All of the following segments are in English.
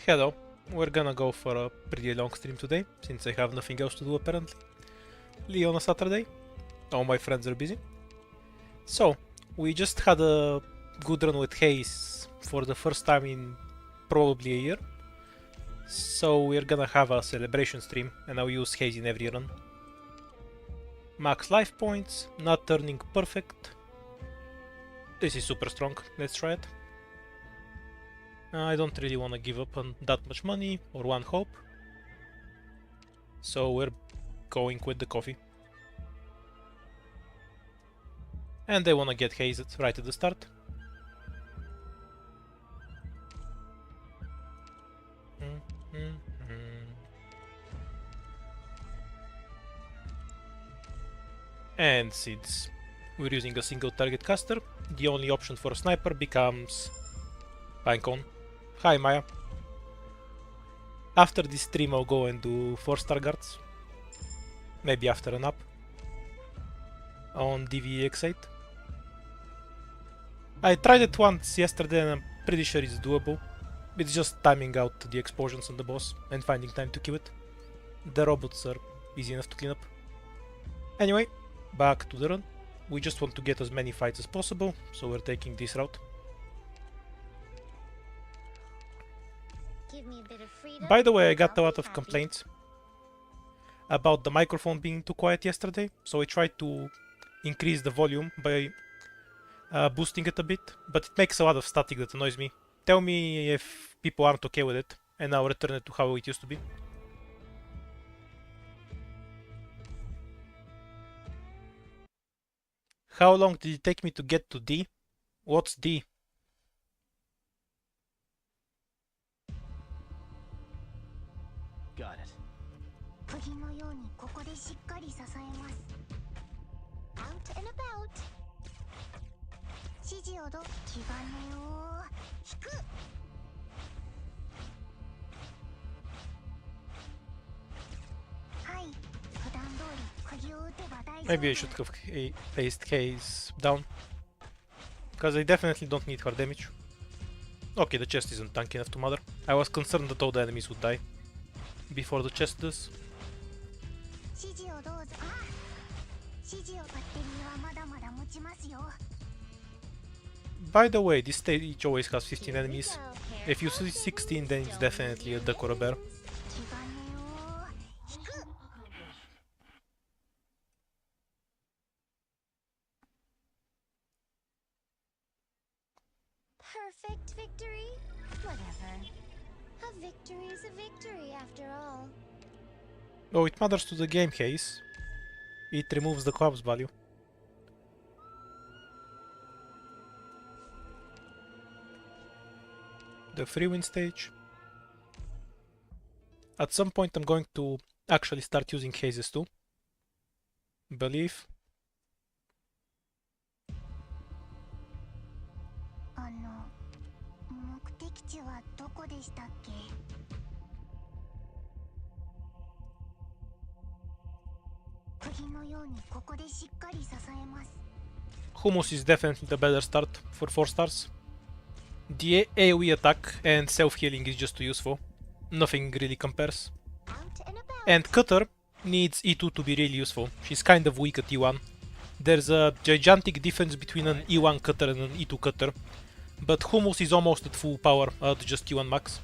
Hello, we're gonna go for a pretty long stream today, since I have nothing else to do apparently. On a Saturday. All my friends are busy. So, we just had a good run with Haze for the first time in probably a year. So we're gonna have a celebration stream, and I'll use Haze in every run. Max life points, not turning perfect. This is super strong, let's try it. I don't really want to give up on that much money or one hope. So we're going with the coffee. And they want to get Haze right at the start. And since we're using a single target caster, the only option for a sniper becomes Pinecone. Hi Maya. After this stream I'll go and do 4-star guards. Maybe after an up. On DVX8. I tried it once yesterday and I'm pretty sure it's doable. It's just timing out the explosions on the boss and finding time to kill it. The robots are easy enough to clean up. Anyway, back to the run. We just want to get as many fights as possible, so we're taking this route. By the way, I got a lot of complaints about the microphone being too quiet yesterday, so I tried to increase the volume by boosting it a bit, but it makes a lot of static that annoys me. Tell me if people aren't okay with it, and I'll return it to how it used to be. How long did it take me to get to D? What's D? Got it. Out and about. Maybe I should have placed Haze down, because I definitely don't need her damage. Okay, the chest isn't tanky enough to matter. I was concerned that all the enemies would die before the chest does. By the way, this stage always has 15 enemies. If you see 16, then it's definitely a duck or a bear. Perfect victory? Whatever. A victory is a victory after all. Oh, it matters to the game, Haze. It removes the corpse value. The free win stage. At some point I'm going to actually start using Hazes too. Believe. Hummus is definitely the better start for 4 stars. The AoE attack and self-healing is just too useful. Nothing really compares. And Cutter needs E2 to be really useful. She's kind of weak at E1. There's a gigantic difference between an E1 Cutter and an E2 Cutter. But Hummus is almost at full power at just E1 max.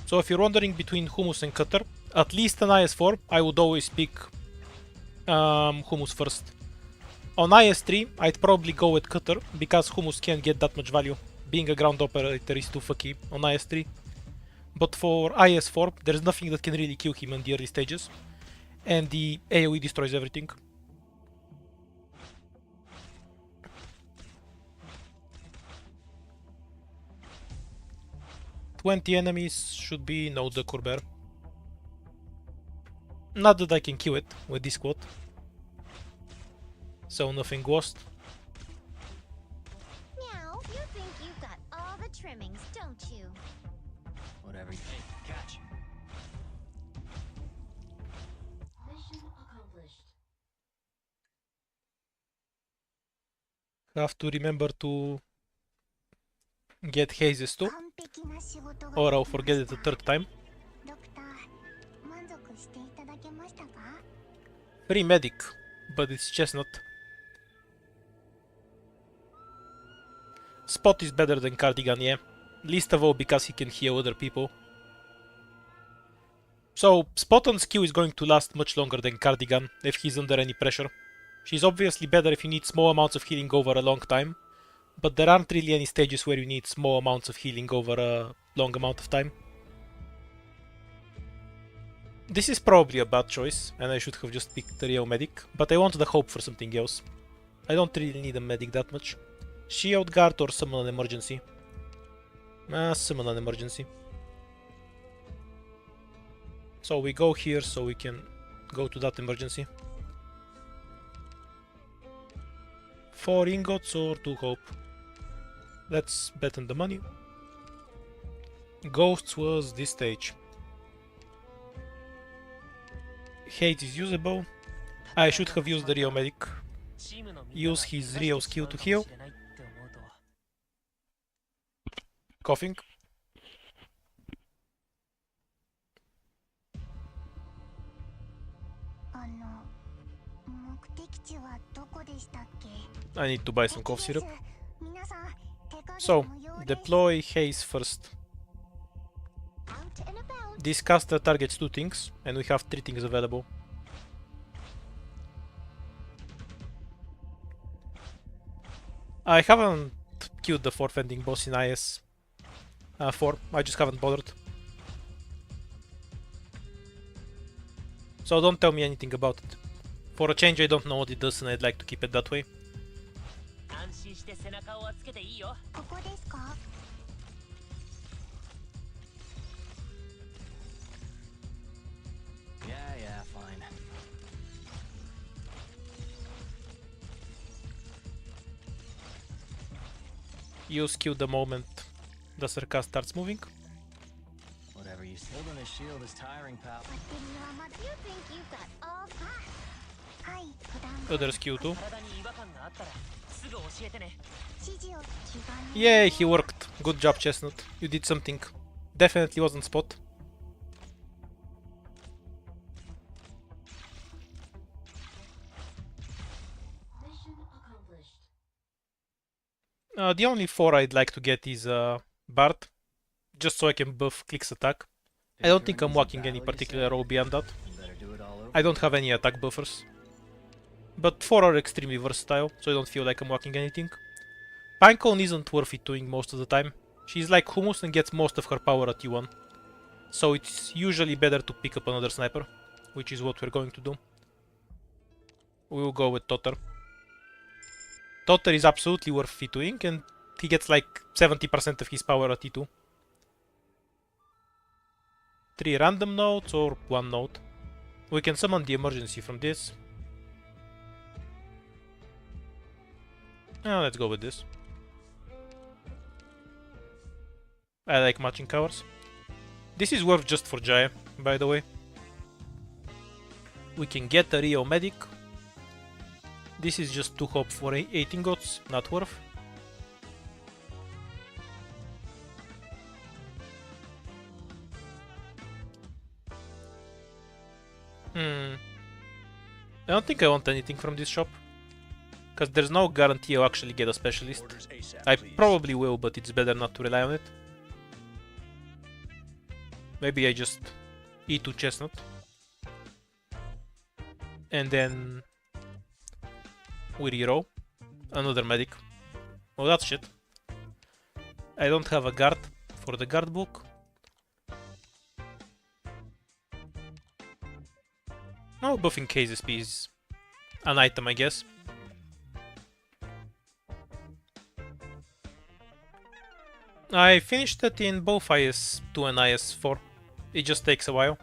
So if you're wondering between Hummus and Cutter, at least on IS4, I would always pick Hummus first. On IS3, I'd probably go with Cutter, because Hummus can't get that much value. Being a ground operator is too fucky on IS3. But for IS4, there's nothing that can really kill him in the early stages. And the AoE destroys everything. "20 enemies should be no duck or bear. Not that I can kill it with this squad. So nothing ghost. Now, you think you've got all the trimmings, don't you? Whatever you think. Catch. Mission accomplished. Have to remember to get Hazes too, 完璧な仕事が or で I'll きま forget し it た a third time. ドクター満足していただけましたか Free medic, but it's chestnut. Spot is better than Cardigan, yeah. Least of all because he can heal other people. So, Spot on Q is going to last much longer than Cardigan if he's under any pressure. She's obviously better if you need small amounts of healing over a long time, but there aren't really any stages where you need small amounts of healing over a long amount of time. This is probably a bad choice, and I should have just picked the Rio Medic, but I wanted a hope for something else. I don't really need a medic that much. Shield guard or summon an emergency. Summon an emergency. So we go here so we can go to that emergency. 4 ingots or 2 hope. Let's bet on the money. Ghosts was this stage. Haze is usable. I should have used the Rio Medic. Use his Rio skill to heal. Coughing. あの目的地はどこでしたっけ I need to buy some cough syrup. 皆さん手加 So, 減無用です deploy Haze first. Out and about. This caster targets 2 things, and we have 3 things available. I haven't killed the 4th ending boss in IS 4, I just haven't bothered. So don't tell me anything about it. For a change I don't know what it does and I'd like to keep it that way. 安心して背中をつけていいよ。ここですか Yeah, fine. Use Q the moment the Circa starts moving. Whatever you say. Holding a shield is tiring, pal. 勝手にはまだ You think you've got all that はい普段 Others Q too. 体に違和感があったらすぐ教えてね。指示を気が抜 Yay, he worked. Good job, Chestnut. You did something. Definitely wasn't Spot. The only 4 I'd like to get is Bard, just so I can buff Click's attack. I don't think I'm walking any particular role beyond that. Better do it all over. I don't have any attack buffers. But 4 are extremely versatile, so I don't feel like I'm walking anything. Pinecone isn't worth it doing most of the time. She's like Hummus and gets most of her power at T1. So it's usually better to pick up another sniper, which is what we're going to do. We will go with Totter. Totter is absolutely worth T2ing and he gets like 70% of his power at T2. 3 random nodes or 1 node. We can summon the emergency from this. Let's go with this. I like matching covers. This is worth just for Jaya, by the way. We can get a Rio Medic. This is just 2 hope for 8 ingots, not worth. I don't think I want anything from this shop. Because there's no guarantee I'll actually get a specialist. I probably will, but it's better not to rely on it. Maybe I just E2 Chestnut. And then we reroll another medic. Oh, that's shit. I don't have a guard for the guard book. No, buffing KSP is an item, I guess. I finished it in both IS2 and IS4. It just takes a while.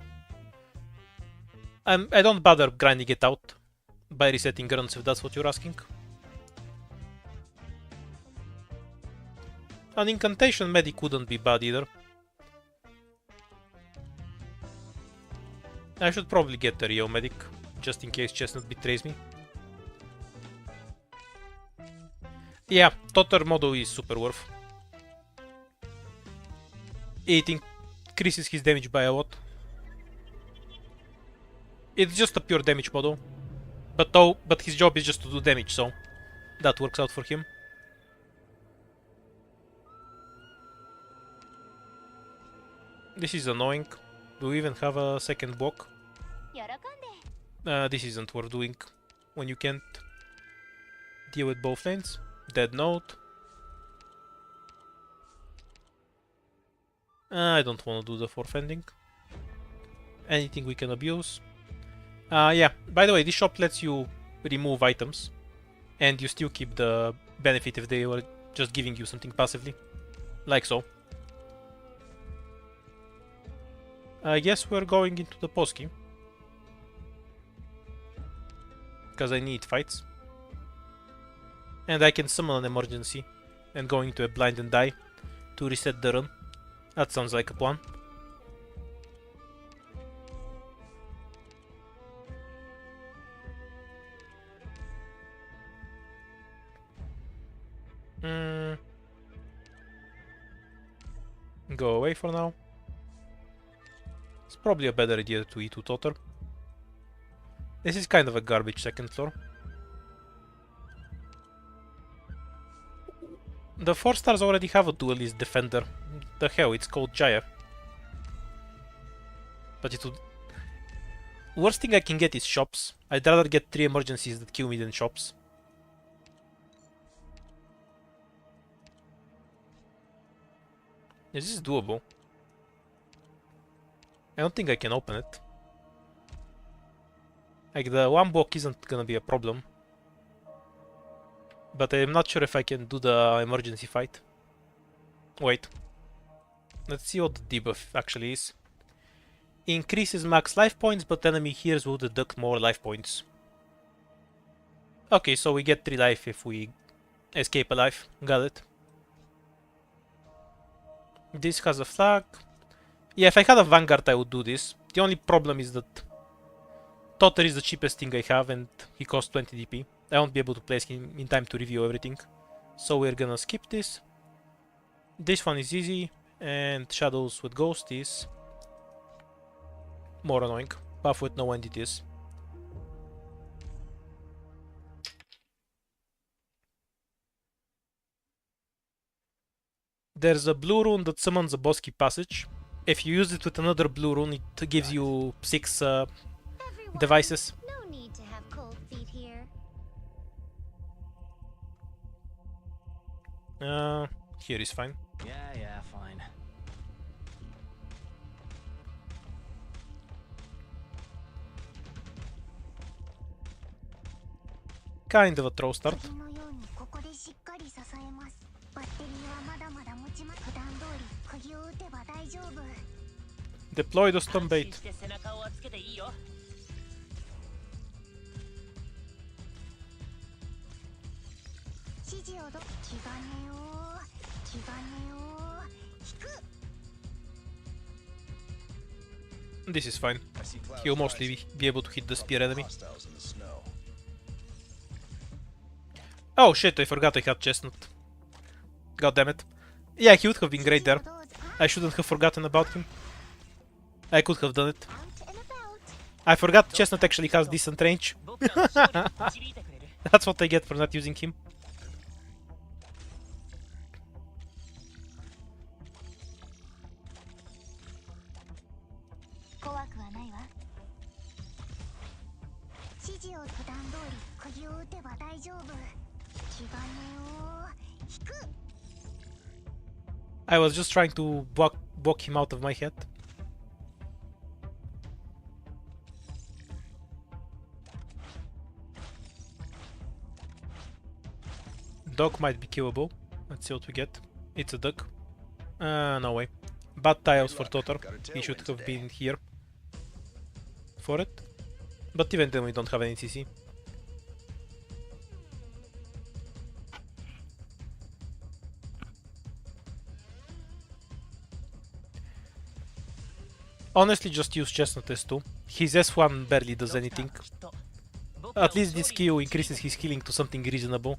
I don't bother grinding it out by resetting runs if that's what you're asking. An incantation medic wouldn't be bad either. I should probably get a Rio medic, just in case Chestnut betrays me. Yeah, Totter model is super worth. It increases his damage by a lot. It's just a pure damage model. But his job is just to do damage, so that works out for him. This is annoying. Do we even have a second block? 喜んで This isn't worth doing when you can't deal with both lanes. Dead note. I don't want to do the fourth ending. Anything we can abuse. Yeah, by the way, this shop lets you remove items, and you still keep the benefit if they were just giving you something passively. Like so. I guess we're going into the Posky. Because I need fights. And I can summon an emergency and go into a blind and die to reset the run. That sounds like a plan. Go away for now. It's probably a better idea to E2 Totter. This is kind of a garbage second floor. The 4 stars already have a duelist defender. The hell, it's called Jaya. But it would... Worst thing I can get is shops. I'd rather get 3 emergencies that kill me than shops. Is this doable? I don't think I can open it. Like, the one block isn't gonna be a problem. But I'm not sure if I can do the emergency fight. Wait. Let's see what the debuff actually is. Increases max life points, but enemy heals will deduct more life points. Okay, so we get 3 life if we escape alive. Got it. This has a flag. Yeah, if I had a Vanguard, I would do this. The only problem is that Totter is the cheapest thing I have and he costs 20 DP. I won't be able to place him in time to review everything. So we're gonna skip this. This one is easy, and Shadows with Ghost is more annoying. Buff with no entities. There's a blue rune that summons a Bosky Passage. If you use it with another blue rune, it gives you 6 Everyone, devices. no need to have cold feet here. Here is fine. Yeah, fine. Kind of a throw start. 次のようにここでしっかり支えます。バッテリーはまだまだ持ちます。普段通り釘を打てば大丈夫。 Deploy the stun 安 bait. 心して背中をつけていいよ。指示をど気兼ねを気兼ねを引く。 This is fine. I see clouds He'll mostly rising. be able to hit the spear enemy. Hostiles in the snow. Oh shit, I forgot I had Chestnut. God damn it. Yeah, he would have been great there. 指示をどうぞ I shouldn't have forgotten about him. I could have done it. Out and about. I forgot Chestnut actually has decent range. 僕らを勝利に導いてくれる。 That's what I get for not using him. 怖くはないわ。指示を普段通り釘を打てば大丈夫。気兼ねを引く。 I was just trying to block him out of my head. Dog might be killable. Let's see what we get. It's a duck. No way. Bad tiles for Totter. He should have been here for it. But even then we don't have any CC. Honestly, just use Chestnut S2. His S1 barely does anything. きっと僕らを At least this 勝利に skill increases his healing to something reasonable.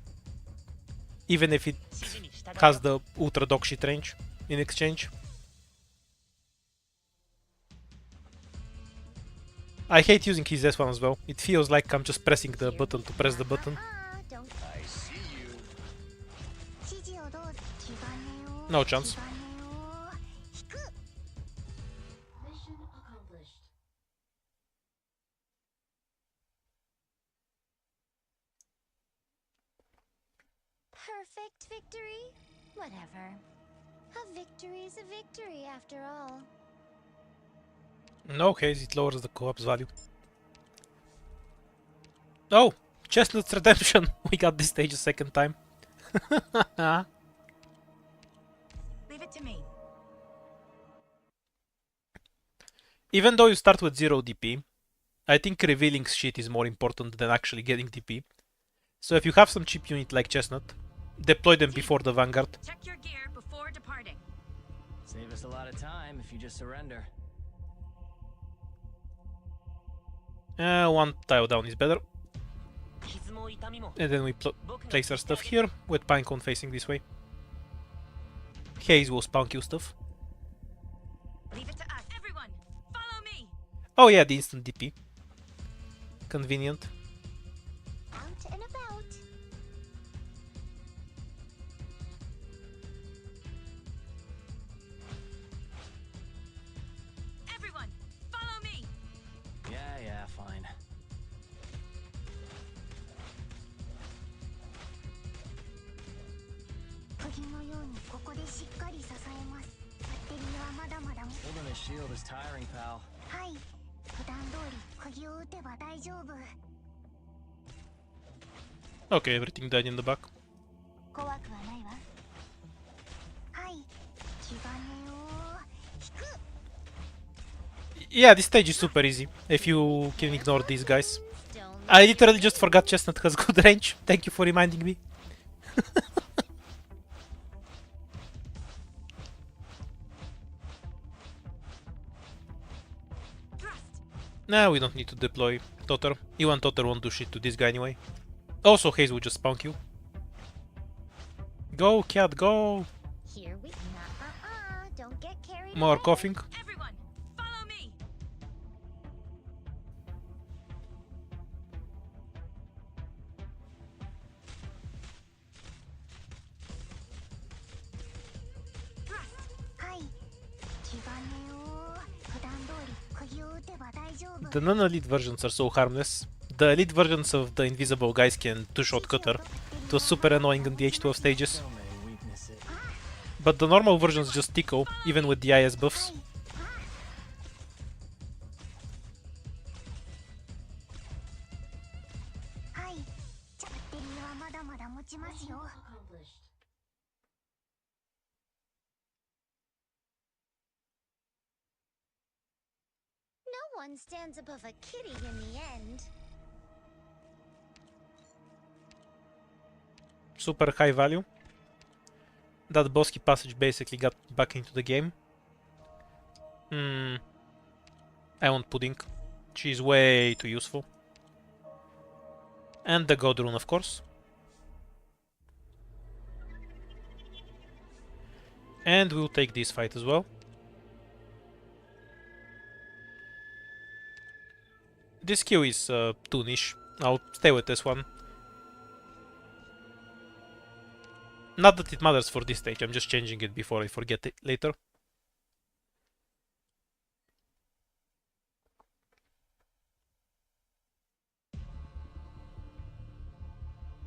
Even if it 指示に従えよ has the ultra dog shit range in exchange. 指示をどうぞ Let's go. 気兼ねを気兼ねを引く。 This is fine. 'Cause he clouds rising in the snow. I hate using his S1 as well. It feels like I'm just pressing the button to press the button. Don't I see you. 指示をどうぞ。気兼ねを No chance. 気兼ねを引く。 Perfect victory? Whatever. A victory's a victory after all. No case, it lowers the co-op's value. Oh! Chestnut's redemption! We got this stage a second time. Leave it to me. Even though you start with 0 DP, I think revealing shit is more important than actually getting DP. So if you have some cheap unit like Chestnut, deploy them before the Vanguard. Check your gear before departing. Save us a lot of time if you just surrender. One tile down is better. 傷も痛みも And then we 僕が place our stuff here, with Pinecone facing this way. Haze will spawn kill stuff. Leave it to us. Everyone, follow me. Oh yeah, the instant DP. Convenient. Out and about. Everyone, follow me. Yeah, fine. 釘のようにここでしっかり支えます。バッテリーはまだまだ。 Holding a shield is tiring, pal. はい。普段通り釘を打てば大丈夫。 Okay, everything died in the back. 怖くはないわ。はい。気兼ねを引く。 Yeah, this stage is super easy, if you can ignore these guys. I literally just forgot Chestnut has good range. Thank you for reminding me. Thrust. Nah, we don't need to deploy Totter. Even Totter won't do shit to this guy anyway. Also, Haze will just spawn you. Go, cat, go! Here we Don't get carried More away. coughing. Everyone, follow me. Thrust. はい。気兼ねを普段通り釘を打てば大丈夫。 The non-elite versions are so harmless. The elite versions of the invisible guys can two-shot cutter. It was super annoying in the H12 stages. So many weaknesses. But the normal versions just tickle, even with the IS buffs. はい。バッテリーはまだまだ持ちますよ。 No one stands above a kitty in the end. Super high value. That Bosky passage basically got back into the game. I want Pudding. She's way too useful. And the God Rune, of course. And we'll take this fight as well. This Q is too niche. I'll stay with this one. Not that it matters for this stage, I'm just changing it before I forget it later.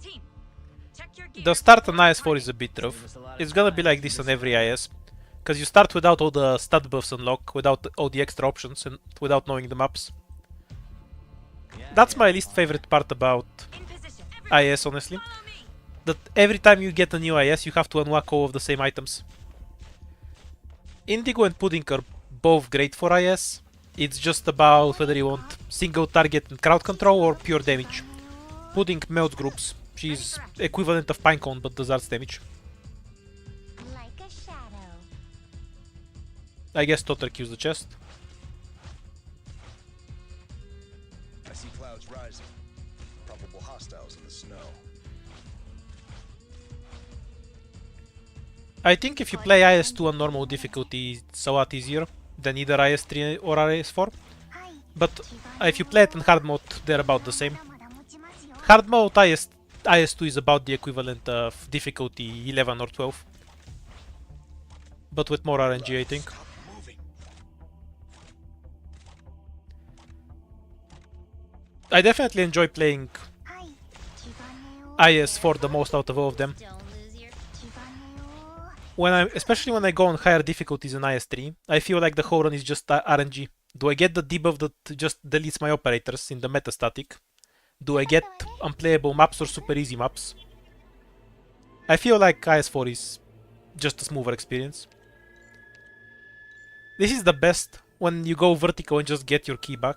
Team, check your gear. The start on IS4 is a bit rough. It's gonna be like this on every IS. Because you start without all the stat buffs unlocked, without all the extra options, and without knowing the maps. That's my least favorite part about In position. Everyone, IS, honestly. follow me. That every time you get a new IS, you have to unlock all of the same items. Indigo and Pudding are both great for IS. It's just about whether you want single target and crowd control or pure damage. Pudding melts groups. She's equivalent of Pinecone but does arts damage. Like a shadow. I guess Totter kills the chest. I see clouds rising. Probable hostiles in the snow. I think if you play IS2 on normal difficulty, it's a lot easier than either IS3 or IS4. But if you play it in hard mode, they're about the same. Hard mode IS2 is about the equivalent of difficulty 11 or 12. But with more RNG, I think. Stop moving. I definitely enjoy playing IS4 the most out of all of them. Don't lose your Especially when I go on higher difficulties in IS3, I feel like the whole run is just RNG. Do I get the debuff that just deletes my operators in the metastatic? Do I get unplayable maps or super easy maps? I feel like IS4 is just a smoother experience. This is the best when you go vertical and just get your key back.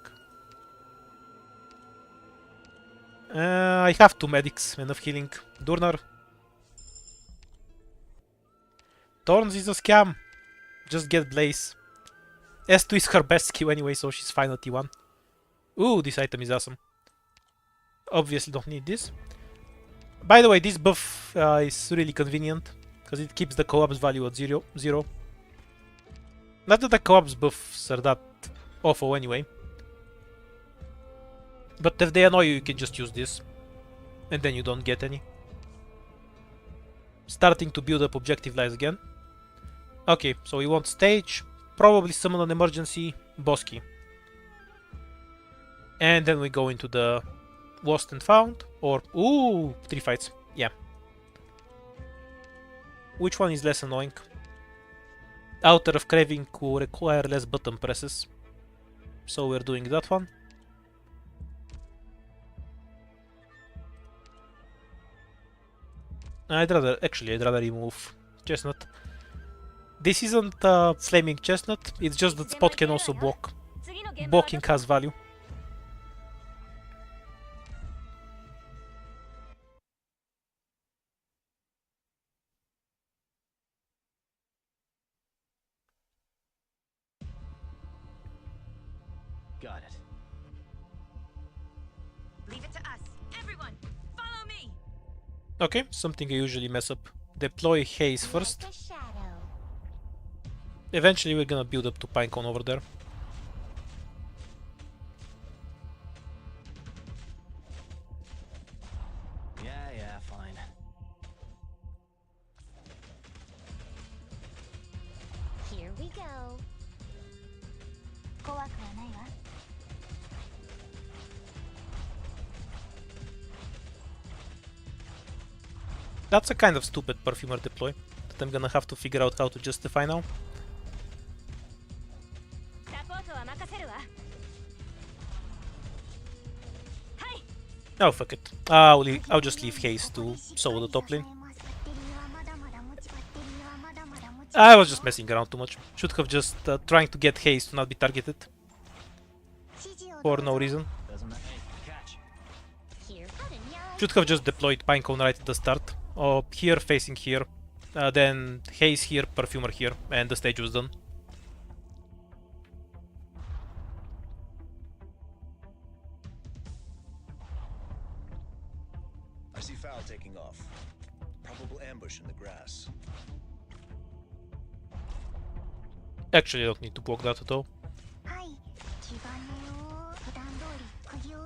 I have 2 medics, enough healing. Durnar. Thorns is a scam. Just get Blaze. S2 is her best skill anyway, so she's fine at T1. Ooh, this item is awesome. Obviously don't need this. By the way, this buff is really convenient, because it keeps the collapse value at 0. Not that the collapse buffs are that awful anyway. But if they annoy you, you can just use this. And then you don't get any. Starting to build up objective lives again. Okay, so we want stage. Probably summon an emergency boss key. And then we go into the lost and found. Or, ooh, 3 fights. Yeah. Which one is less annoying? Altar of Craving will require less button presses. So we're doing that one. I'd rather remove Chestnut. This isn't Flaming Chestnut, it's just that Spot can also block. Blocking has value. Got it. Leave it to us. Everyone, follow me. Okay, something I usually mess up. Deploy Haze first. like a shadow. Eventually we're gonna build up to Pinecone over there. Yeah, fine. Here we go. 怖くはないわ。That's a kind of stupid perfumer deploy that I'm gonna have to figure out how to justify now. サポートは任せるわ。はい。 Oh, fuck it. I'll just leave Haze to solo the top lane. I was just messing around too much. Should have just trying to get Haze to not be targeted for no reason. Doesn't matter. Hey, catch. Here. Should have just deployed Pinecone right at the start. Or here, facing here. Then Haze here, Perfumer here, and the stage was done. I see Foul taking off. Probable ambush in the grass. How Actually, I don't need to block that at all. did you like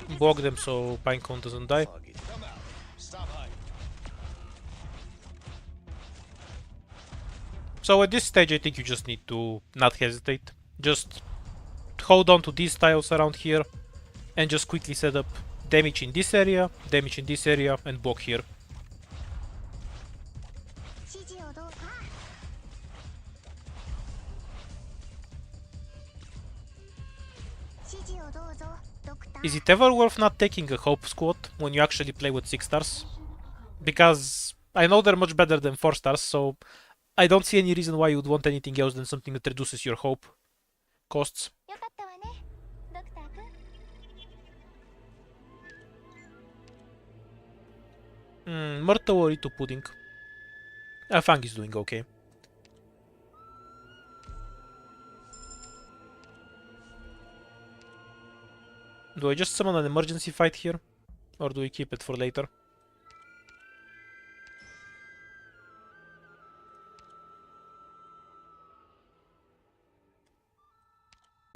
this? Block them so Pinecone doesn't die. Foggy. Come out. Stop hiding. So at this stage, I think you just need to not hesitate. Just hold on to these tiles around here and just quickly set up damage in this area, and block here. 指示をどう指示をどうぞドクター Is it ever worth not taking a Hope Squad when you actually play with 6 stars? Because I know they're much better than 4 stars, so I don't see any reason why you'd want anything else than something that reduces your hope costs. よかったわねドクターくん Myrtle or Itu Pudding? Fang is doing okay. Do I just summon an emergency fight here? Or do we keep it for later?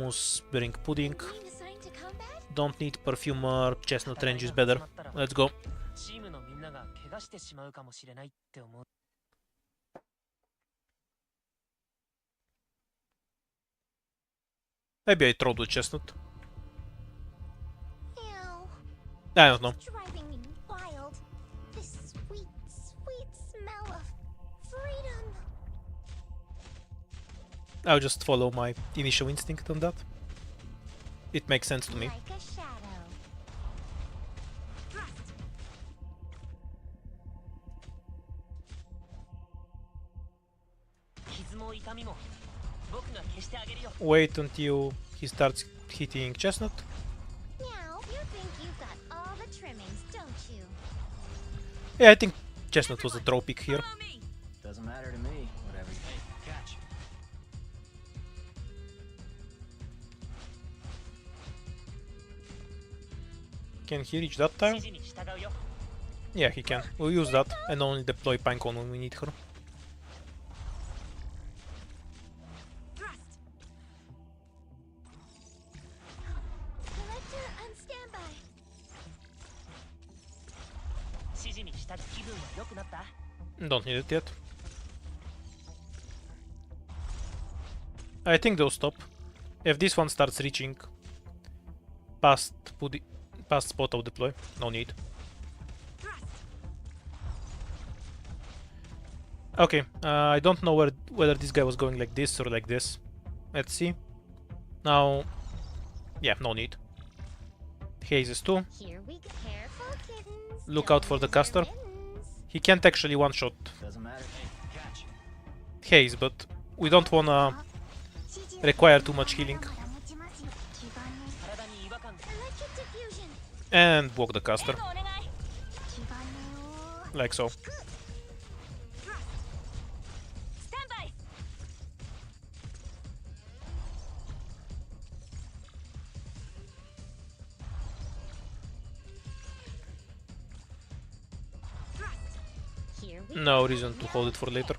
Mousse, bring pudding. Being assigned to combat? Don't need perfumer, chestnut range is better. Let's go. チームのみんなが怪我してしまうかもしれないって思う。 Maybe I trod with chestnut. Ew. I don't know. It's driving me wild. This sweet, sweet smell of freedom. I'll just follow my initial instinct on that. It makes sense to me. Like a shadow. Thrust. Wait until he starts hitting chestnut. Now, you think you've got all the trimmings, don't you? Yeah, I think chestnut was a draw pick here. Follow me. Doesn't matter to me. Whatever you catch. Can he reach that time? Yeah, he can. We'll use that and only deploy Pinecone when we need her. Thrust. Collector on standby. Don't need it yet. I think they'll stop. If this one starts reaching past spot of deploy, no need. Thrust. Okay, I don't know whether this guy was going like this or like this. Let's see. Now, yeah, no need. Haze is too. Here we go. Careful, kittens. Look out for the Don't lose caster. your mittens. He can't actually one-shot Doesn't matter. Catch. Haze, but we don't wanna require too much healing. Electric diffusion. And block the caster, like so. Thrust. Standby. Thrust. Here we No reason to hold it for later.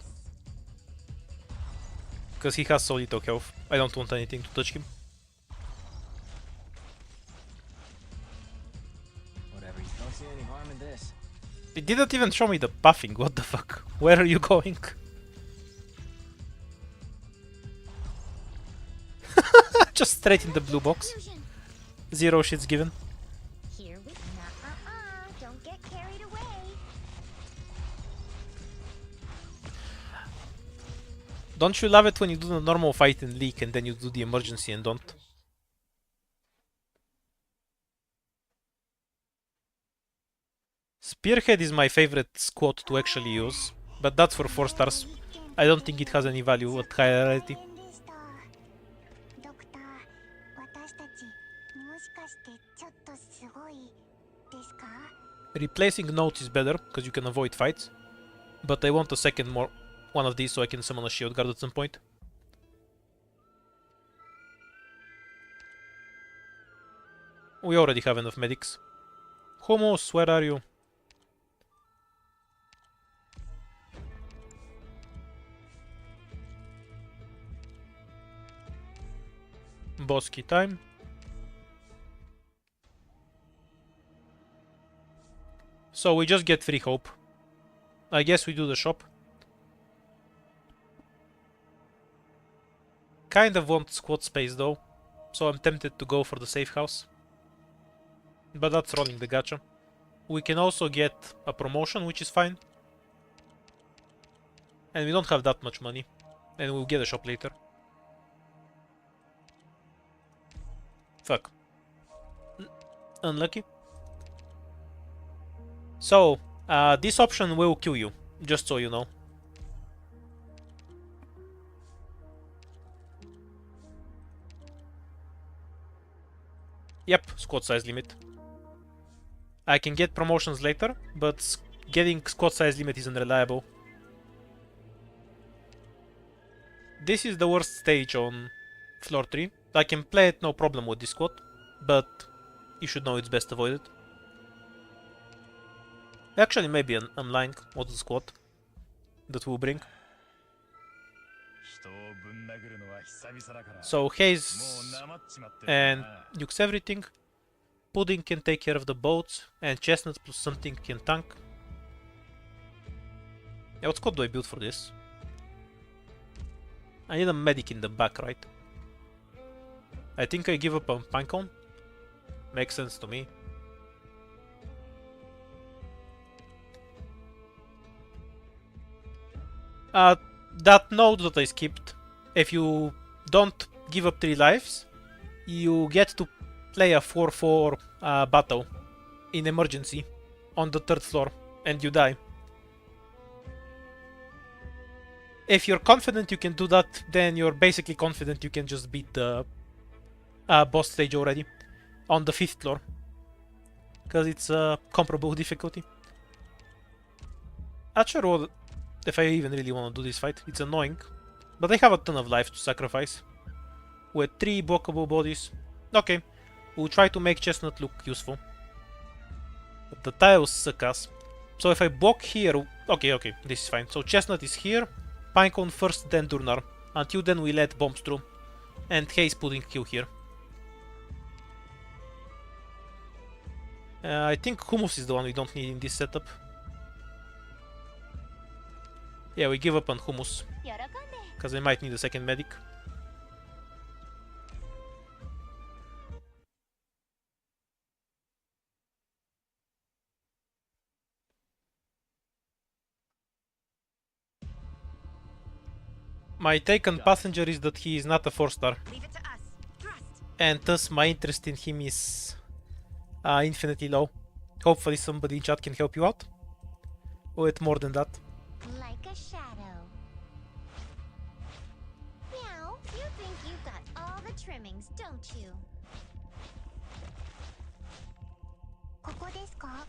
Because he has so little health. I don't want anything to touch him. Whatever. You don't see any harm in this. It didn't even show me the buffing, what the fuck? Where are you going? Just straight in the blue box. diffusion. 0 shits given. Here we don't get carried away. Don't you love it when you do the normal fight and leak and then you do the emergency and don't? Spearhead is my favorite squad to actually use, but that's for 4 stars. I don't think it has any value at higher rarity. Replacing notes is better, because you can avoid fights. But I want a second one of these so I can summon a shield guard at some point. We already have enough medics. Hummus, where are you? Bosky time. So we just get free hope. I guess we do the shop. Kind of want squad space though, so I'm tempted to go for the safe house. But that's rolling the gacha. We can also get a promotion, which is fine. And we don't have that much money. And we'll get a shop later. Fuck. Unlucky. So, this option will kill you, just so you know. Yep, squad size limit. I can get promotions later, but getting squad size limit is unreliable. This is the worst stage on floor 3. I can play it no problem with this squad, but you should know it's best avoided. Actually, maybe I'm lying. What's the squad that we'll bring? So Haze and nukes everything. Pudding can take care of the boats, and Chestnut plus something can tank. Yeah, what squad do I build for this? I need a medic in the back, right? I think I give up on Pinecone. Makes sense to me. That node that I skipped, if you don't give up 3 lives, you get to play a 4-4 battle in emergency on the 3rd floor, and you die. If you're confident you can do that, then you're basically confident you can just beat the boss stage already on the 5th floor, because it's a comparable difficulty. Not sure what, if I even really want to do this fight. It's annoying, but I have a ton of life to sacrifice. With 3 blockable bodies. Okay, we'll try to make Chestnut look useful. But the tiles suck ass. So if I block here... Okay, this is fine. So Chestnut is here, Pinecone first, then Durnar. Until then we let bombs through. And Haze Pudding kill here. I think Hummus is the one we don't need in this setup. Yeah, we give up on Hummus, because I might need a second medic. My take on Passenger is that he is not a 4-star, Leave it to us. Thrust. and thus my interest in him is infinitely low. Hopefully somebody in chat can help you out with more than that. Like a shadow. Meow, you think you've got all the trimmings, don't you? ここですか?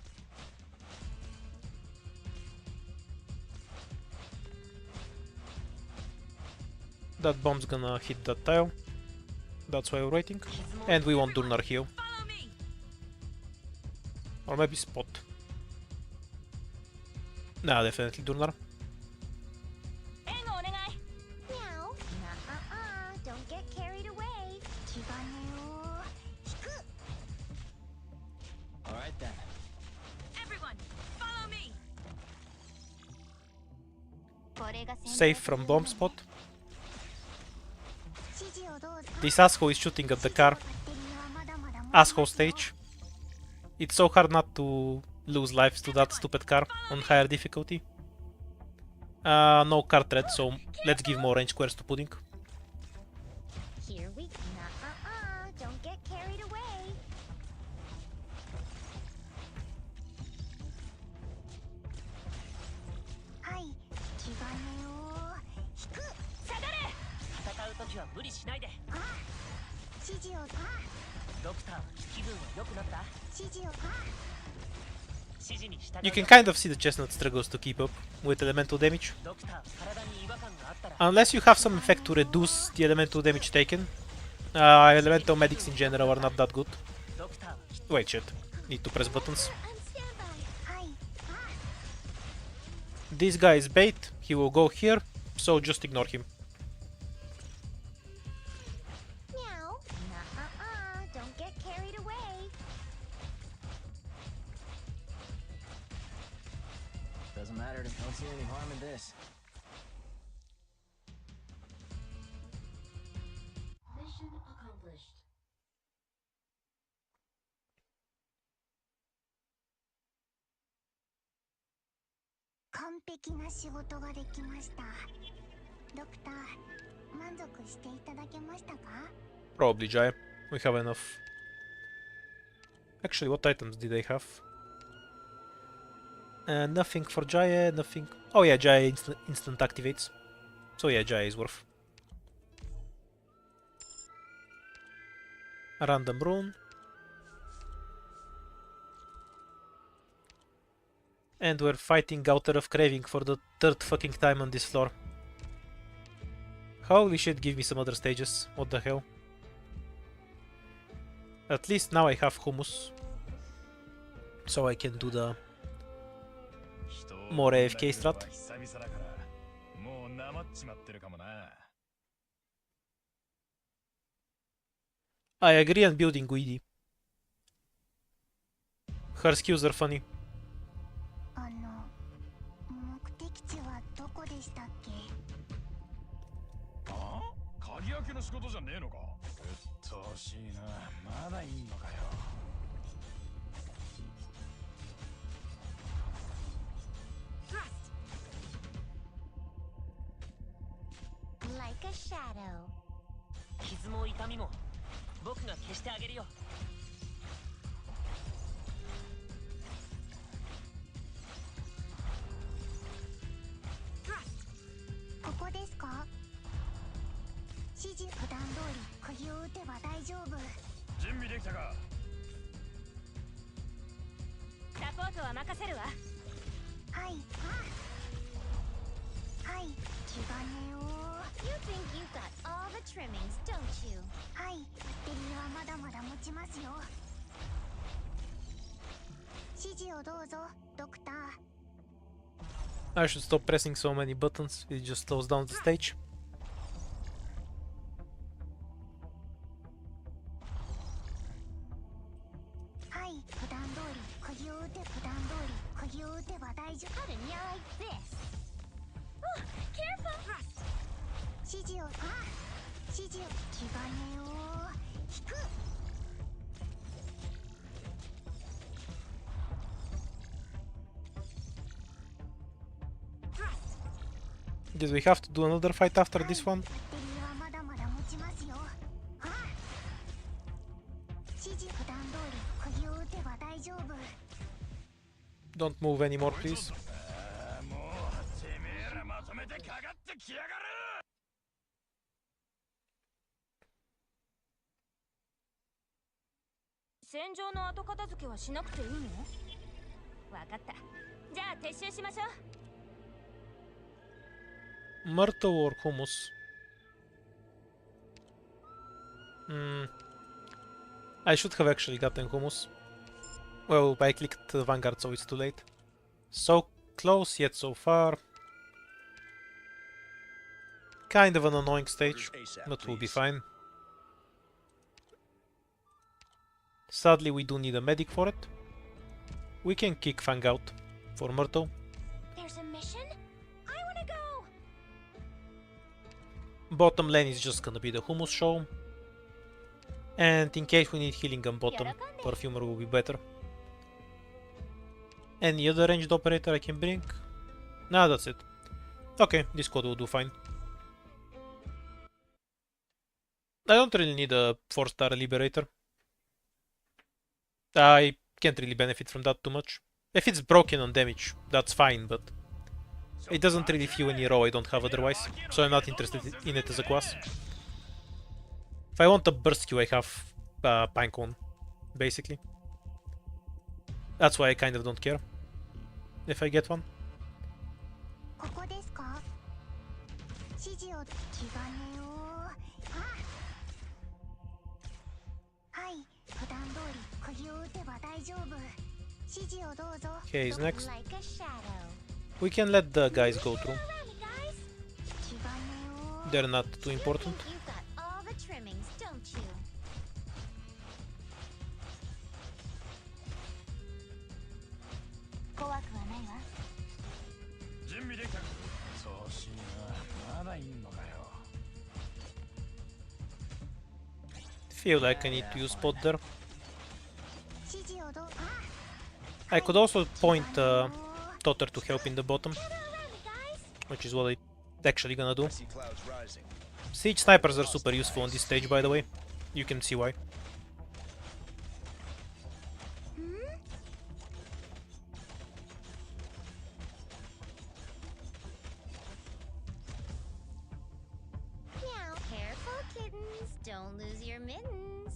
That bomb's gonna hit that tile. That's why we're waiting. And we want Durnar heal. Follow me. Or maybe Spot. Nah, definitely Durnar. Meow. Don't get carried away. 気兼ねを引く. Alright then. Everyone, follow me. これが Safe from bomb spot. 指示をどうぞ. This asshole is shooting at the car. Asshole stage. It's so hard not to lose lives to that stupid car on higher difficulty. No car threat, so let's give more range squares to Pudding. Here we go. Don't get carried away. Hi. 気兼ねを引く. 下がれ。戦う時は無理しないで。指示をドクター、気分は良くなった？指示を指示に従う。 You can kind of see the Chestnut struggles to keep up with elemental damage. ドクター、体に違和感があったら。 Unless you have some effect to reduce the elemental damage taken, elemental medics in general are not that good. ドクターはきっ Wait, shit. Need to press buttons. on standby. Hi. This guy is bait. He will go here, so just ignore him. Meow. Don't get carried away. Doesn't matter to me. Don't see any harm in this. Mission accomplished. 完璧な仕事ができました。ドクター、満足していただけましたか? Probably Jaya. We have enough. Actually, what items did they have? Nothing for Jaya, nothing... Oh yeah, Jaya instant activates. So yeah, Jaya is worth. A random rune. And we're fighting Outer of Craving for the 3rd fucking time on this floor. Holy shit, give me some other stages. What the hell? At least now I have Hummus. So I can do the more AFK strat. 久々だからもうなまっちまってるかもな。I agree on building Guidi. Her skills are funny. 目的地はどこでしたっけ？ああ、鍵開けの仕事じゃねえのか。うっとうしいな。まだいいのかよ。Like a shadow. 傷も痛みも僕が消してあげるよ。ここですか？指示普段通り釘を打てば大丈夫。準備できたか。サポートは任せるわ。はい。はい。気兼ねを。You think you've got all the trimmings, don't you? はい。バッテリーはまだまだ持ちますよ。指示をどうぞ、ドクター。I should stop pressing so many buttons, it just slows down the stage. はい、普段通り釘を打て、普段通り釘を打てば大丈夫。How to now like this? Oh, careful! 指示を、指示を、気兼ねを引く。Guess we have to do another fight after this one. バッテリーはまだまだ持ちますよ。指示普段通り釘を打てば大丈夫。Don't move anymore, please. ああ、もうてめえらまとめてかかってきやがる。戦場の後片付けはしなくていいの？わかった。じゃあ撤収しましょう。 Myrtle or hummus? I should have actually gotten hummus. Well, I clicked Vanguard, so it's too late. So close, yet so far. Kind of an annoying stage, but we'll be fine. Sadly, we do need a medic for it. We can kick Fang out for Myrtle. There's a mission? I wanna go! Bottom lane is just gonna be the hummus show. And in case we need healing on bottom, Perfumer will be better. Any other ranged operator I can bring? Nah, that's it. Okay, this squad will do fine. I don't really need a 4-star Liberator. I can't really benefit from that too much. If it's broken on damage, that's fine, but it doesn't really feel any raw I don't have otherwise, so I'm not interested in it as a class. If I want a burst Q, I have Pinecone, basically. That's why I kind of don't care if I get one. ここですか？指示を、気兼ねを。はい、普段通り釘を打てば大丈夫。指示をどうぞ。Haze next. Like a shadow. We can let the guys go through. 気兼ねを。 They're not too important. You've got all the trimmings, don't you? 怖くはないわ。準備できた。そうしいな。まだいんのかよ。 Feel like I need to use spot there. 指示をどう。I could also point Totter to help in the bottom, which is what I'm actually gonna do. I see clouds rising. Siege snipers are super useful on this stage, by the way. You can see why. Now, careful, kittens. Don't lose your mittens.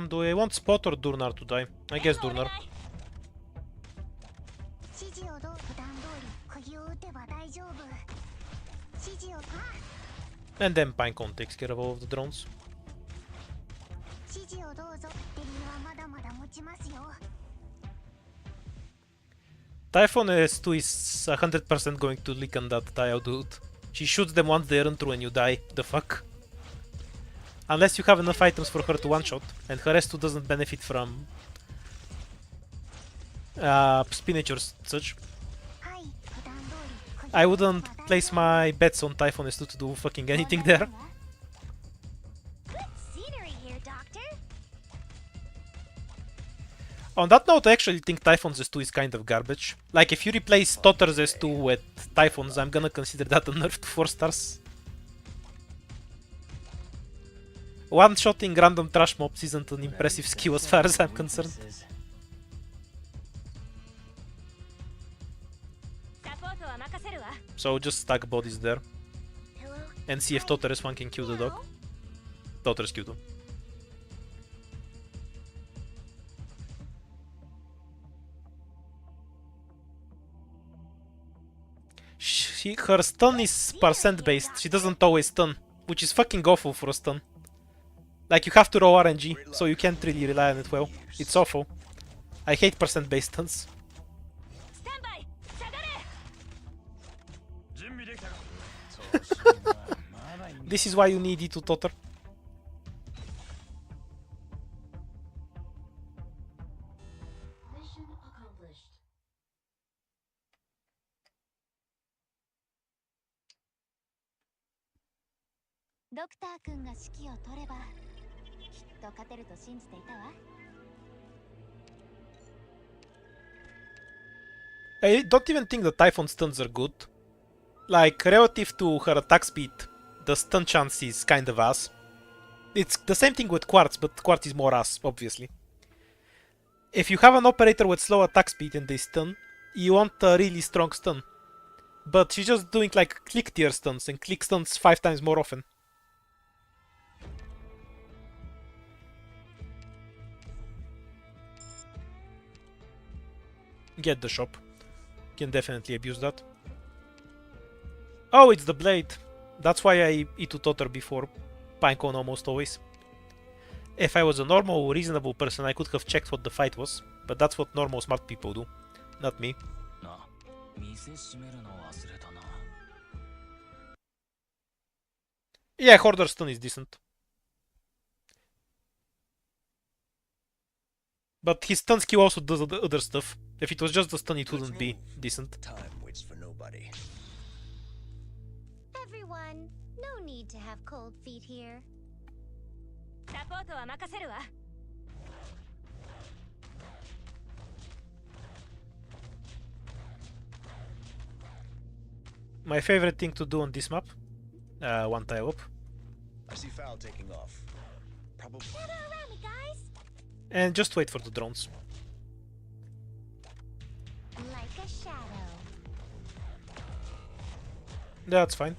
Do I want Spot or Durnar to die? I guess Durnar. 指示をどう。普段通り釘を打てば大丈夫。指示を。 And then Pinecone takes care of all of the drones. 指示をどうぞ。バッテリーはまだまだ持ちますよ。 Typhon S2 is 100% going to lick on that Tile dude. She shoots them once they run through and you die. The fuck? Unless you have enough items for her to one-shot, and her S2 doesn't benefit from spinach or such. はい普段通り I wouldn't place my bets on Typhon S2 to do fucking anything there. Good scenery here, Doctor. On that note, I actually think Typhon's S2 is kind of garbage. Like, if you replace Totter's S2 with Typhon's, I'm gonna consider that a nerf to 4 stars. One-shotting random trash mobs isn't an impressive skill as far as I'm concerned. Weaknesses. サポートは任せるわ So just stack bodies there Hello. and see if Totter S1 can kill the dog. Totter's Q2. Her stun is percent based, she doesn't always stun, which is fucking awful for a stun. Like, you have to roll RNG, so you can't really rely on it well. It's awful. I hate percent based stuns. スタンバイ下がれ準備できたか調子いいなまだいいんだ This is why you need E2 Totter. Mission accomplished. ドクター君が指揮を取ればきっと勝てると信じていたわ I don't even think the Typhon stuns are good. Like, relative to her attack speed, the stun chance is kind of ass. It's the same thing with Quartz, but Quartz is more ass, obviously. If you have an operator with slow attack speed and they stun, you want a really strong stun. But she's just doing like click tier stuns, and click stuns 5 times more often. Get the shop. Can definitely abuse that. Oh, it's the blade. That's why I E2 Totter before Pinecone almost always. If I was a normal, reasonable person, I could have checked what the fight was, but that's what normal smart people do. Not me. な、店閉めるの忘れたな。 Yeah, Hoarder stun is decent. But his stun skill also does other stuff. If it was just the stun, it wouldn't be decent. Time waits for nobody. Everyone, no need to have cold feet here. サポートは任せるわ My favorite thing to do on this map, one tile up, I see Foul taking off. Probably. Gather around me, guys. and just wait for the drones. Like a shadow. That's fine.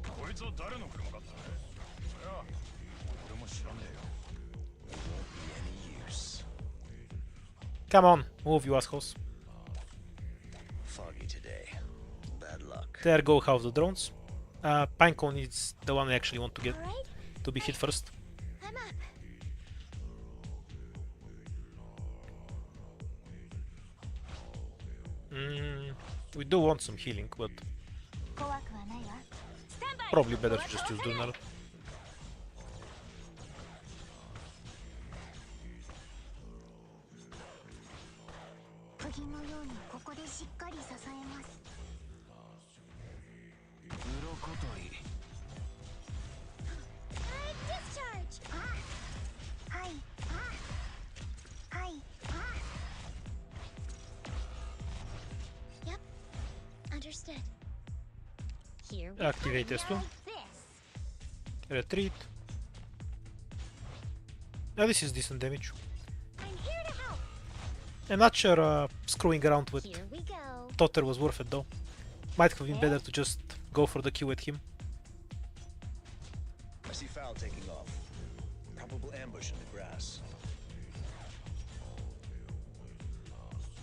こいつは誰の車だったそりゃ俺も知らねえよ Won't be any use. Come on, move, you assholes. Foggy today. Bad luck. There go half the drones. Pinecone is the one I actually want to get All right, to be hit first. I'm up. We do want some healing, but 怖くはないわ。スタンバイ probably better to just use Durnar. 釘のようにここでしっかり支えます。鱗取り。Discharge. あ、はい、あ、はい、あ。Yep. Understood. Here we Activate go. S2. Like this. Retreat. Now this is decent damage. I'm here to help. I'm not sure screwing around with Here we go. Totter was worth it though. Might have been better to just go for the Q at him. I see Foul taking off. Probable ambush in the grass.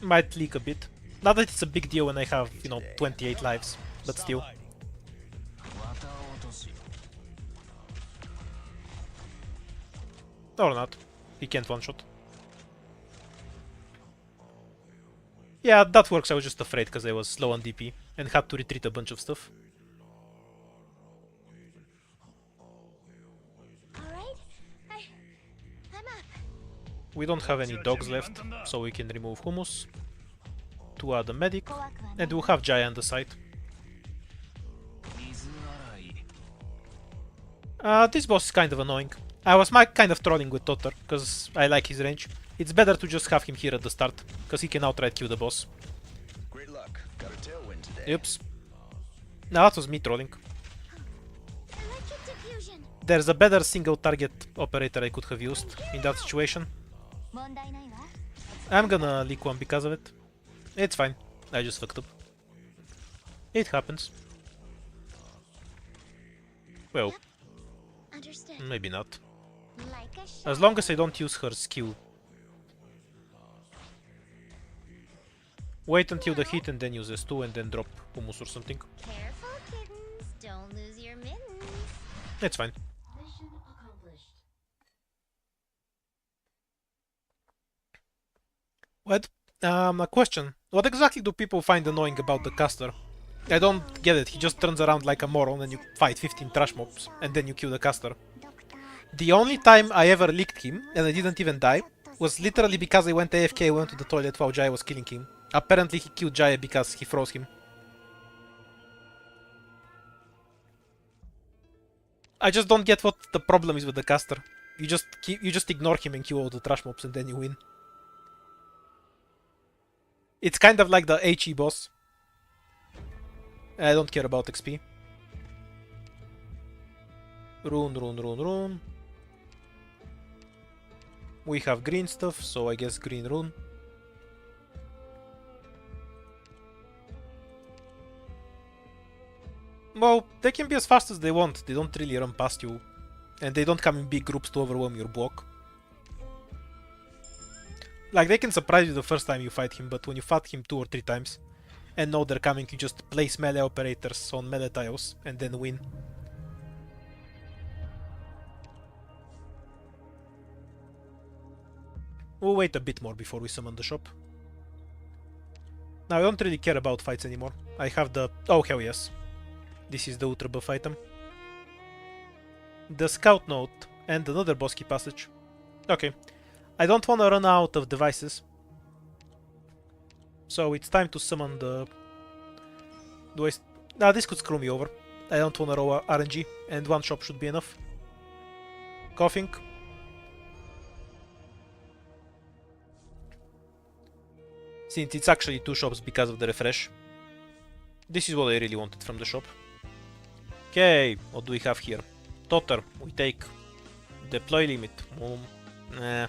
Might leak a bit. Not that it's a big deal when I have, 28 lives, but still. 綿落とし。 Or not. He can't one-shot. Yeah, that works. I was just afraid because I was slow on DP and had to retreat a bunch of stuff. All right, We don't have any dogs left, so we can remove Hummus to add a medic, and we'll have Jaya on the side. This boss is kind of annoying. I was kind of trolling with Totter, because I like his range. It's better to just have him here at the start, because he can outright kill the boss. Great luck. Got a tailwind today. Oops. No, that was me trolling. Electric diffusion. There's a better single target operator I could have used in that situation. 問題ないわ。 I'm gonna leak one because of it. It's fine. I just fucked up. It happens. Well, Understood. maybe not. Like a shot. As long as I don't use her skill. Wait until the hit and then use S2 and then drop Hummus or something. Careful, kittens. Don't lose your mittens. It's fine. Mission accomplished. What? A question. What exactly do people find annoying about the caster? I don't get it. He just turns around like a moron and you fight 15 trash mobs and then you kill the caster. Doctor. The only time I ever licked him and I didn't even die was literally because I went AFK, went to the toilet while Jaya was killing him. Apparently he killed Jaya because he froze him. I just don't get what the problem is with the caster. You just ignore him and kill all the trash mobs and then you win. It's kind of like the HE boss. I don't care about XP. Rune. We have green stuff, so I guess green rune. Well, they can be as fast as they want. They don't really run past you. And they don't come in big groups to overwhelm your block. Like, they can surprise you the first time you fight him, but when you fight him 2 or 3 times and know they're coming, you just place melee operators on melee tiles and then win. We'll wait a bit more before we summon the shop. Now, I don't really care about fights anymore. I have the... Oh, hell yes. This is the ultra buff item. The scout note and another boss key passage. Okay. I don't want to run out of devices. So it's time to summon the... Nah, this could screw me over. I don't want to roll RNG, and one shop should be enough. Coughing. Since it's actually 2 shops because of the refresh. This is what I really wanted from the shop. Okay, what do we have here? Totter, we take. Deploy limit. Nah.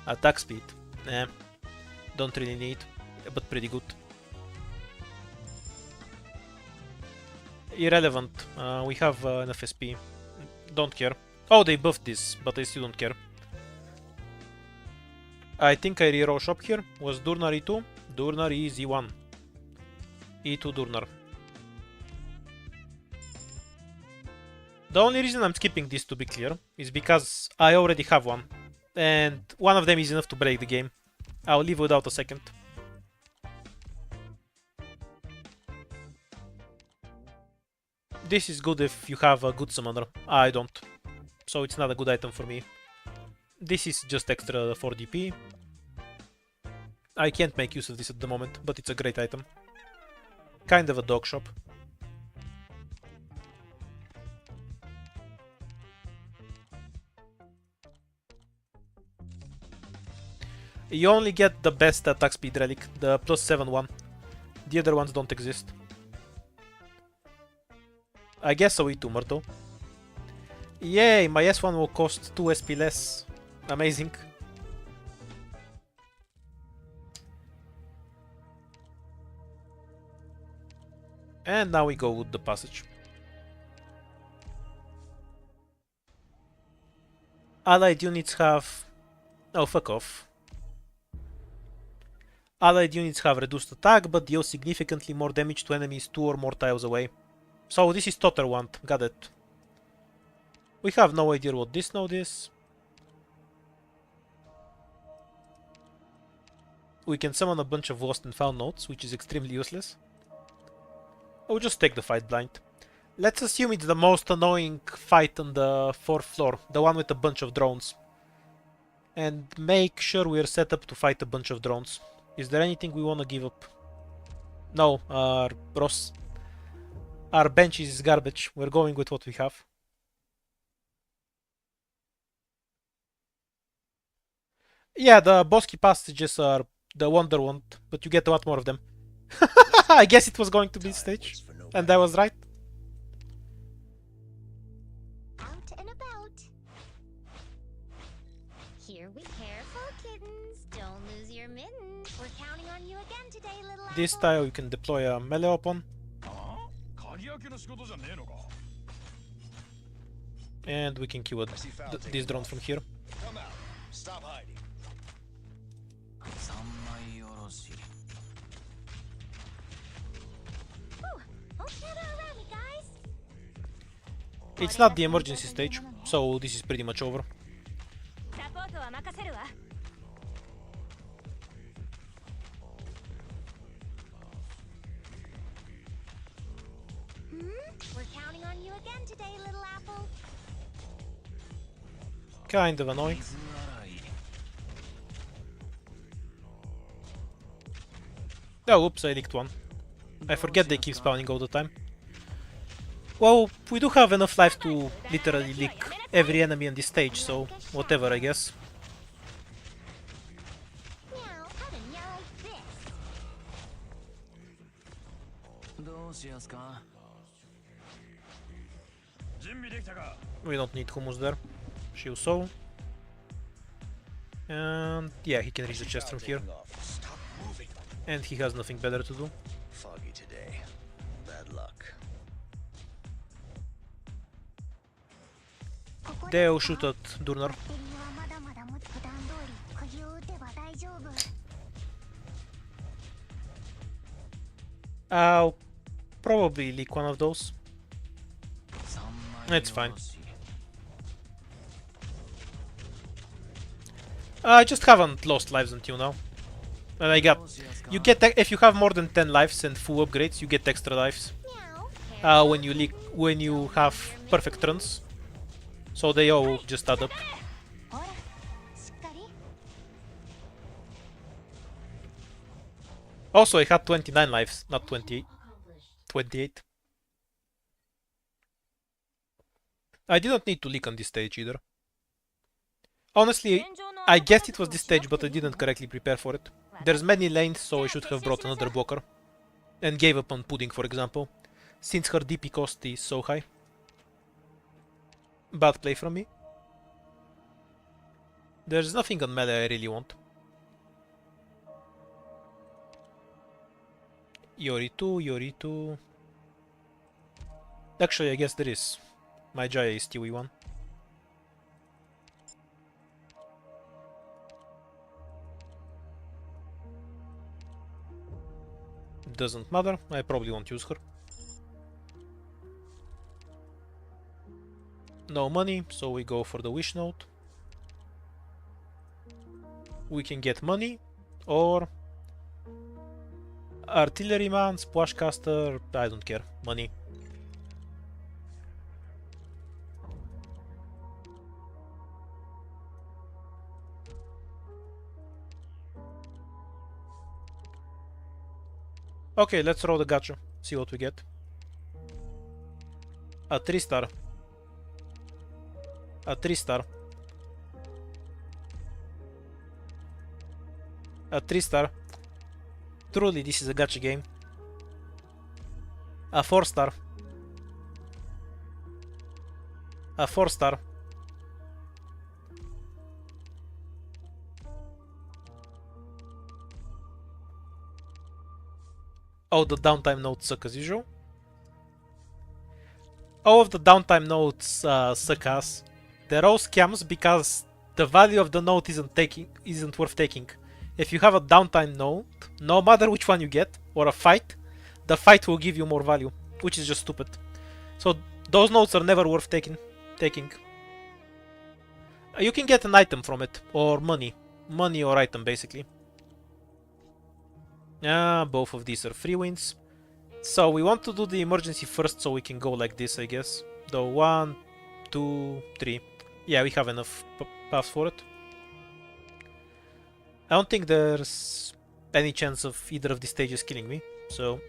Attack speed. Nah. Don't really need, but pretty good. Irrelevant. We have an FSP. Don't care. Oh, they buffed this, but I still don't care. I think I reroll shop here. Was Durnar E2? Durnar is E1. E2 Durnar. The only reason I'm skipping this, to be clear, is because I already have one. And one of them is enough to break the game. I'll leave without a second. This is good if you have a good summoner. I don't. So it's not a good item for me. This is just extra 4 DP. I can't make use of this at the moment, but it's a great item. Kind of a dog shop. You only get the best attack speed relic, the plus 7 one. The other ones don't exist. I guess a E2 Myrtle. Yay, my S1 will cost 2 SP less. Amazing. And now we go with the passage. Allied units have... Oh, fuck off. Allied units have reduced attack, but deal significantly more damage to enemies 2 or more tiles away. So this is Totter want, got it. We have no idea what this node is. We can summon a bunch of lost and found nodes, which is extremely useless. I'll just take the fight blind. Let's assume it's the most annoying fight on the 4th floor, the one with a bunch of drones. And make sure we're set up to fight a bunch of drones. Is there anything we want to give up? No, our bench is garbage. We're going with what we have. Yeah, the Bosky passages are the Wonder One, but you get a lot more of them. I guess it was going to be stage, and I was right. Out and about. Here we careful, kittens. Don't lose your mittens. We're counting on you again today, little This apple. style you can deploy a melee weapon, ああ鍵開けの仕事じゃねえのか and we can kill this drone from here. Come out. Stop hiding. 三枚おろし Don't gather around me, guys. It's not the emergency stage, so this is pretty much over. サポートは任せるわ。 We're counting on you again today, little apple. Kind of annoying. 水洗い Oh, oops, I leaked one. I forget they keep spawning all the time. Well, we do have enough life to literally leak every enemy on this stage, so whatever, I guess. Meow, how to meow like this? どうしやすか 準備できたか We don't need hummus there. Shield so. And yeah, he can reach the chest from here. Taking off. Stop moving. And he has nothing better to do. Foggy today. Bad luck. They'll shoot at Durnar. バッテリーはまだまだ持って普段通り鍵を打てば大丈夫。 I'll probably leak one of those. 三枚 It's fine. おろし I just haven't lost lives until now. And I got... どうしやすか You get... If you have more than 10 lives and full upgrades, you get extra lives. Meow. When you have perfect runs. So they all just add up. ほら、しっかり。 Also, I had 29 lives, not 28. 28. I didn't need to leak on this stage either. Honestly, I guessed it was this stage, but I didn't correctly prepare for it. There's many lanes, so I should have brought another blocker. And gave up on Pudding, for example, since her DP cost is so high. Bad play from me. There's nothing on melee I really want. Yori 2, Yori 2. Actually, I guess there is. My Jaya is TE1. Doesn't matter, I probably won't use her. No money, so we go for the wish note. We can get money, or artilleryman, splashcaster, I don't care, money. Okay, let's roll the gacha, see what we get. A 3-star. A 3-star. A 3-star. Truly, this is a gacha game. A 4-star. A 4-star. Oh, the downtime notes suck as usual. All of the downtime notes suck ass. They're all scams because the value of the note isn't worth taking. If you have a downtime note, no matter which one you get, or a fight, the fight will give you more value, which is just stupid. So those notes are never worth taking. You can get an item from it, or money. Money or item, basically. Both of these are free wins. So we want to do the emergency first so we can go like this, I guess. The 1, 2, 3. Yeah, we have enough paths for it. I don't think there's any chance of either of these stages killing me, so...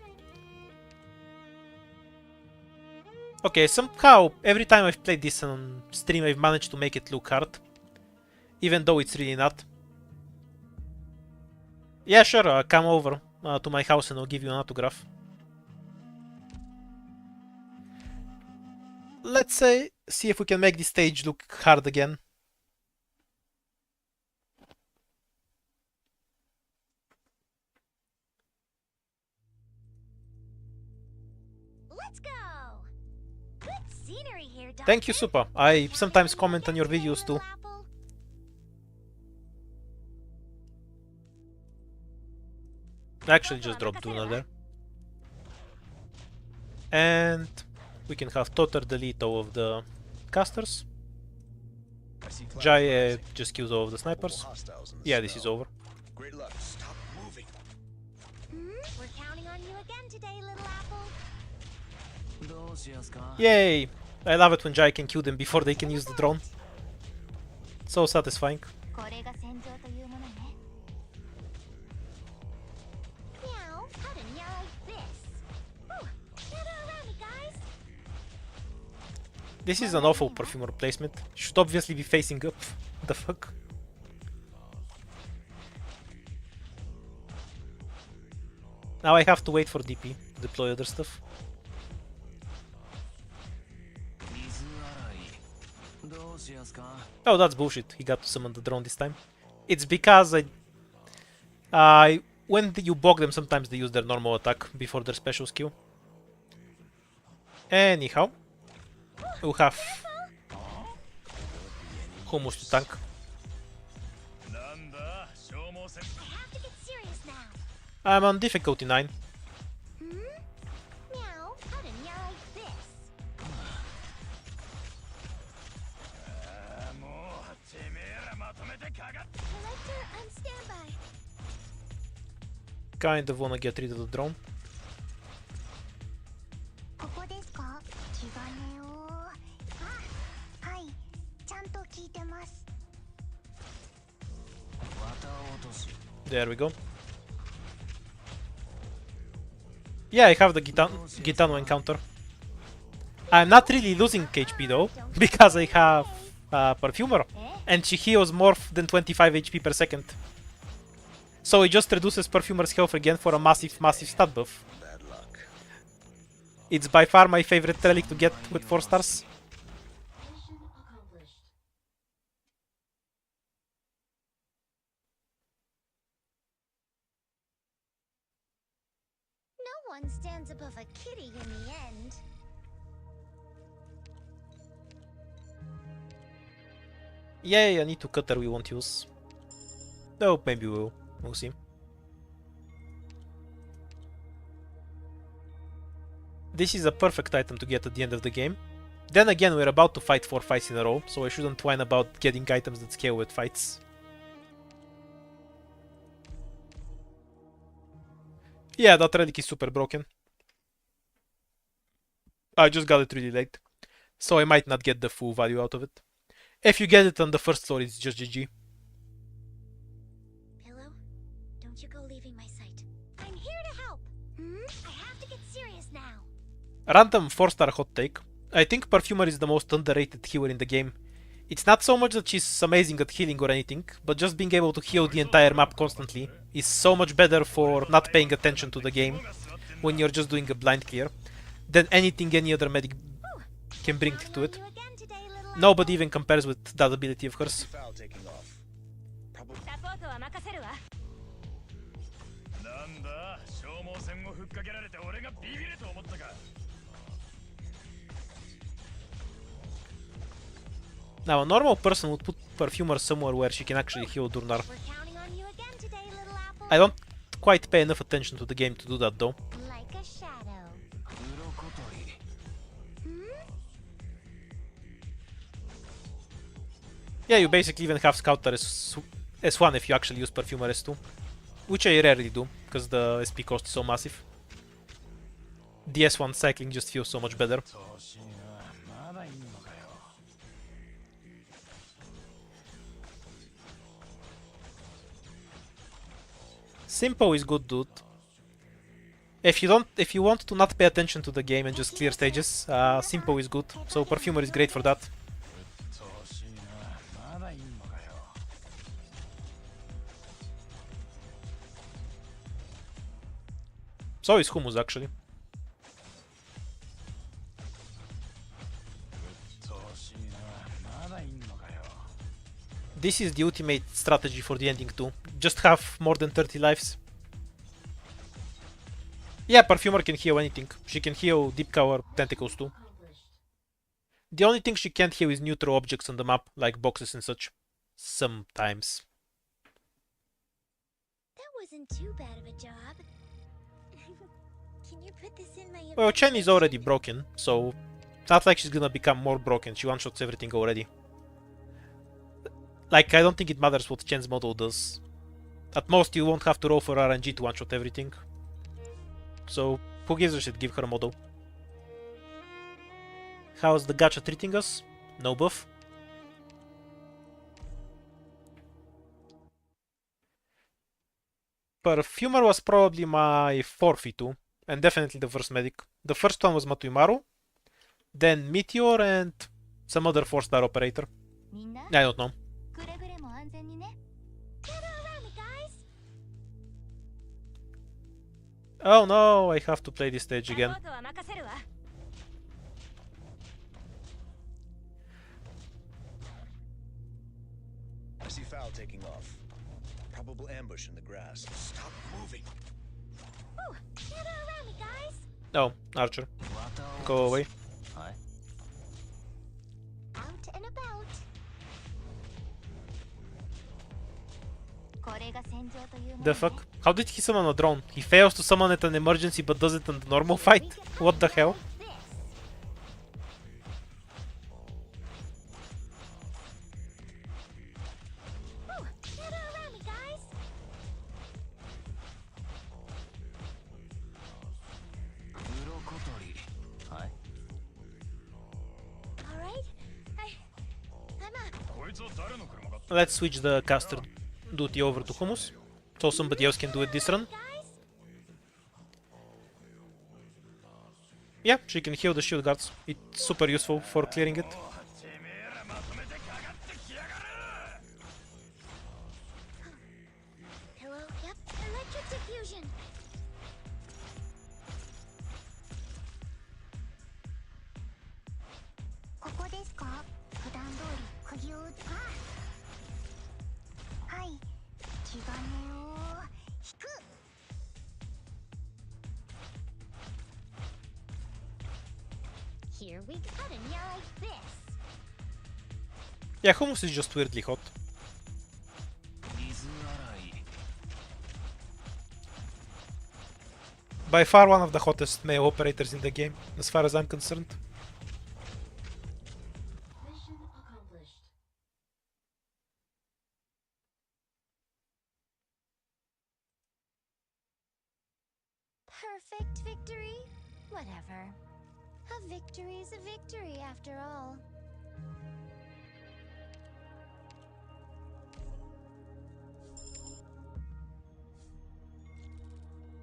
Okay, somehow, every time I've played this on stream, I've managed to make it look hard. Even though it's really not. Yeah, sure, come over to my house and I'll give you an autograph. Let's see if we can make this stage look hard again. Let's go. Good scenery here, Doctor. Thank you, Super. I sometimes comment on your videos too. Actually, just drop Duna there. And we can have total delete all of the casters. I see clouds Jai rising. just kills all of the snipers. Multiple hostiles in the Yeah, this is snow. over. Great luck. Stop moving. We're counting on you again today, little apple. どうしやすか Yay! I love it when Jai can kill them before they can use the drone. So satisfying. これが戦場というものね。Meow, how to meow like this. Ooh, gather around me, guys. This is an awful perfumer placement. Should obviously be facing up. The fuck? Now I have to wait for DP to deploy other stuff. 水洗いどうしやすか Oh, that's bullshit. He got to summon the drone this time. It's because when you bog them, sometimes they use their normal attack before their special skill. Anyhow, we'll have Hummus to tank. なんだ消耗戦 I have to get serious now. I'm on difficulty 9. Meow, how to meow like this. あーもうてめえらまとめてかかっ Collector on standby. Kind of wanna get rid of the drone. ここですか？気兼ねを。あ、はい。ちゃんと聞いてます。綿落とし There we go. Yeah, I have the Gitano encounter. I'm not really losing HP though, because I have Perfumer, and she heals more than 25 HP per second. So it just reduces Perfumer's health again for a massive, massive stat buff. Bad luck. It's by far my favorite relic to get with 4 stars. Mission accomplished. No one stands above a kitty in the end. Yay, I need to cutter we won't use. No, maybe we will. We'll see. This is a perfect item to get at the end of the game. Then again, we're about to fight 4 fights in a row, so I shouldn't whine about getting items that scale with fights. Yeah, that relic is super broken. I just got it really late, so I might not get the full value out of it. If you get it on the first floor, it's just GG. Pillow, don't you go leaving my sight. I'm here to help. I have to get serious now. Random 4-star hot take. I think Perfumer is the most underrated healer in the game. It's not so much that she's amazing at healing or anything, but just being able to heal the entire map constantly is so much better for not paying attention to the game when you're just doing a blind clear than anything any other medic can bring to it. You again today, little Nobody even compares with that ability of hers. Foul taking off. Probably サポートは任せるわ。なんだ消耗戦をふっかけられて俺がビビると思ったか Now, a normal person would put Perfumer somewhere where she can actually heal Durnar. We're counting on you again today, little apple. I don't quite pay enough attention to the game to do that though. Like a shadow. 鱗取り Yeah, you basically even have Scouter as S1 if you actually use Perfumer S2. Which I rarely do, because the SP cost is so massive. The S1 cycling just feels so much better. 調子いいなまだいいのかよ Meow, Simpo is good, dude. If you want to not pay attention to the game and just clear stages, Simpo is good. So Perfumer is great for that. 鬱陶しいな。まだいんのかよ。So is Hummus actually. 鬱陶しいな。まだいんのかよ。 This is the ultimate strategy for the ending too. Just have more than 30 lives. Yeah, Perfumer can heal anything. She can heal Deep Cover Tentacles too. Accomplished. The only thing she can't heal is neutral objects on the map, like boxes and such. Sometimes. That wasn't too bad of a job. Can you put this in my Well, Chen is already broken, so not like she's gonna become more broken. She one-shots everything already. Like, I don't think it matters what Chen's model does. At most, you won't have to roll for RNG to one-shot everything. So, who gives a shit? Give her a model. How's the gacha treating us? No buff. Perfumer was probably my 4v2, and definitely the first medic. The first one was Matuimaru, then Meteor, and some other 4-star operator. みんな I don't know. くれぐれも安全にね Gather around me, guys. Oh no, I have to play this stage again. サポートは任せるわ。 I see Foul taking off. Probable ambush in the grass. Stop moving. Ooh, gather around me, guys. Oh, Archer. また Go away. はい。 Out and about. これが戦場というもの The ね fuck? How did he summon a drone? He fails to summon at an emergency but does it in the normal fight? What the hell? This. Ooh, gather around me, guys. 鱗取り。はい。 All right. I'm up. こいつは誰の車か。 Let's switch the caster duty over to Hummus, so somebody else can do it this run. Guys. Yeah, she can heal the shield guards. It's super useful for clearing it. てめえらまとめてかかってきやがる。 Hello. Yep. Electric diffusion. Here we go. Like this. Yeah, Hummus is just weirdly hot. 水洗い。 By far one of the hottest male operators in the game, as far as I'm concerned. Mission accomplished. Perfect victory? Whatever. A victory's a victory after all.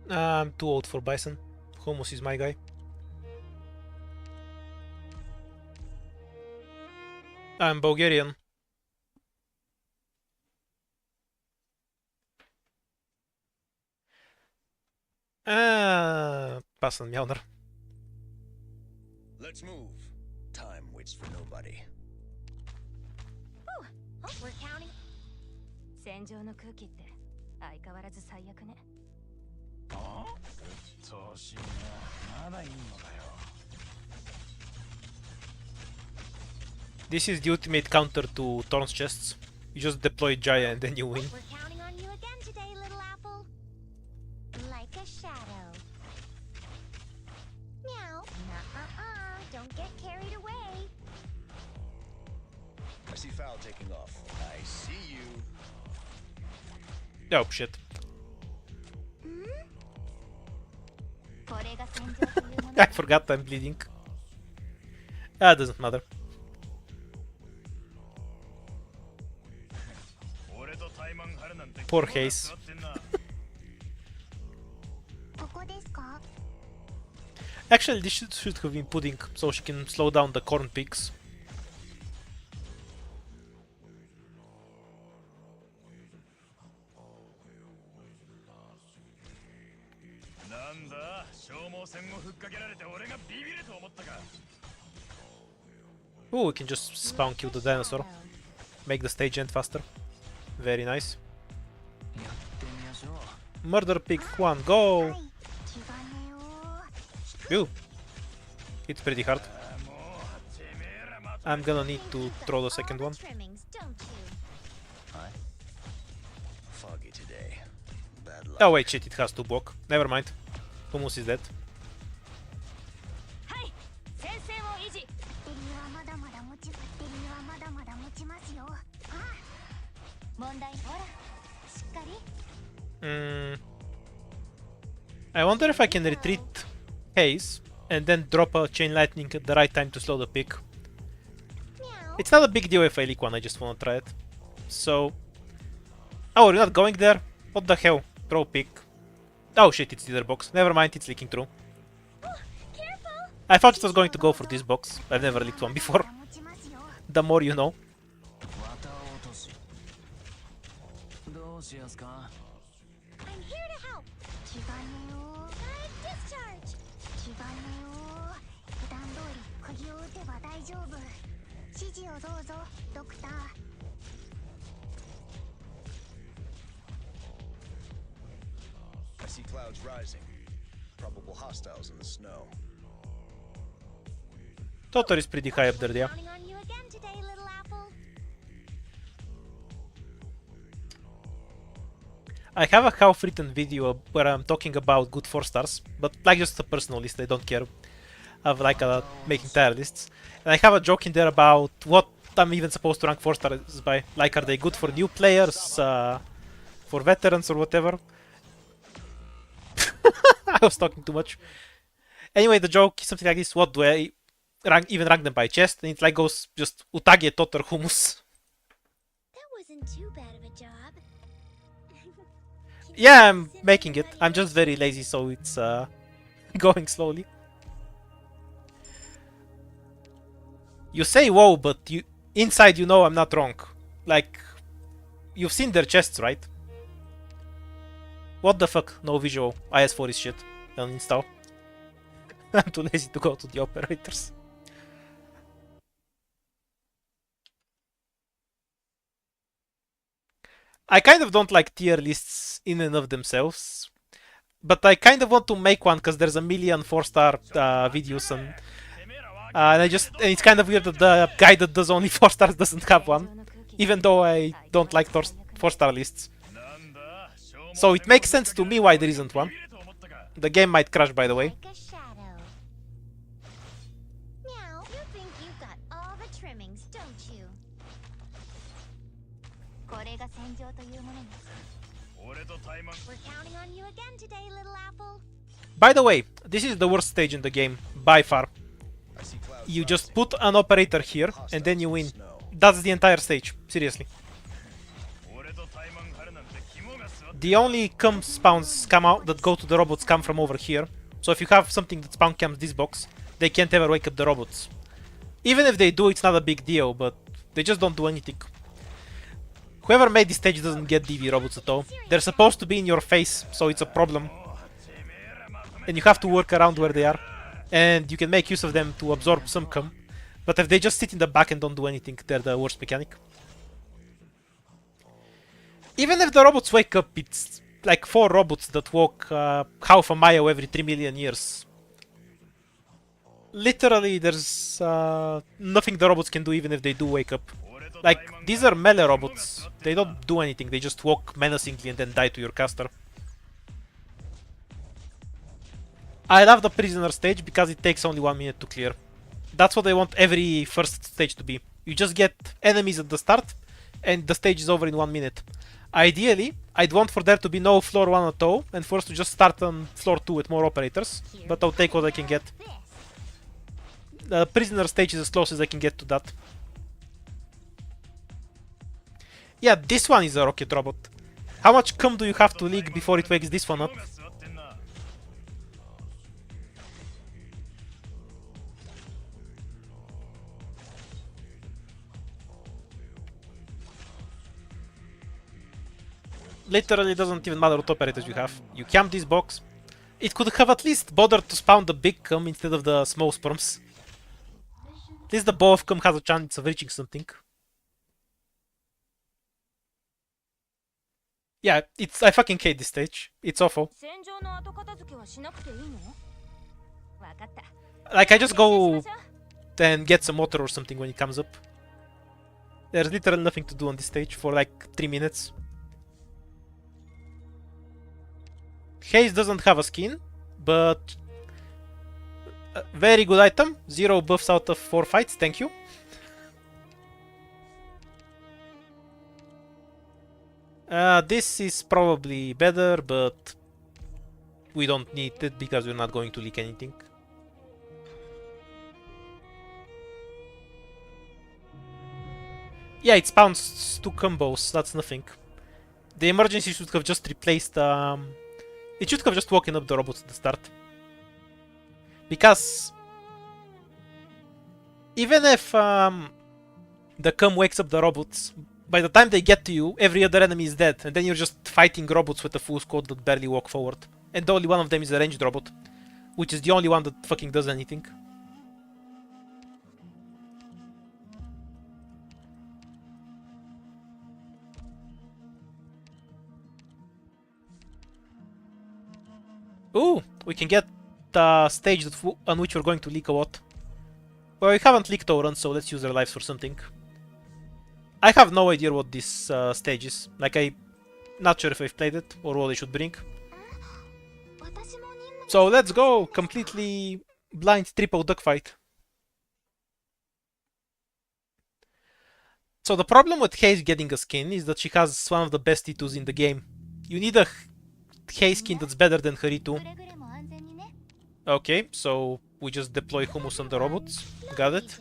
I'm too old for Bison. Hummus is my guy. I'm Bulgarian. Pass on Mjolnir. Let's move. Time waits for nobody. Oh, we're counting. 戦場の空気って相変わらず最悪ね。あ？鬱陶しいな。まだいんのかよ。 This is the ultimate counter to Thorn's chests. You just deploy Jaya and then you win. We're counting on you again today, little apple. Like a shadow. Meow. Nuh-uh-uh. Don't get carried away. I see Foul taking off. I see you. Oh shit. これが戦場というもの I forgot I'm bleeding. Ah, doesn't matter. 俺とタイマン張るなんて Poor Haze. 座ってんな。Actually, this should have been pudding, so she can slow down the corn pigs. Oh, we can just spawn kill the dinosaur. Make the stage end faster. Very nice. Murder pig 1, go! 気兼ねを Ew. It's pretty hard. I'm gonna need to throw the second one. Trimmings, don't you? Foggy today. Bad luck. Oh wait, shit, it has to block. Never mind. Hummus is dead. はい先生を維持バッテリーはまだまだ持ちバッテリーはまだまだ持ちますよ。ああ問題ほらしっかり I wonder if I can retreat Haze and then drop a chain lightning at the right time to slow the pick. It's not a big deal if I leak one, I just wanna try it. So... Oh, you're not going there? What the hell? Throw pick. Oh shit, it's the other box. Never mind, it's leaking through. I thought it was going to go for this box. I've never leaked one before. 持ちますよ。 The more you know. 綿落としどうしやすか I'm here to help 気兼ねを discharge 気兼ねを普段通り釘を打てば大丈夫。指示をどうぞドクター。 I see clouds rising. Probable hostiles in the snow. Totor is pretty high up there, yeah. counting on you again today, little apple I have a half-written video where I'm talking about good 4 stars, but like just a personal list, I don't care. I have like a making tier lists. And I have a joke in there about what I'm even supposed to rank 4 stars by. Like, are they good for new players, for veterans or whatever? I was talking too much. Anyway, the joke is something like this: what do I even rank them by chest? And it like goes just Utage, Totter, Hummus. that wasn't too bad of a job Yeah, I'm making it. I'm just very lazy, so it's going slowly. You say whoa, but you inside you know I'm not wrong. Like, you've seen their chests, right? What the fuck? No visual. IS4 is shit. Uninstall. I'm too lazy to go to the operators. I kind of don't like tier lists in and of themselves, but I kind of want to make one because there's a million 4-star videos and it's kind of weird that the guy that does only 4 stars doesn't have one, even though I don't like 4-star lists. So it makes sense to me why there isn't one. The game might crash, by the way. like a shadow now you think you've got all the trimmings, don't you? これが戦場というものです。 we're counting on you again today, little apple By the way, this is the worst stage in the game, by far. I see clouds You just rising. put an operator here, and then you win. That's the entire stage, seriously. The only cam spawns come out that go to the robots come from over here. So if you have something that spawn cams this box, they can't ever wake up the robots. Even if they do, it's not a big deal, but they just don't do anything. Whoever made this stage doesn't get DV robots at all. They're supposed to be in your face, so it's a problem. And you have to work around where they are. And you can make use of them to absorb some cam. But if they just sit in the back and don't do anything, they're the worst mechanic. Even if the robots wake up, it's like 4 robots that walk half a mile every 3 million years. Literally, there's nothing the robots can do even if they do wake up. Like, these are melee robots. They don't do anything, they just walk menacingly and then die to your caster. I love the prisoner stage because it takes only 1 minute to clear. That's what I want every first stage to be. You just get enemies at the start, and the stage is over in 1 minute. Ideally, I'd want for there to be no floor 1 at all, and for us to just start on floor 2 with more operators, but I'll take what I can get. The prisoner stage is as close as I can get to that. Yeah, this one is a rocket robot. How much cum do you have to leak before it wakes this one up? Literally doesn't even matter what operators you have. You camp this box. It could have at least bothered to spawn the big cum instead of the small sperms. At least the bow of cum has a chance of reaching something. Yeah, I fucking hate this stage. It's awful. 戦場の後片付けはしなくていいの？わかった。 Like, I just go and get some water or something when it comes up. There's literally nothing to do on this stage for like 3 minutes. Haze doesn't have a skin, but a very good item. 0 buffs out of 4 fights, thank you. This is probably better, but we don't need it because we're not going to leak anything. Yeah, it spawns 2 combos, that's nothing. The emergency should have just replaced... it should have just woken up the robots at the start. Because... even if the cum wakes up the robots, by the time they get to you, every other enemy is dead, and then you're just fighting robots with a full squad that barely walk forward. And only one of them is a ranged robot, which is the only one that fucking does anything. Ooh, we can get the stage on which we're going to leak a lot. Well, we haven't leaked our run, so let's use our lives for something. I have no idea what this stage is. Like, I'm not sure if I've played it or what I should bring. So let's go! Completely blind triple duck fight. So the problem with Haze getting a skin is that she has one of the best E2s in the game. You need a Haze skin that's better than her E2. Okay, so we just deploy hummus on the robots. Got it.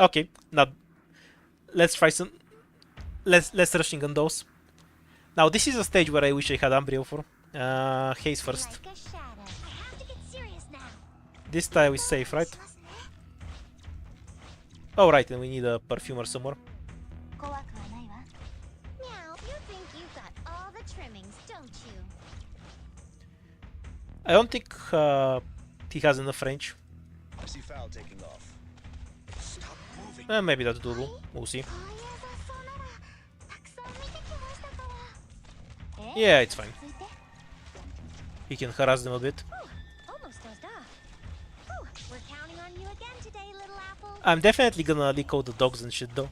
Okay, now let's try some less rushing on those. Now this is a stage where I wish I had Ambrio for. Haze first. This tile is safe, right? Oh right, and we need a perfumer somewhere. I don't think he has enough range. I see foul taking off. Stop moving. Maybe that's doable. We'll see. Yeah, it's fine. He can harass them a bit. I'm definitely gonna leak out the dogs and shit though.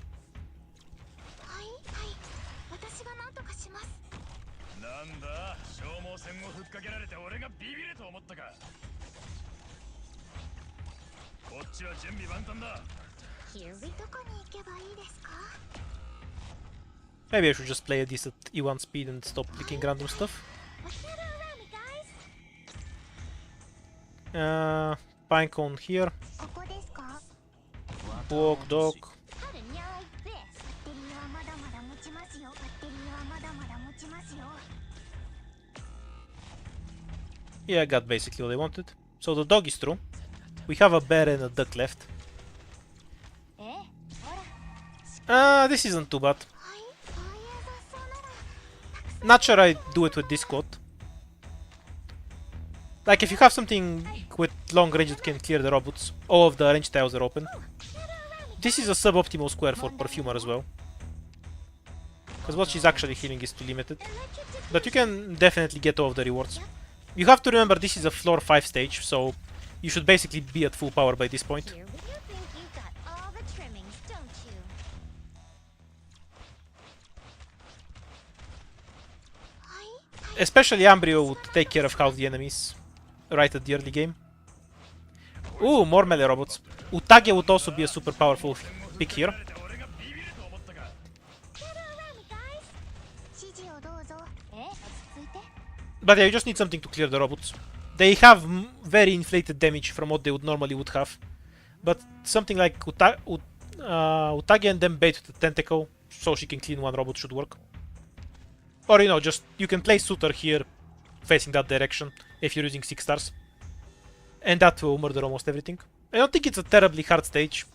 Maybe I should just play this at E1 speed and stop leaking random stuff. Pinecone here. Walk, dog. Yeah, I got basically what I wanted. So the dog is true. We have a bear and a duck left. This isn't too bad. Not sure I do it with this squad. Like, if you have something with long range that can clear the robots, all of the range tiles are open. This is a suboptimal square for Perfumer as well. Because what she's actually healing is too limited. But you can definitely get all of the rewards. You have to remember this is a floor 5 stage, so you should basically be at full power by this point. Especially Ambrio would take care of half the enemies right at the early game. Ooh, more melee robots. Utage would also be a super powerful pick here. But yeah, you just need something to clear the robots. They have very inflated damage from what they would normally would have. But something like Utage and then bait with the tentacle so she can clean one robot should work. Or, you know, just you can place Suitor here facing that direction if you're using 6 stars. And that will murder almost everything. I don't think it's a terribly hard stage,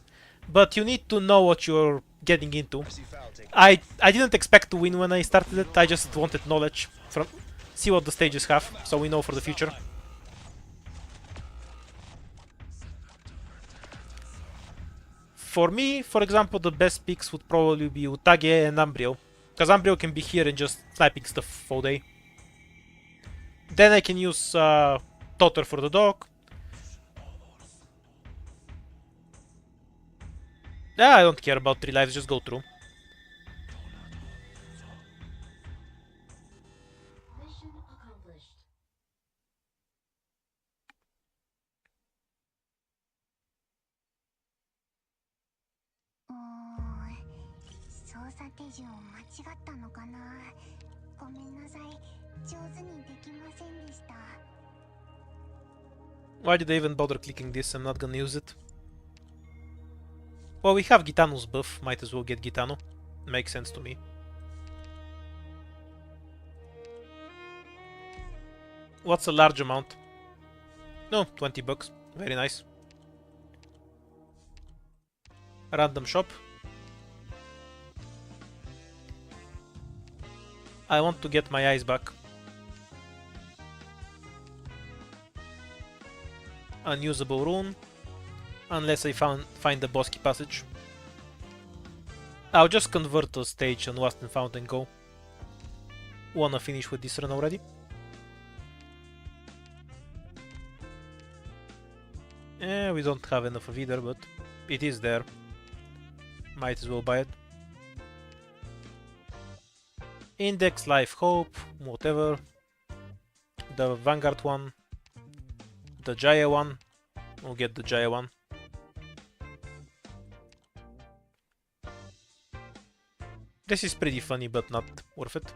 but you need to know what you're getting into. I see foul taking. I didn't expect to win when I started it. I just wanted knowledge from see what the stages have, so we know for the future. For me, for example, the best picks would probably be Utage and Ambrio, because Ambrio can be here and just sniping stuff all day. Then I can use Totter for the dog. Yeah, I don't care about 3 lives, just go through. Mission accomplished. 操作手順を間違ったのかな。ごめんなさい。上手にできませんでした。 Why did I even bother clicking this? I'm not gonna use it. Well, we have Gitano's buff, might as well get Gitano. Makes sense to me. What's a large amount? No, 20 bucks. Very nice. Random shop. I want to get my eyes back. Unusable rune. Unless I find the bosky passage. I'll just convert the stage on Lost and Found and go. Wanna finish with this run already? We don't have enough of either, but it is there. Might as well buy it. Index, Life, Hope, whatever. The Vanguard one. The Jaya one. We'll get the Jaya one. This is pretty funny, but not worth it.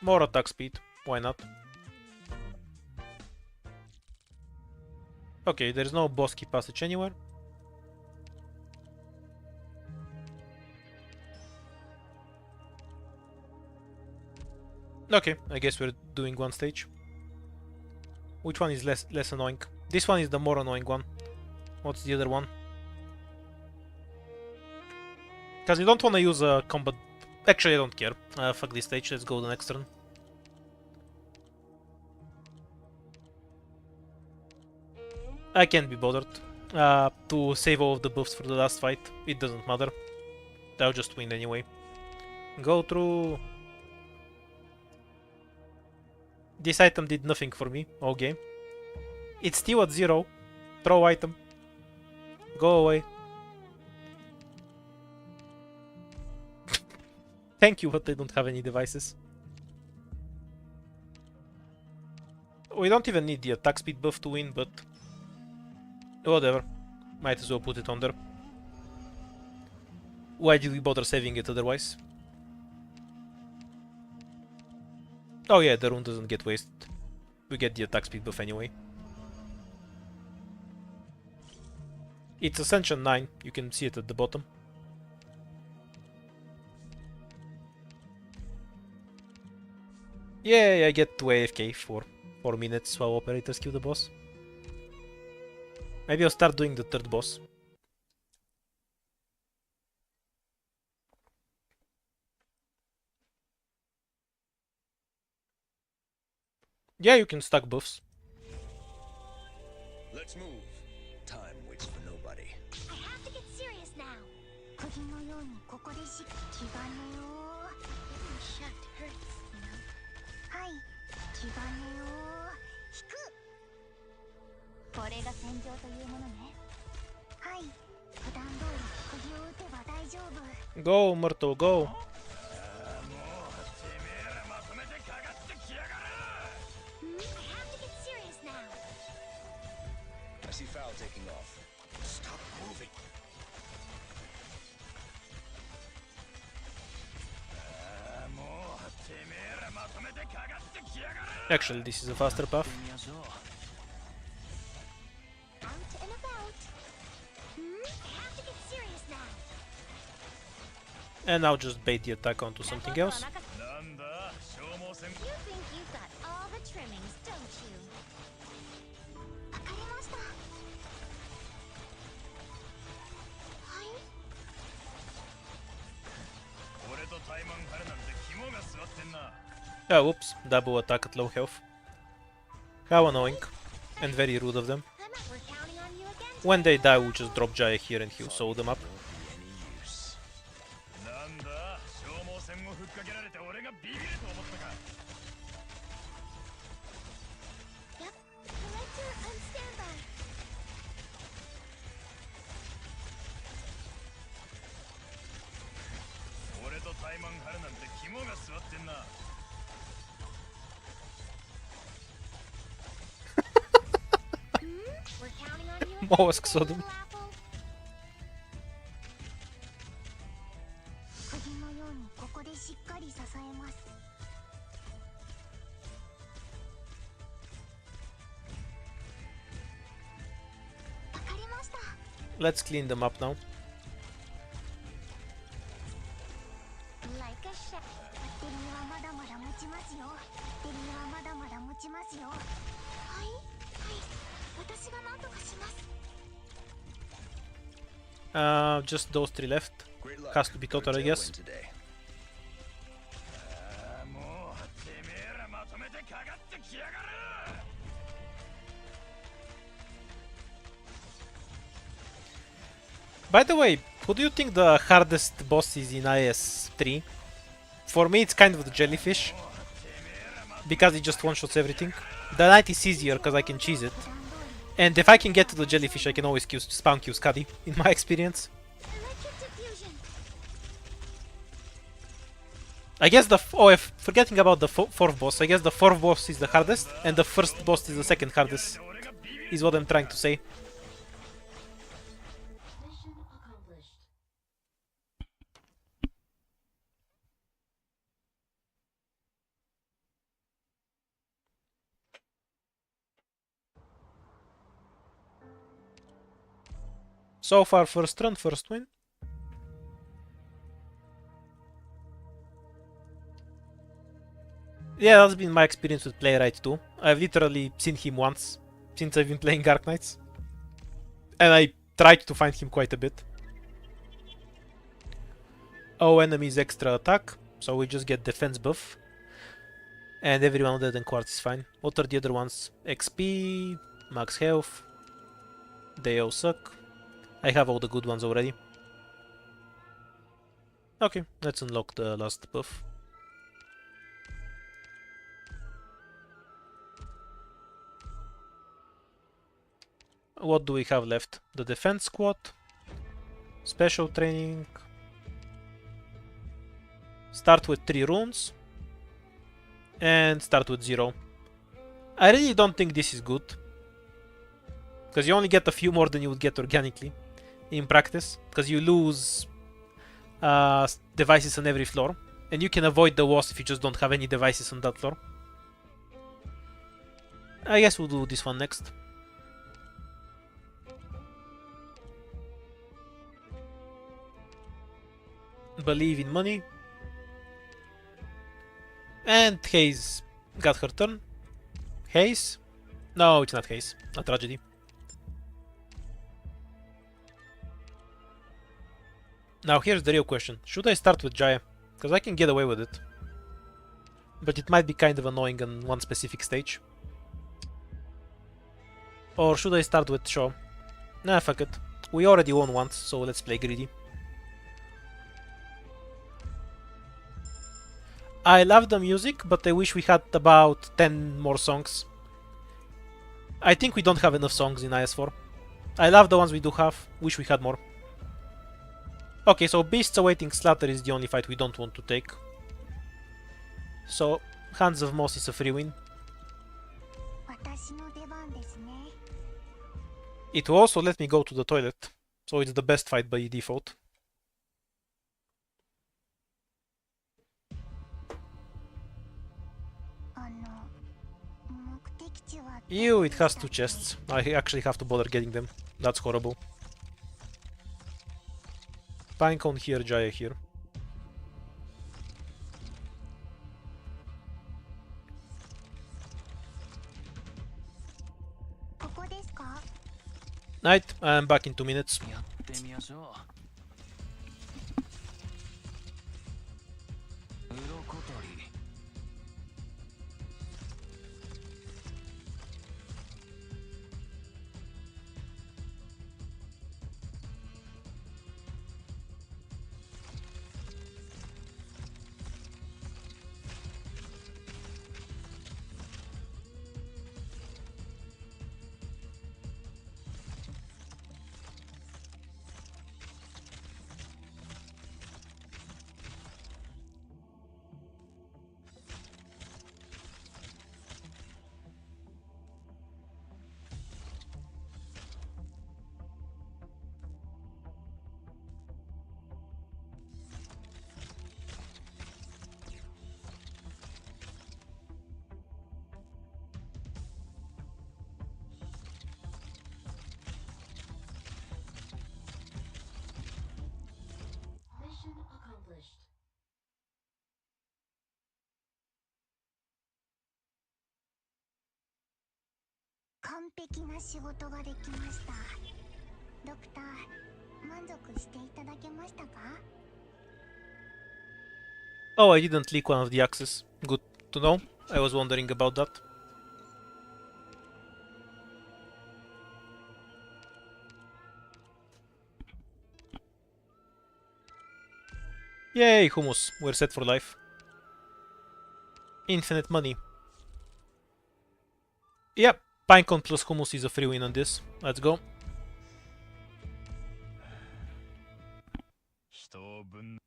More attack speed, why not? Okay, there's no bosky passage anywhere. Okay, I guess we're doing one stage. Which one is less annoying? This one is the more annoying one. What's the other one? Because you don't want to use a combat... Actually, I don't care. Fuck this stage, let's go the next turn. I can't be bothered to save all of the buffs for the last fight. It doesn't matter. I'll just win anyway. Go through... This item did nothing for me all game. It's still at 0. Throw item. Go away. Thank you, but I don't have any devices. We don't even need the attack speed buff to win, but... Whatever. Might as well put it on there. Why did we bother saving it otherwise? Oh yeah, the rune doesn't get wasted. We get the attack speed buff anyway. It's Ascension 9, you can see it at the bottom. Yeah, I get to AFK for 4 minutes while operators kill the boss. Maybe I'll start doing the third boss. Yeah, you can stack buffs. Let's move. Time waits for nobody. I have to get serious now. 釘のようにここでし気がねよ。Shut hurts, you know. はい、気がねよ。引く。これが戦場というものね。はい、普段通り釘を打てば大丈夫。Go, Myrtle, go! I have to get serious now. I see foul taking off. Stop moving. Actually, this is a faster path. Out and about. I have to get serious now. And now just bait the attack onto something else. You think you've got all the trimmings, don't you? わかりました。Oh, whoops. Double attack at low health. How annoying. And very rude of them. We're counting on you again. When they die, we'll just drop Jaya here and he'll sew them up. なんだ消耗戦をふっかけられて俺がビビると思ったか Yep. Director, on standby. 俺とタイマン張るなんて肝が座ってんな We're counting on you again. Mollusk today, sodom. little apple. 釘のようにここでしっかり支えます。わかりました。 Let's clean them up now. Like a shot. バッテリーはまだまだ持ちますよ。バッテリーはまだまだ持ちますよ。はい、はい。私が何とかします。 Just those three left. Great luck. Has to be total, I Good guess. tailwind today. ああもうてめえらまとめてかかってきやがる By the way, who do you think the hardest boss is in IS-3? For me, it's kind of the jellyfish. Because it just one-shots everything. The knight is easier because I can cheese it. And if I can get to the jellyfish, I can always spawn Q Scuddy, in my experience. Electric diffusion. I guess forgetting about the fourth boss, I guess the fourth boss is the hardest, and the first boss is the second hardest, is what I'm trying to say. Mission accomplished. So far, first run, first win. Yeah, that's been my experience with Playwright too. I've literally seen him once since I've been playing Dark Knights. And I tried to find him quite a bit. Oh, enemies extra attack, so we just get defense buff. And everyone dead and quartz is fine. What are the other ones? XP, max health. They all suck. I have all the good ones already. Okay, let's unlock the last buff. What do we have left? The defense squad, special training. Start with 3 runes and start with 0. I really don't think this is good, because you only get a few more than you would get organically in practice, because you lose devices on every floor, and you can avoid the wars if you just don't have any devices on that floor. I guess we'll do this one next. Believe in money. And Haze got her turn. Haze? No, it's not Haze. A tragedy. Now here's the real question. Should I start with Jaya? Because I can get away with it. But it might be kind of annoying on one specific stage. Or should I start with Shaw? Nah, fuck it. We already won once, so let's play greedy. I love the music, but I wish we had about 10 more songs. I think we don't have enough songs in IS4. I love the ones we do have, wish we had more. Okay, so Beasts Awaiting Slaughter is the only fight we don't want to take. So, Hands of Moss is a free win. 私の出番ですね。 It will also let me go to the toilet, so it's the best fight by default. Ew, it has 2 chests. I actually have to bother getting them. That's horrible. Pinecone here, Jaya here. Night, I'm back in 2 minutes. やってみましょう。鱗取り。完璧な仕事ができました。ドクター、満足していただけましたか？ Oh, I didn't leak one of the axes. Good to know. I was wondering about that. Yay, hummus. We're set for life. Infinite money. Yep, pinecone plus hummus is a free win on this. Let's go. 人をぶん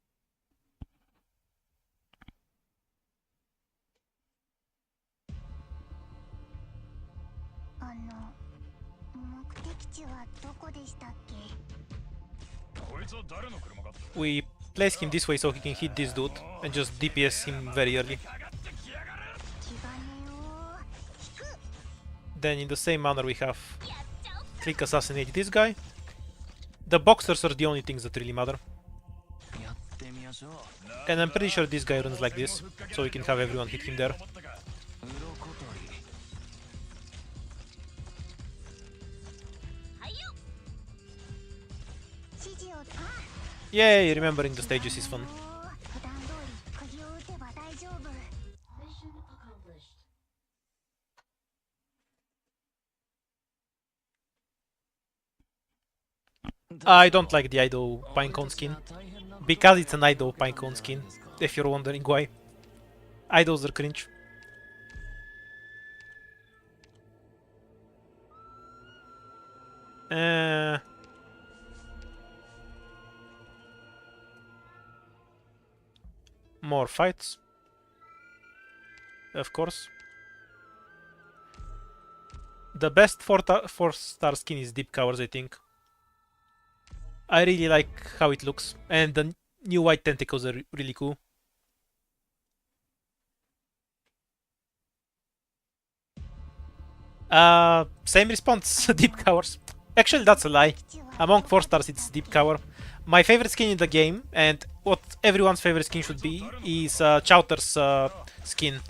目的地はどこでしたっけ？こいつは誰の車かって We place him this way so he can hit this dude and just DPS him very early. 気兼ねを引く。 Then in the same manner we have click assassinate this guy. The boxers are the only things that really matter. やってみましょう。 And I'm pretty sure this guy runs like this, so we can have everyone hit him there. 鱗取り。指示をYay, remembering the stages is fun. 普段通り釘を打てば大丈夫。 Mission accomplished. I don't like the Ido Pinecone skin, because it's an Ido Pinecone skin, if you're wondering why. Idos are cringe. More fights. Of course. The best 4-star skin is Deep Cowers, I think. I really like how it looks, and the new white tentacles are really cool. Same response, Deep Cowers. Actually, that's a lie. Among 4 stars, it's Deep Cower. My favorite skin in the game, and what everyone's favorite skin should be, is Chowder's skin.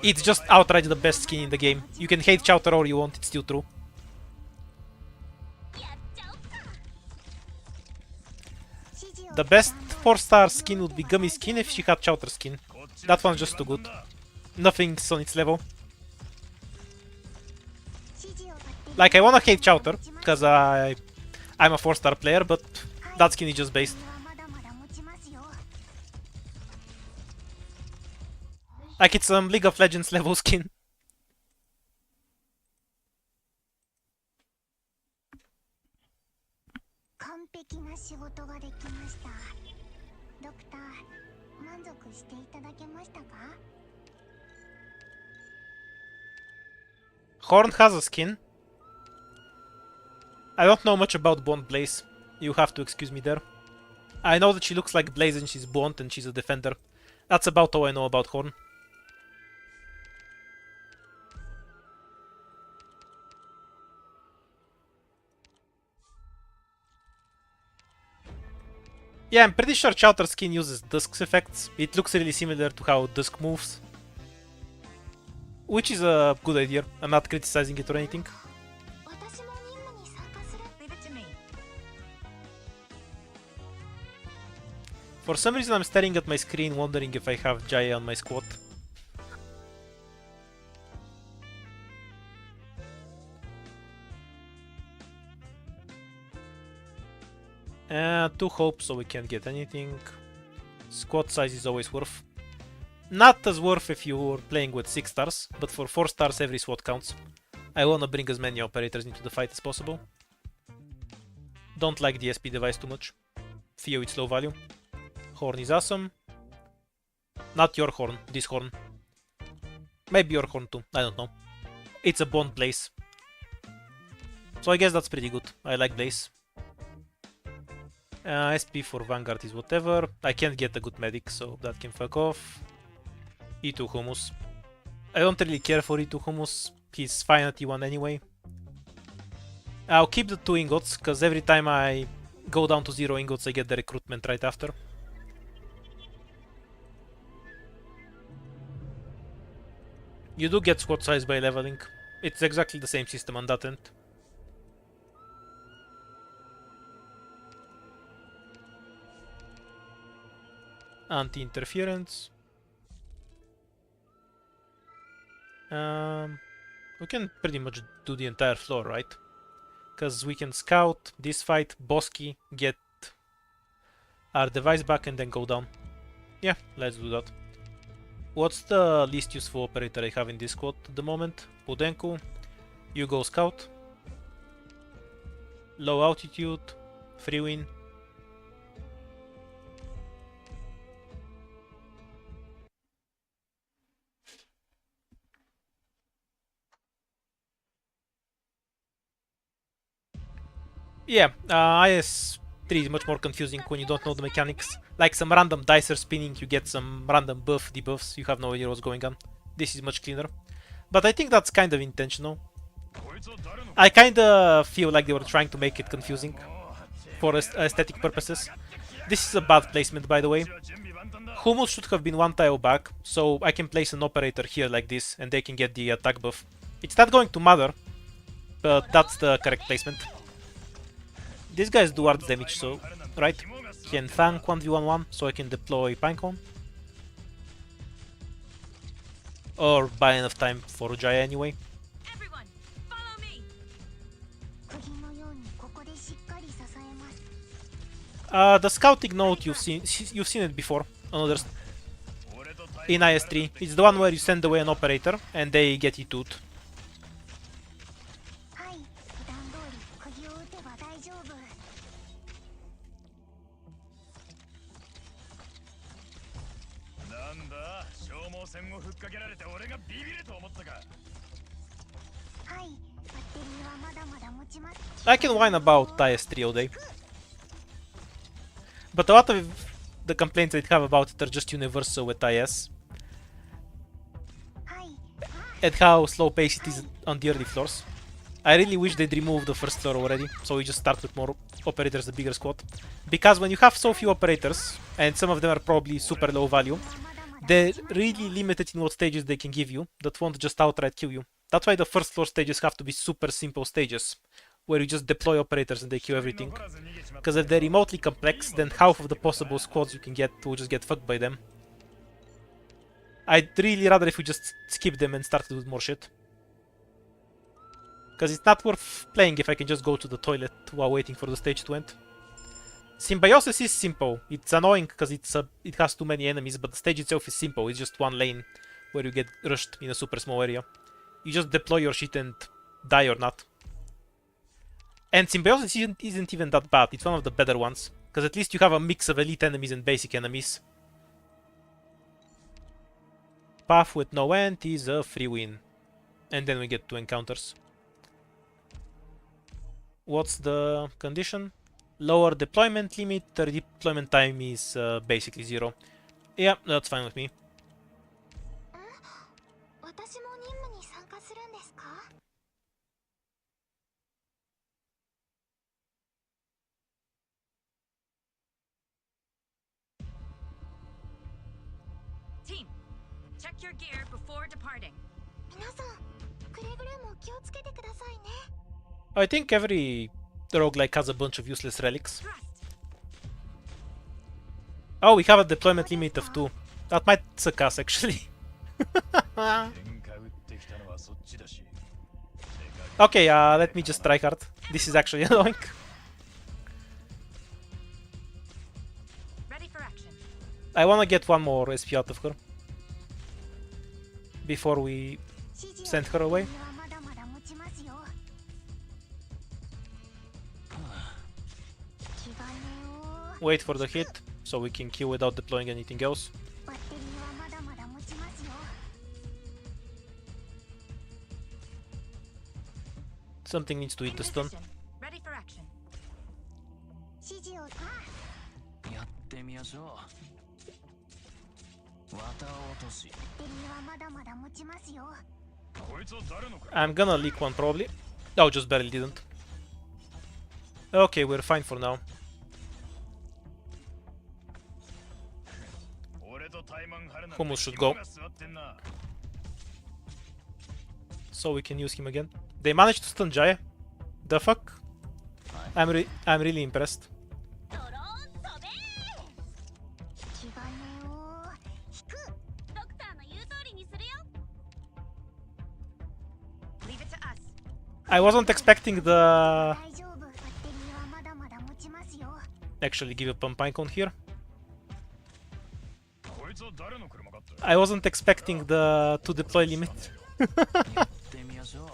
It's just outright the best skin in the game. You can hate Chowder all you want, it's still true. The best 4-star skin would be Gummy skin if she had Chowder skin. That one's just too good. Nothing's on its level. Like, I wanna hate Chowder, because I'm a 4-star player, but that skin is just based. Like, it's some League of Legends level skin. Horn has a skin. I don't know much about Bond Blaze. You have to excuse me there. I know that she looks like Blaze and she's Bond and she's a defender. That's about all I know about Horn. Yeah, I'm pretty sure Chowder skin uses Dusk's effects. It looks really similar to how Dusk moves. Which is a good idea. I'm not criticizing it or anything. For some reason I'm staring at my screen wondering if I have Jaya on my squad. Two hopes, so we can't get anything. Squad size is always worth. Not as worth if you're playing with 6 stars, but for 4 stars every SWAT counts. I wanna bring as many operators into the fight as possible. Don't like the SP device too much. Feel it's low value. Horn is awesome. Not your horn, this horn. Maybe your horn too, I don't know. It's a Bond Blaze. So I guess that's pretty good. I like Blaze. SP for Vanguard is whatever. I can't get a good medic, so that can fuck off. E2 Hummus. I don't really care for E2 Hummus. He's fine at E1 anyway. I'll keep the 2 ingots, because every time I go down to 0 ingots I get the recruitment right after. You do get squad size by leveling. It's exactly the same system on that end. Anti-interference. We can pretty much do the entire floor, right? Because we can scout this fight, Bosky, get our device back, and then go down. Yeah, let's do that. What's the least useful operator I have in this squad at the moment? Budenku, you go scout. Low altitude, free win. Yeah, IS-3 is much more confusing when you don't know the mechanics. Like some random dice are spinning, you get some random buff, debuffs, you have no idea what's going on. This is much cleaner. But I think that's kind of intentional. I kinda feel like they were trying to make it confusing for aesthetic purposes. This is a bad placement, by the way. Hummel should have been one tile back, so I can place an operator here like this, and they can get the attack buff. It's not going to matter, but that's the correct placement. These guys do arts damage, so, right? Can Fang 1v11, so I can deploy Pinecone. Or buy enough time for Jaya anyway. Everyone, follow me. 釘のようにここでしっかり支えます The scouting note you've seen it before on others in IS-3. It's the one where you send away an operator and they get E2'd. はい普段通り釘を打てば大丈夫なんだ消耗戦をふっかけられて俺がビビると思ったかはいバッテリーはまだまだ持ちます I can whine about IS-3 all day. But a lot of the complaints I have about it are just universal with IS. はい And how slow paced it is on the early floors. I really wish they'd remove the first floor already, so we just start with more operators, the bigger squad. Because when you have so few operators, and some of them are probably super low value, they're really limited in what stages they can give you that won't just outright kill you. That's why the first floor stages have to be super simple stages, where you just deploy operators and they kill everything. Because if they're remotely complex, then half of the possible squads you can get will just get fucked by them. I'd really rather if we just skip them and start to do more shit. Because it's not worth playing if I can just go to the toilet while waiting for the stage to end. Symbiosis is simple. It's annoying because it has too many enemies, but the stage itself is simple. It's just one lane where you get rushed in a super small area. You just deploy your shit and die or not. And Symbiosis isn't even that bad. It's one of the better ones. Because at least you have a mix of elite enemies and basic enemies. Path with no end is a free win. And then we get 2 encounters. What's the condition? Lower deployment limit, deployment time is basically 0. Yeah, that's fine with me. 私も任務に参加するんですか Team, check your gear before departing. 皆さんくれぐれも気をつけてくださいね I think every roguelike has a bunch of useless relics. Thrust. Oh, we have a deployment limit of 2. That might suck us, actually. 喧嘩打ってきたのはそっちだし Okay, let me just try hard. This is actually annoying. Ready for action. I wanna get one more SP out of her. Before we 指示を send her away. はまだまだ持ちますよ気兼ねを Wait for the hit, so we can kill without deploying anything else. バッテリーはまだまだ持ちますよ Something needs to In eat the stun. position. Ready for action. 指示をやってみましょう綿落としバッテリーはまだまだ持ちますよこいつは誰のか I'm gonna leak one probably. Oh, just barely didn't. Okay, we're fine for now. 俺とタイマン張るなんて Hummus should go. 肝が座ってんな so we can use him again. They managed to stun Jaya. The fuck? I'm really impressed. ドローン飛べ引き金を引く。ドクターの言う通りにするよ Leave it to us. I wasn't expecting the 大丈夫。バッテリーはまだまだ持ちますよ。 actually give a pump icon here. こいつは誰の車かって I wasn't expecting the to deploy limit. やってみましょう。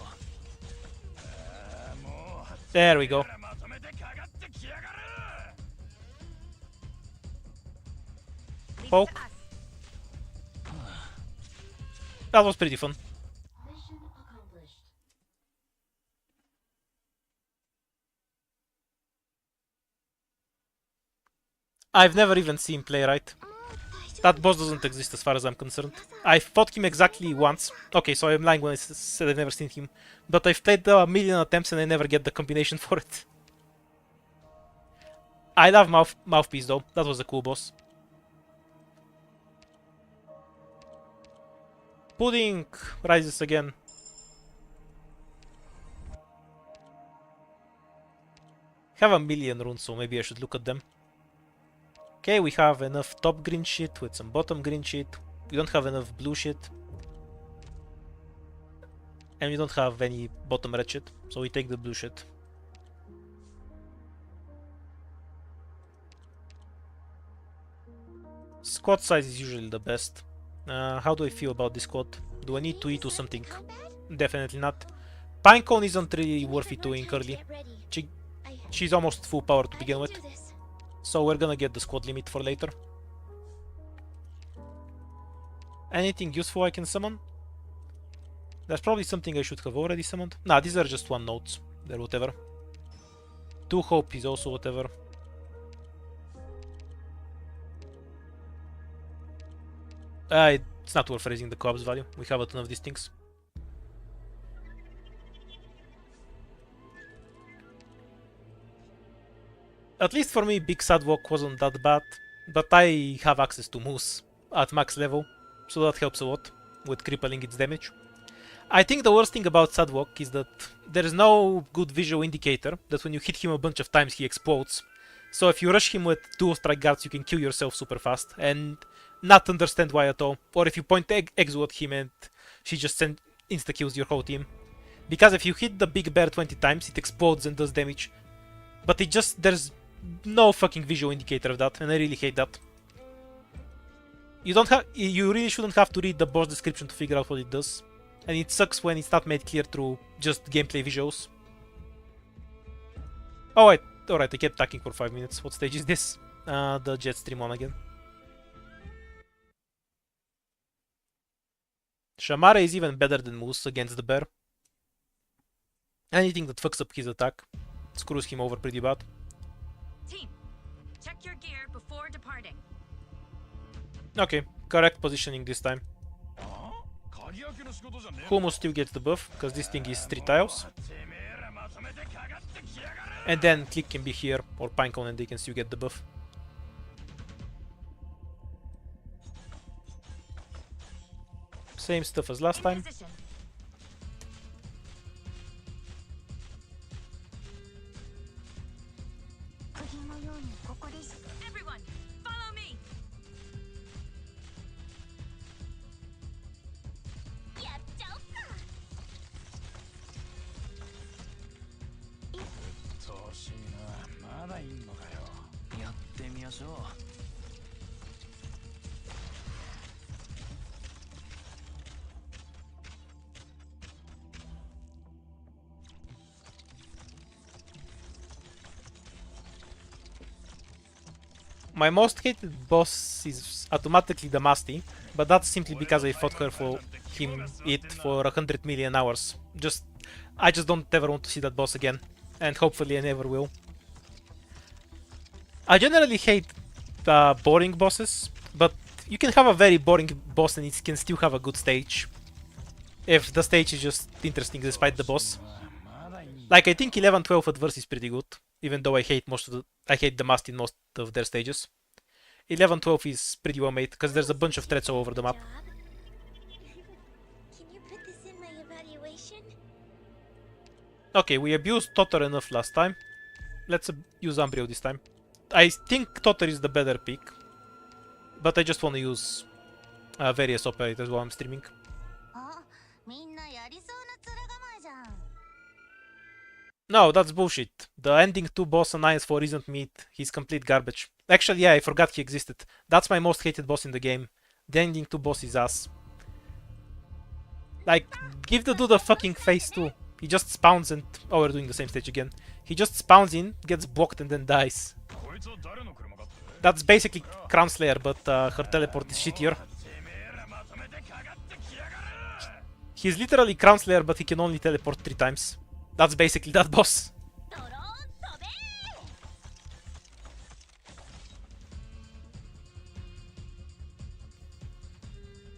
もう There we go. まとめてかかってきやがる Poke. That was pretty fun. Mission accomplished. I've never even seen play right. That boss doesn't exist as far as I'm concerned. I fought him exactly once. Okay, so I'm lying when I said I've never seen him. But I've played a million attempts and I never get the combination for it. I love Mouthpiece though. That was a cool boss. Pudding rises again. Have a million runes, so maybe I should look at them. Okay, we have enough top green shit with some bottom green shit. We don't have enough blue shit. And we don't have any bottom red shit, so we take the blue shit. Squad size is usually the best. How do I feel about this squad? Do I need to E2 something? Definitely not. Pinecone isn't really worth E2ing early. She's almost full power to begin with. So we're gonna get the squad limit for later. Anything useful I can summon? There's probably something I should have already summoned. Nah, these are just one notes. They're whatever. 2 hope is also whatever. It's not worth raising the co-ops value. We have a ton of these things. At least for me, Big Sadwalk wasn't that bad, but I have access to Moose at max level, so that helps a lot with crippling its damage. I think the worst thing about Sadwalk is that there is no good visual indicator that when you hit him a bunch of times he explodes. So if you rush him with dual strike guards, you can kill yourself super fast and not understand why at all. Or if you point Exo at him and she just insta-kills your whole team. Because if you hit the big bear 20 times, it explodes and does damage. But there's no fucking visual indicator of that, and I really hate that. You really shouldn't have to read the boss description to figure out what it does. And it sucks when it's not made clear through just gameplay visuals. Oh wait, alright, I kept talking for 5 minutes. What stage is this? The Jetstream one again. Shamara is even better than Moose against the bear. Anything that fucks up his attack screws him over pretty bad. Team, check your gear before departing. Okay, correct positioning this time. 鍵開けの仕事じゃねえ Humo still gets the buff, because this thing is 3 tiles. てめえらまとめてかかってきやがる And then Click can be here, or Pinecone, and they can still get the buff. Same stuff as last In time. position. Everyone, follow me. やっちゃおっか。調子いいなまだいんのかよやってみましょう。My most hated boss is automatically the Masty, but that's simply because I fought her for it for 100 million hours. I just don't ever want to see that boss again, and hopefully I never will. I generally hate boring bosses, but you can have a very boring boss and it can still have a good stage. If the stage is just interesting despite the boss. Like, I think 11-12 at verse is pretty good, even though I hate the Mast in most of their stages. 11-12 is pretty well made, because there's a bunch of threats all over the map. Can you put this in my evaluation? Okay, we abused Totter enough last time. Let's use Umbrio this time. I think Totter is the better pick, but I just want to use various operators while I'm streaming. あ、みんなやりそうな面構えじゃん。 No, that's bullshit. The ending 2 boss on IS4 isn't meat. He's complete garbage. Actually, yeah, I forgot he existed. That's my most hated boss in the game. The ending 2 boss is ass. Like, give the dude a fucking face too. He just spawns and... Oh, we're doing the same stage again. He just spawns in, gets blocked and then dies. こいつは誰の車かって That's basically Crown Slayer, but her teleport is shittier. てめえらまとめてかかってきやがれ He's literally Crown Slayer, but he can only teleport 3 times. That's basically that boss. ドローン飛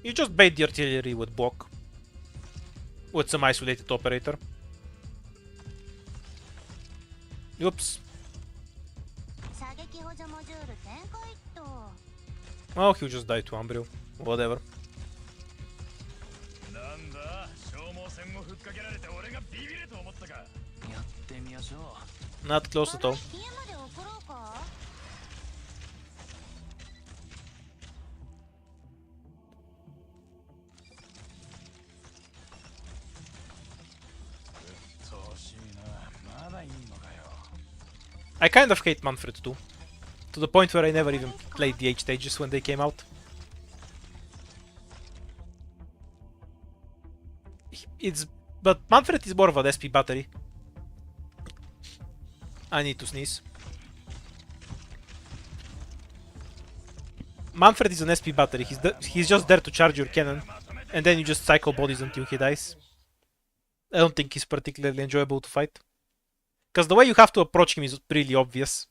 べ You just bait the artillery with block. With some isolated operator. Oops. 射撃補助モジュール展開っと。 Oh, he'll just die to Umbrio. Whatever. なんだ消耗戦をふっかけられて俺がビビると思ったかやってみましょう。 Not close at all. 家まで送ろうか。 そうしいなまだいいのかよ I kind of hate Manfred too. To the point where I never even played the H stages when they came out. But Manfred is more of an SP battery. I need to sneeze. Manfred is an SP battery. He's just there to charge your cannon, and then you just cycle bodies until he dies. I don't think he's particularly enjoyable to fight. Because the way you have to approach him is really obvious.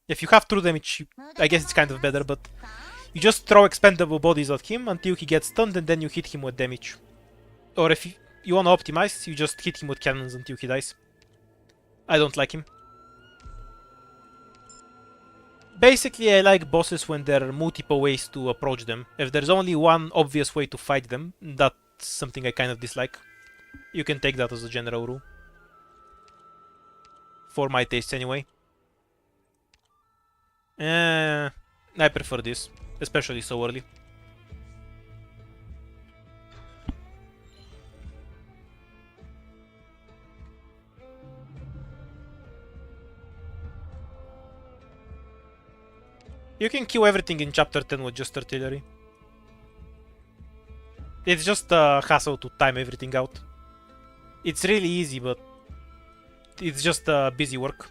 If you have true damage, I guess it's kind of better, but you just throw expendable bodies at him until he gets stunned and then you hit him with damage. Or if you want to optimize, you just hit him with cannons until he dies. I don't like him. Basically, I like bosses when there are multiple ways to approach them. If there's only one obvious way to fight them, that's something I kind of dislike. You can take that as a general rule. For my taste, anyway. I prefer this, especially so early. You can kill everything in chapter 10 with just artillery. It's just a hassle to time everything out. It's really easy, but it's just busy work.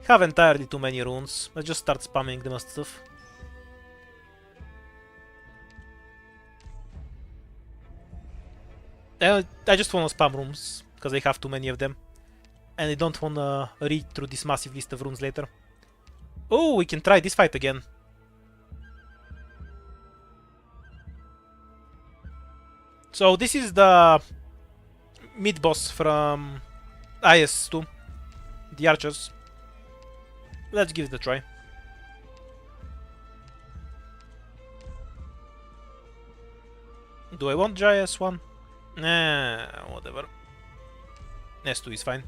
Have entirely too many runes. Let's just start spamming them and stuff. I just wanna spam runes, because I have too many of them. And I don't wanna read through this massive list of runes later. Oh, we can try this fight again. So this is the mid-boss from IS2. The archers. Let's give it a try. Do I want JS1? Nah, whatever. S2 is fine.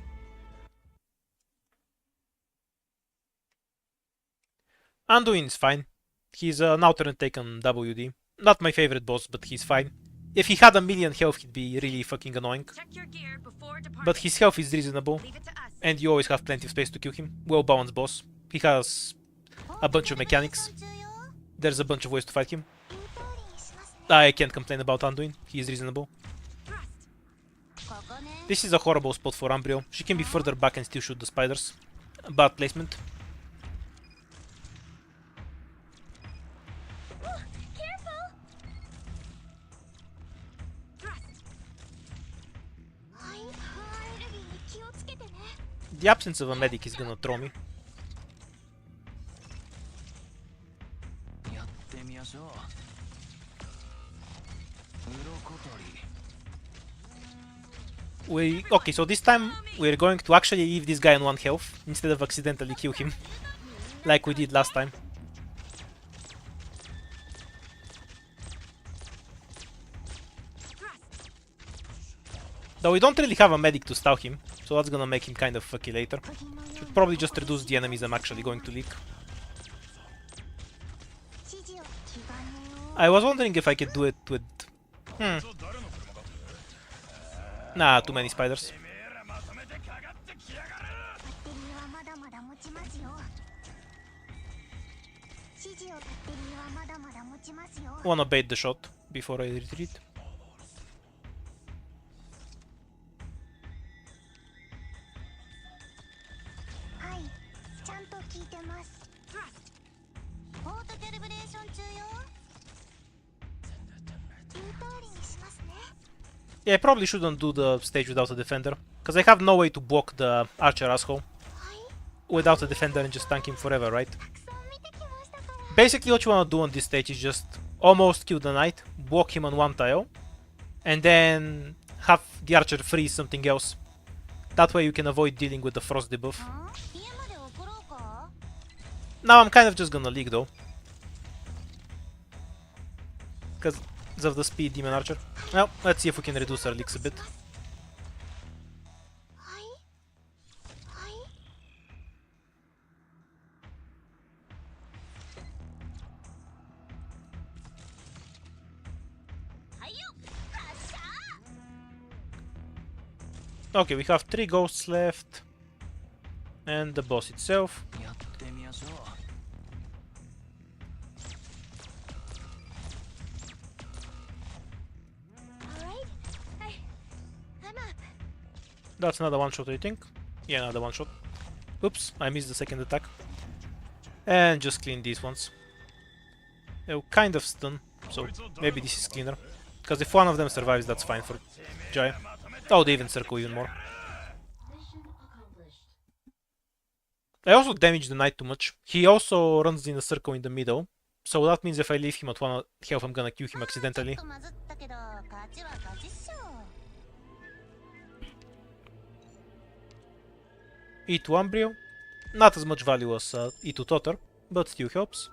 Anduin is fine. He's an alternate take on WD. Not my favorite boss, but he's fine. If he had a million health, he'd be really fucking annoying. Check your gear before departing. But his health is reasonable, Leave it to us. and you always have plenty of space to kill him. Well-balanced boss. He has a bunch of mechanics. There's a bunch of ways to fight him. I can't complain about Anduin. He is reasonable. This is a horrible spot for Umbrio. She can be further back and still shoot the spiders. Bad placement. The absence of a medic is gonna throw me. やってみましょう。Okay, so this time we're going to actually leave this guy on 1 health instead of accidentally kill him, like we did last time. Though we don't really have a medic to stun him, so that's gonna make him kind of fucky later. Should probably just reduce the enemies I'm actually going to leak. I was wondering if I could do it with... Nah, too many spiders. Wanna bait the shot before I retreat. Yeah, I probably shouldn't do the stage without a defender, because I have no way to block the archer asshole without a defender and just tank him forever, right? Basically what you want to do on this stage is just almost kill the knight, block him on one tile, and then have the archer freeze something else. That way you can avoid dealing with the frost debuff. Now I'm kind of just gonna leak though, because of the speed demon archer. Well, let's see if we can reduce our leaks a bit. Okay, we have 3 ghosts left, and the boss itself. That's another one shot, I think. Yeah, another one shot. Oops, I missed the second attack. And just clean these ones. They'll kind of stun, so maybe this is cleaner. Because if one of them survives, that's fine for Jaya. Oh, they even circle even more. Mission accomplished. I also damaged the knight too much. He also runs in a circle in the middle, so that means if I leave him at 1 health, I'm gonna kill him accidentally. E2 Umbrio. Not as much value as E2 Totter, but still helps.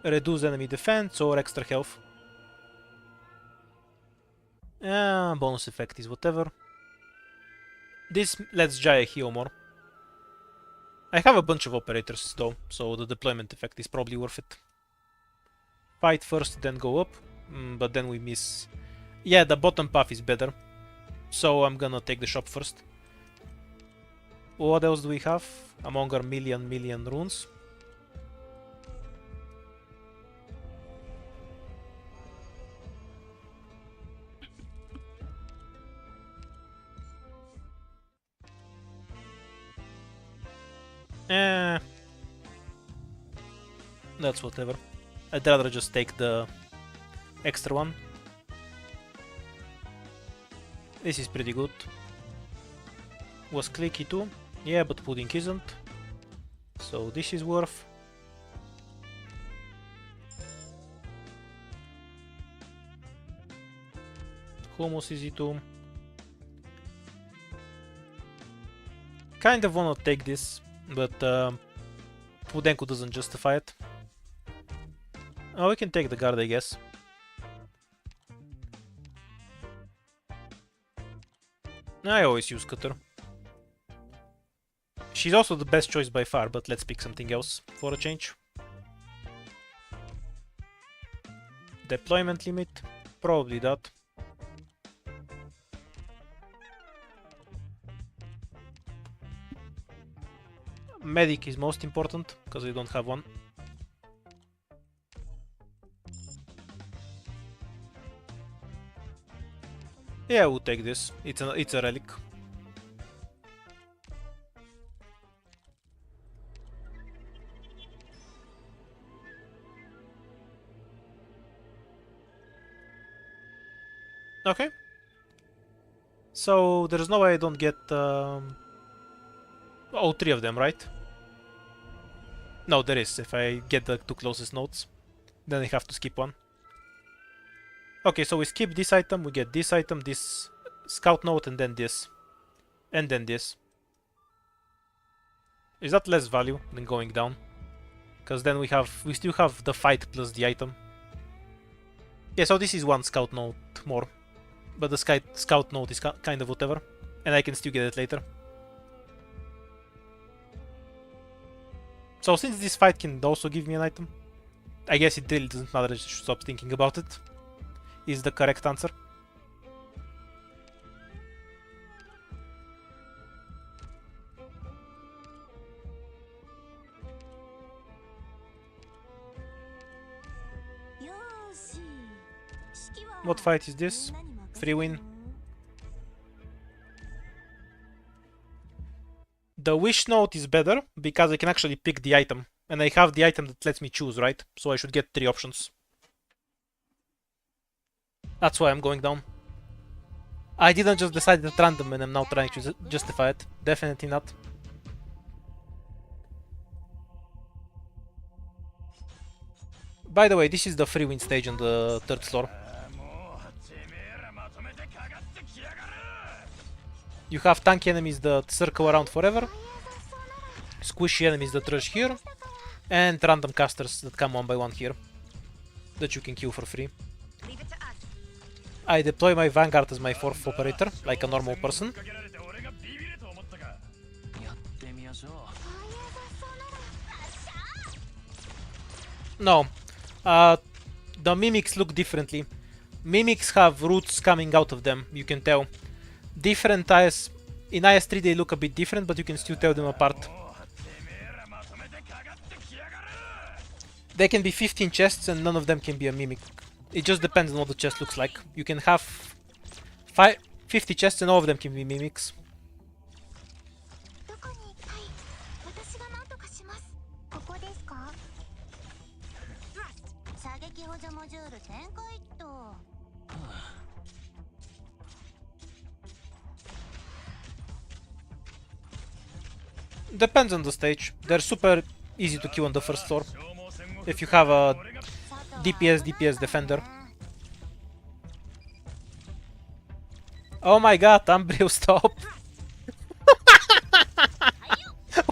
Reduce enemy defense or extra health. Bonus effect is whatever. This lets Jaya heal more. I have a bunch of operators though, so the deployment effect is probably worth it. Fight first, then go up, but then we miss... Yeah, the bottom path is better, so I'm gonna take the shop first. What else do we have? Among our million runes. That's whatever. I'd rather just take the extra one. This is pretty good. Was clicky too? Yeah, but pudding isn't. So this is worth. Hummus is E2. Kind of wanna take this, but Pudenko doesn't justify it. Oh, we can take the guard, I guess. I always use Cutter. She's also the best choice by far, but let's pick something else for a change. Deployment limit, probably that. Medic is most important, because I don't have one. Yeah, we'll take this. It's a relic. Okay. So there's no way I don't get all 3 of them, right? No, there is. If I get the 2 closest nodes, then I have to skip one. Okay, so we skip this item, we get this item, this scout note, and then this. And then this. Is that less value than going down? Because then we still have the fight plus the item. Yeah, so this is 1 scout note more. but the scout note is kind of whatever, and I can still get it later. So since this fight can also give me an item, I guess it really doesn't matter, I should stop thinking about it, is the correct answer. What fight is this? Free win. The wish note is better because I can actually pick the item, and I have the item that lets me choose, right? So I should get 3 options. That's why I'm going down. I didn't just decide at random and I'm now trying to justify it. Definitely not. By the way, this is the free win stage on the 3rd floor. You have tanky enemies that circle around forever, squishy enemies that rush here, and random casters that come one by one here that you can kill for free. I deploy my Vanguard as my 4th operator, like a normal person. No, the mimics look differently. Mimics have roots coming out of them, you can tell. Different IS... In IS-3 they look a bit different, but you can still tell them apart. There can be 15 chests and none of them can be a mimic. It just depends on what the chest looks like. You can have 50 chests and all of them can be mimics. Depends on the stage. They're super easy to kill on the 1st floor if you have a DPS defender. Oh my god, Umbrio, stop!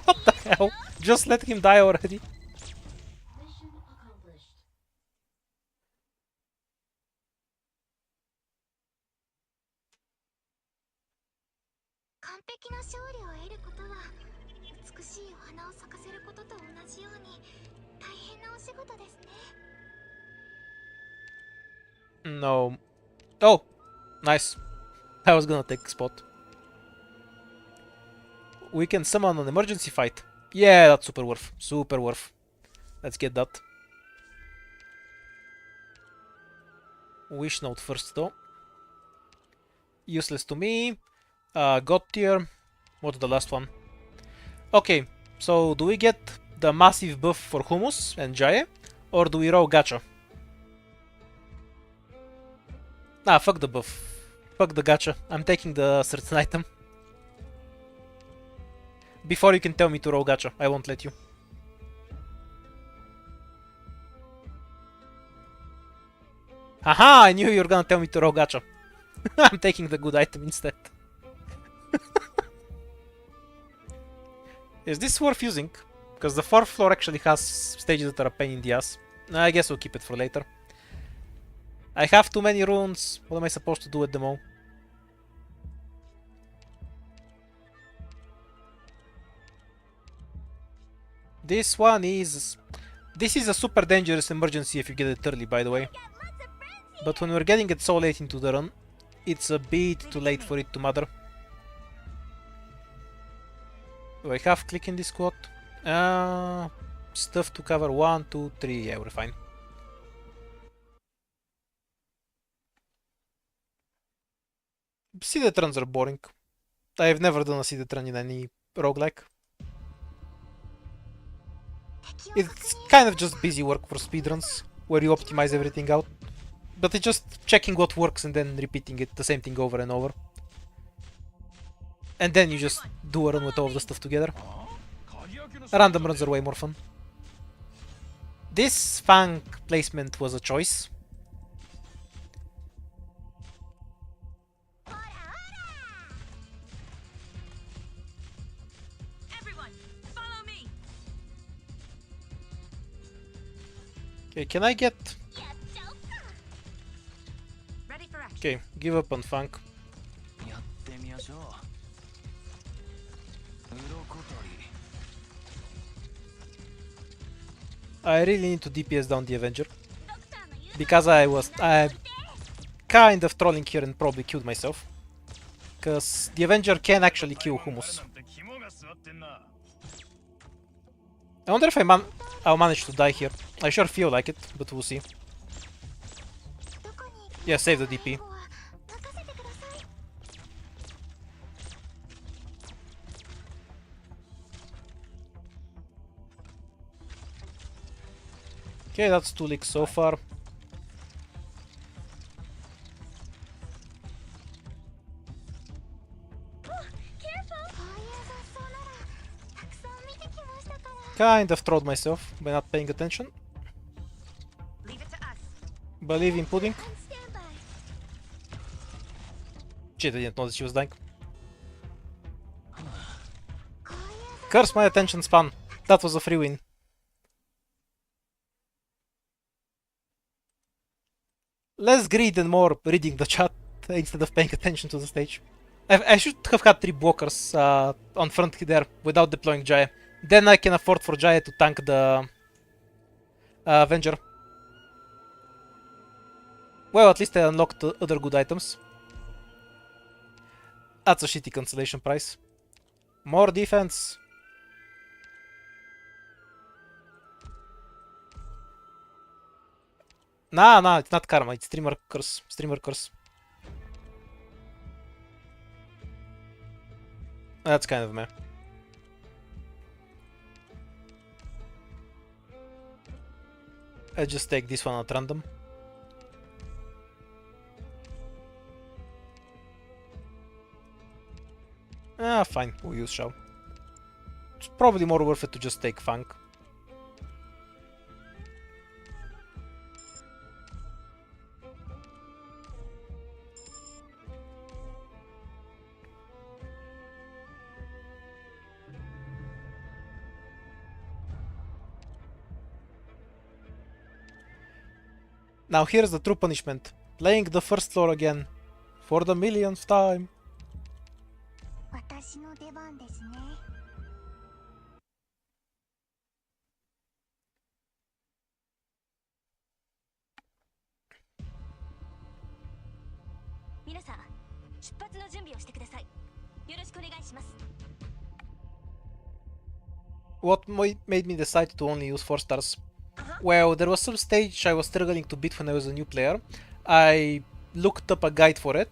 What the hell? Just let him die already. Mission accomplished. 完璧な勝利を得ることは美しいお花を咲かせることと同じように大変なお仕事ですね。 No. Oh! Nice. I was gonna take a spot. We can summon an emergency fight. Yeah, that's super worth. Super worth. Let's get that. Wish note first though. Useless to me. God tier. What's the last one? Okay, so do we get the massive buff for Hummus and Jaye? Or do we roll gacha? Ah, fuck the buff. Fuck the gacha. I'm taking the certain item. Before you can tell me to roll gacha, I won't let you. Haha, I knew you were gonna tell me to roll gacha. I'm taking the good item instead. Is this worth using? Because the 4th floor actually has stages that are a pain in the ass. I guess we'll keep it for later. I have too many runes. What am I supposed to do with them all? This one is... This is a super dangerous emergency if you get it early, by the way. But when we're getting it so late into the run, it's a bit too late for it to matter. Do I have click in this squad? Stuff to cover 1, 2, 3. Yeah, we're fine. Seeded runs are boring. I have never done a seeded run in any roguelike. It's kind of just busy work for speedruns, where you optimize everything out. But it's just checking what works and then repeating it, the same thing over and over. And then you just do a run with all of the stuff together. Random runs are way more fun. This Fang placement was a choice. Everyone, follow me. Okay, can I get... Ready for action. Okay, give up on Funk. やってみましょう。鱗取り。 I really need to DPS down the Avenger. Because I kind of trolling here and probably killed myself. Because the Avenger can actually kill Humus. I wonder if I'll manage to die here. I sure feel like it, but we'll see. Yeah, save the DP. 任せてください。 Okay, that's 2 licks so far. Kind of trolled myself by not paying attention. Leave it to us. Believe in pudding. Shit, I didn't notice she was dying. Curse my attention span. That was a free win. Less greed and more reading the chat instead of paying attention to the stage. I should have had 3 blockers on front there without deploying Jaya. Then I can afford for Jaya to tank the Avenger. Well, at least I unlocked other good items. That's a shitty consolation prize. More defense. Nah, it's not karma, it's streamer curse. Streamer curse. That's kind of meh. I just take this one at random. Ah, fine, we'll use Shao. It's probably more worth it to just take Funk. Now here's the true punishment. Playing the first floor again. For the millionth time. 私の出番ですね。皆さん、出発の準備をしてください。よろしくお願いします。 What made me decide to only use 4 stars? Well, there was some stage I was struggling to beat when I was a new player. I looked up a guide for it,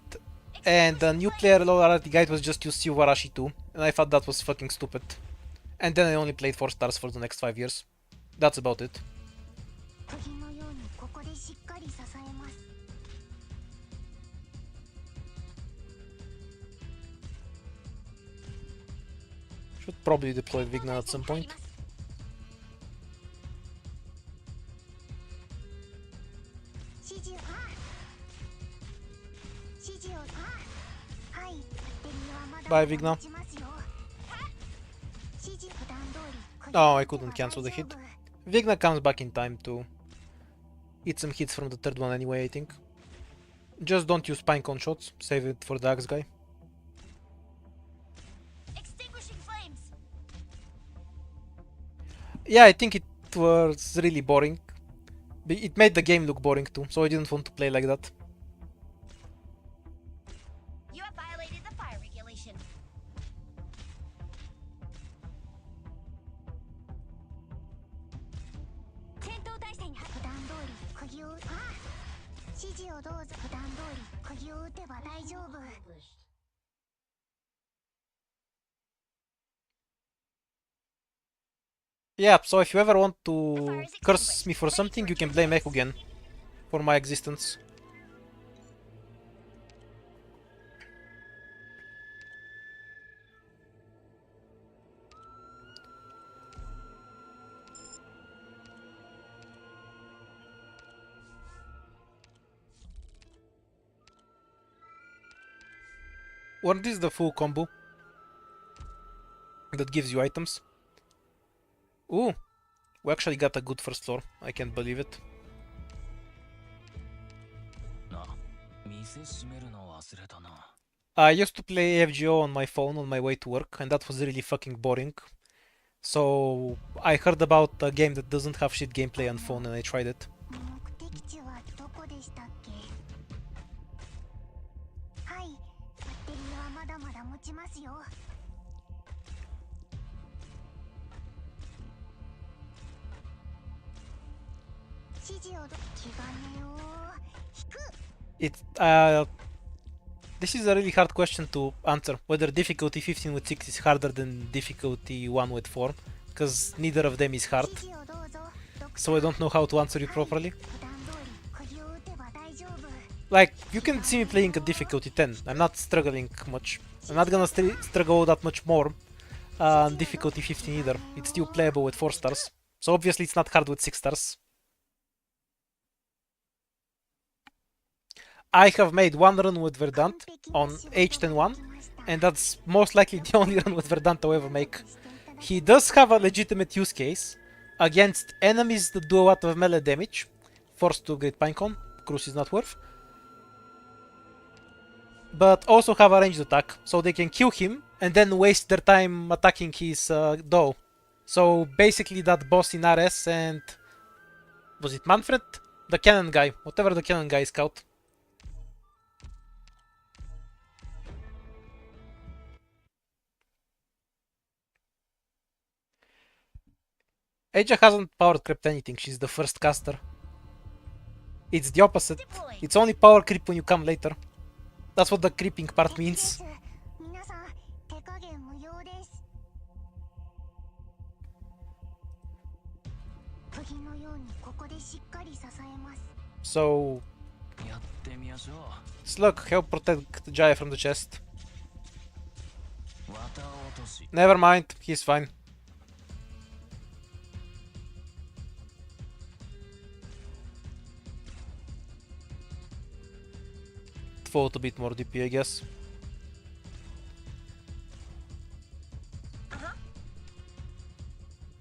and the new player loyalty guide was just use Silvarashi 2, and I thought that was fucking stupid. And then I only played 4 stars for the next 5 years. That's about it. 釘のようにここでしっかり支えます。 Should probably deploy Vigna at some point. 指示を指示をはい、バッテリーはまだ Bye, Vigna. 持ちますよ。指示普段通り。 Oh, I couldn't cancel the hit. Vigna comes back in time to eat some hits from the third one anyway, I think. Just don't use pinecone shots, save it for the axe guy. Extinguishing flames. Yeah, I think it was really boring. It made the game look boring too, so I didn't want to play like that. You have violated the fire regulation. 戦闘態勢に普段通り釘を指示をどうぞ。普段通り釘を打てば大丈夫。 Accomplished. Yeah, so if you ever want to curse me for something, you can blame Ekugen for my existence. What is the full combo that gives you items? Ooh, we actually got a good first floor. I can't believe it. なあ、水店閉めるの忘れたな。 I used to play FGO on my phone on my way to work, and that was really fucking boring. So I heard about a game that doesn't have shit gameplay on phone, and I tried it. 目的地はどこでしたっけ？はい、バッテリーはまだまだ持ちますよ。指示を気兼ねを引く。 It This is a really hard question to answer, whether difficulty 15 with 6 is harder than difficulty 1 with 4, because neither of them is hard, 指示をどうぞ。so I don't know how to answer you properly. 普段通り釘を打てば大丈夫。 Like, you can see me playing at difficulty 10, I'm not struggling much. I'm not gonna struggle that much more on difficulty 15 either, it's still playable with 4 stars, so obviously it's not hard with 6 stars. I have made one run with Verdant on H101, and that's most likely the only run with Verdant I'll ever make. He does have a legitimate use case against enemies that do a lot of melee damage. Forced to Great Pinecone, Cruise is not worth. But also have a ranged attack, so they can kill him and then waste their time attacking his doe. So basically that boss in RS and... was it Manfred? The cannon guy, whatever the cannon guy is called. Aja hasn't power crept anything, she's the first caster. It's the opposite. It's only power creep when you come later. That's what the creeping part means. 皆さん、手加減無用です。釘のようにここでしっかり支えます。 So, やってみましょう。 Slug, help protect Jaya from the chest. 綿落とし。 Never mind, he's fine. Default a bit more DP, I guess.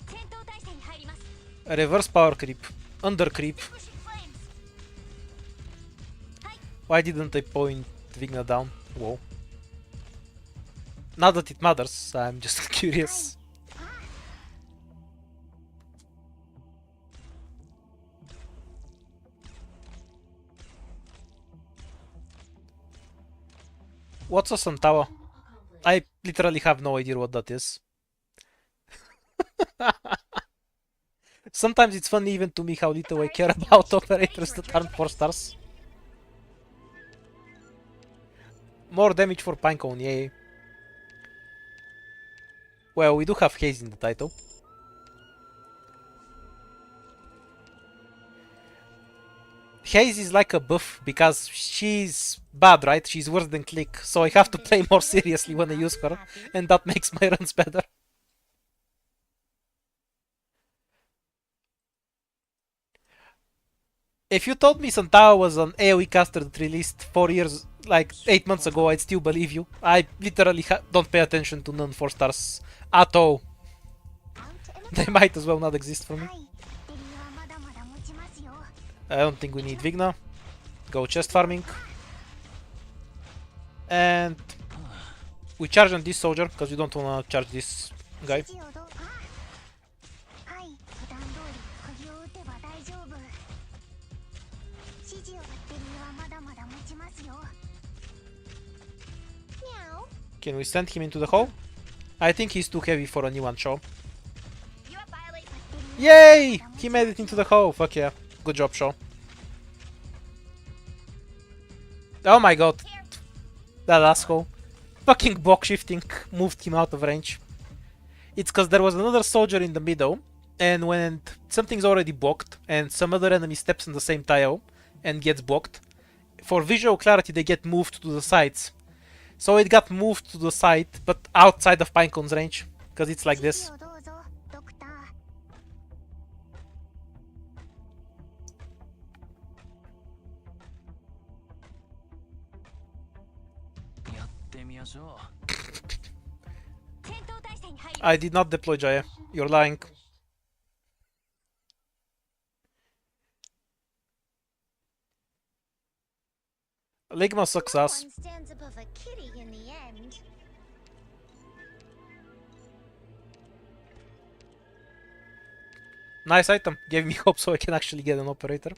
戦闘態勢に入ります。 Reverse power creep. Under creep. Why didn't I point Vigna down? Whoa. Not that it matters, I'm just curious. What's a Santawa? I literally have no idea what that is. Sometimes it's funny even to me how little I care about operators that aren't 4 stars. More damage for Pinecone, yay. Well, we do have Haze in the title. Haze is like a buff because she's bad, right? She's worse than Click, so I have to play more seriously when I use her, and that makes my runs better. If you told me Santawa was an AoE caster that released 4 years, like 8 months ago, I'd still believe you. I literally don't pay attention to non 4 stars at all. They might as well not exist for me. はい、バッテリーはまだまだ持ちますよ。 I don't think we need Vigna. Go chest farming. And we charge on this soldier, because we don't wanna charge this guy. 指示をどうはい、普段通り釘を打てば大丈夫。指示をバッテリーはまだまだ持ちますよ。にゃお。 Can we send him into the hole? I think he's too heavy for a new one show. Yay! He made it into the hole. Fuck yeah. Good job, Shaw. Oh my god. That asshole. Fucking block shifting moved him out of range. It's cause there was another soldier in the middle, and when something's already blocked, and some other enemy steps on the same tile and gets blocked, for visual clarity they get moved to the sides. So it got moved to the side, but outside of Pinecone's range, because it's like this. 指示をどうぞ、ドクター。やってみましょう。戦闘態勢に入り I did not deploy Jaya. You're lying. Ligma sucks No ass. one stands above a kitty in the end. Nice item. Gave me hope so I can actually get an operator.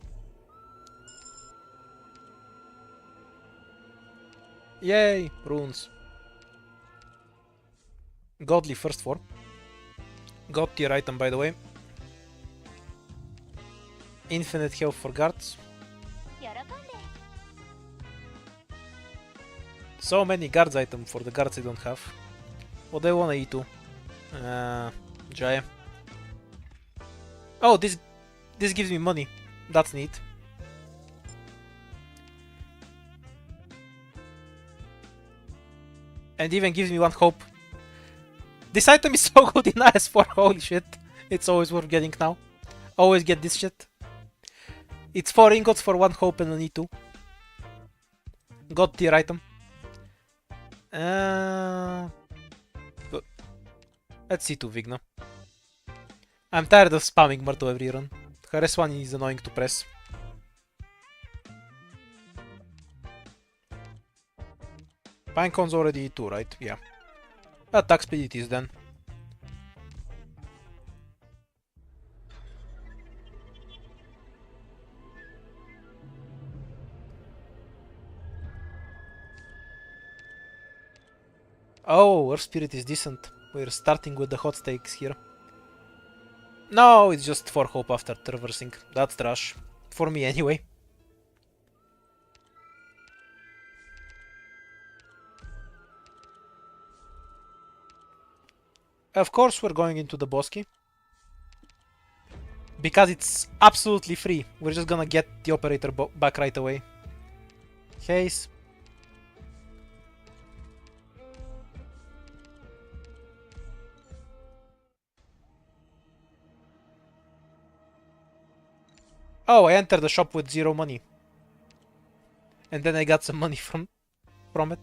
Yay! Runes. Godly first 4. God tier item by the way. Infinite health for guards. 喜んで So many guards item for the guards I don't have. What do I wanna eat to? Jaya. Oh, this gives me money. That's neat. And even gives me one hope. This item is so good in IS4, holy shit. It's always worth getting now. Always get this shit. It's 4 ingots for 1 hope and an E2. God tier item. But let's see to Vigna. I'm tired of spamming Myrtle every run. Harass one is annoying to press. Pinecone's already E2, right? Yeah. Attack speed it is then. Oh, Earth Spirit is decent. We're starting with the hot stakes here. No, it's just 4 hope after traversing. That's trash. For me anyway. Of course we're going into the Bosky. Because it's absolutely free. We're just gonna get the operator back right away. Haze. Oh, I entered the shop with 0 money. And then I got some money from it.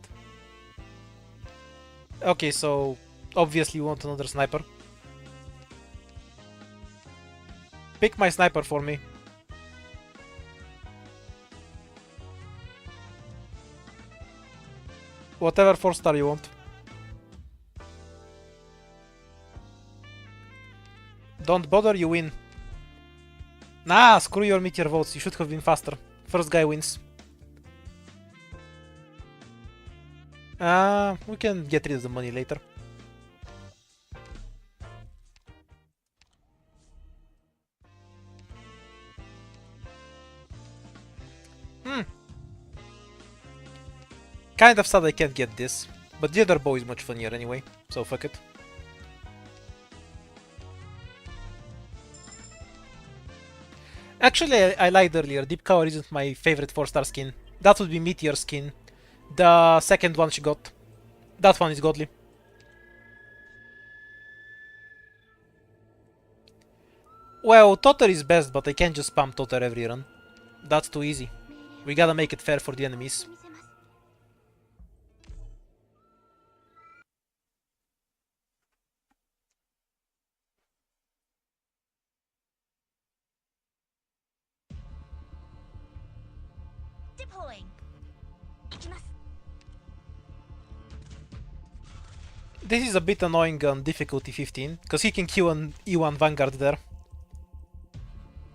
Okay, so obviously you want another sniper. Pick my sniper for me. Whatever 4-star you want. Don't bother, you win. Nah, screw your meteor votes, you should have been faster. First guy wins. We can get rid of the money later. Kind of sad I can't get this, but the other bow is much funnier anyway, so fuck it. Actually, I lied earlier, Deep Cover isn't my favorite 4-star skin. That would be Meteor skin. The second one she got. That one is godly. Well, Totter is best, but I can't just spam Totter every run. That's too easy. We gotta make it fair for the enemies. Deploying. 行きます This is a bit annoying on difficulty 15, because he can kill an E1 Vanguard there.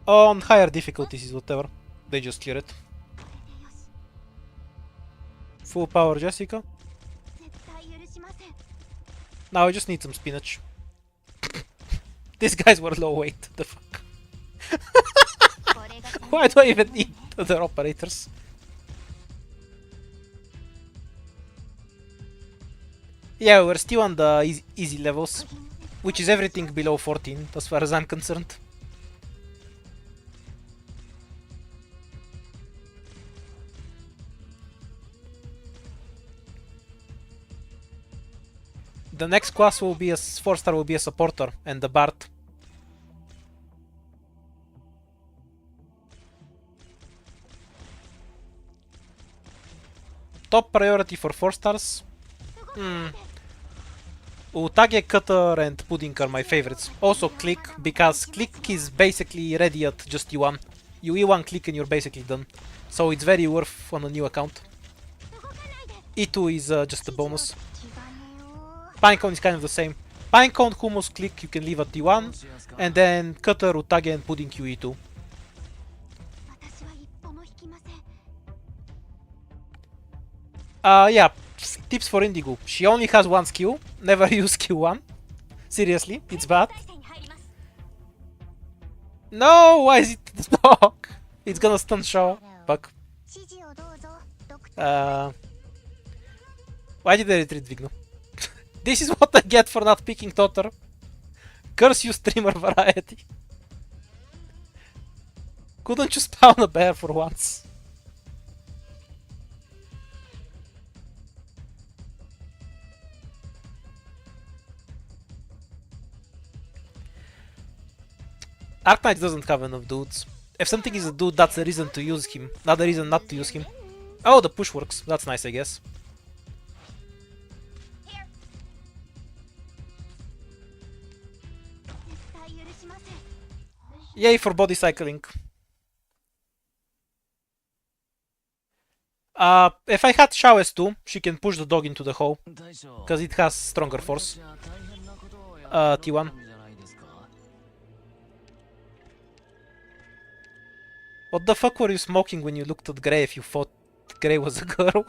On higher difficulties is whatever. They just clear it. Full power Jessica. 絶対許しません。 Now I just need some spinach. These guys were low weight. The fuck? これが Why do I even need other operators? Yeah, we're still on the easy levels, which is everything below 14, as far as I'm concerned. The next class will be a 4-star will be a supporter and the Bard. Top priority for 4-stars. Utage, Cutter and Pudding are my favorites. Also Click, because Click is basically ready at just E1. You E1 Click and you're basically done. So it's very worth on a new account. E2 is just a 指示を bonus. 気兼ねを Pinecone is kind of the same. Pinecone, Humus, click, you can leave at T1, and then Cutter, Utage, and Pudding Q E2. 私は一歩も引きません Yeah, tips for Indigo. She only has one skill, never use Q1. Seriously, it's bad. 体制に入ります No, why is it the dog? It's gonna stun Shaw. Fuck. 指示をどうぞドクター Why did I retreat Vigno? This is what I get for not picking Totter. Curse you, streamer variety. Couldn't you spawn a bear for once? Arc Knight doesn't have enough dudes. If something is a dude, that's a reason to use him, not a reason not to use him. Oh, the push works. That's nice, I guess. Here. 絶対許しません Yay for body cycling. If I had Showers too, she can push the dog into the hole, 大将 because it has stronger force. じゃあ大変なことをやって T1. たんじゃないですか What the fuck were you smoking when you looked at Grey if you thought Grey was a girl?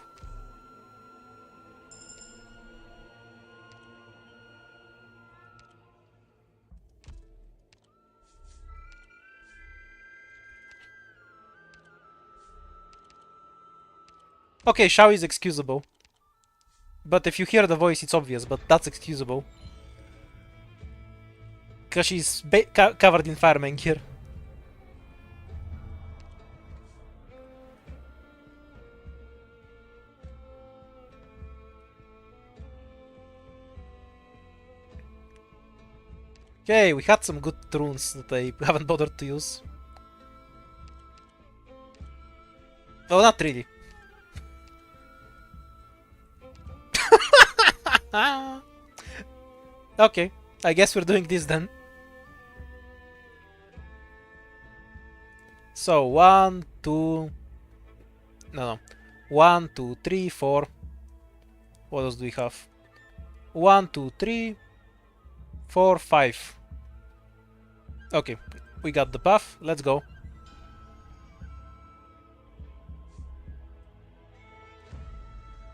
Okay, Shao is excusable. But if you hear the voice, it's obvious, but that's excusable. Because she's covered in fireman gear. Okay, we had some good runes that I haven't bothered to use. Oh, not really. Okay, I guess we're doing this then. So, 1, 2... No. 1, 2, 3, 4... What else do we have? 1, 2, 3... 4, 5. Okay, we got the buff. Let's go.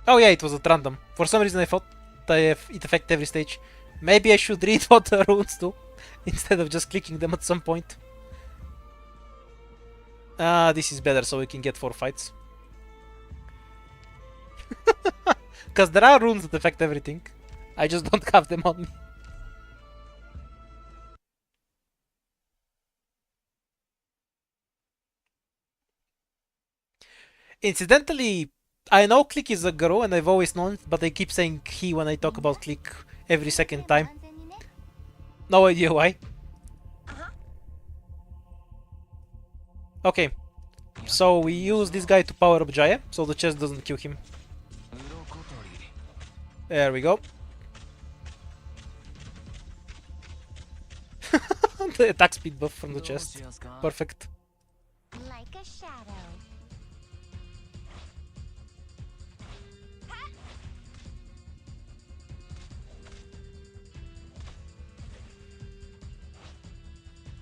Oh yeah, it was at random. For some reason I thought it affected every stage. Maybe I should read what the runes do, instead of just clicking them at some point. This is better so we can get 4 fights. Because there are runes that affect everything. I just don't have them on me. Incidentally, I know Click is a girl and I've always known it, but I keep saying he when I talk about Click every second time. 安全にね No idea why. Okay, so we use this guy to power up Jaya, so the chest doesn't kill him. 鱗取り There we go. The attack speed buff from the どう chest. しますか Perfect. like a shadow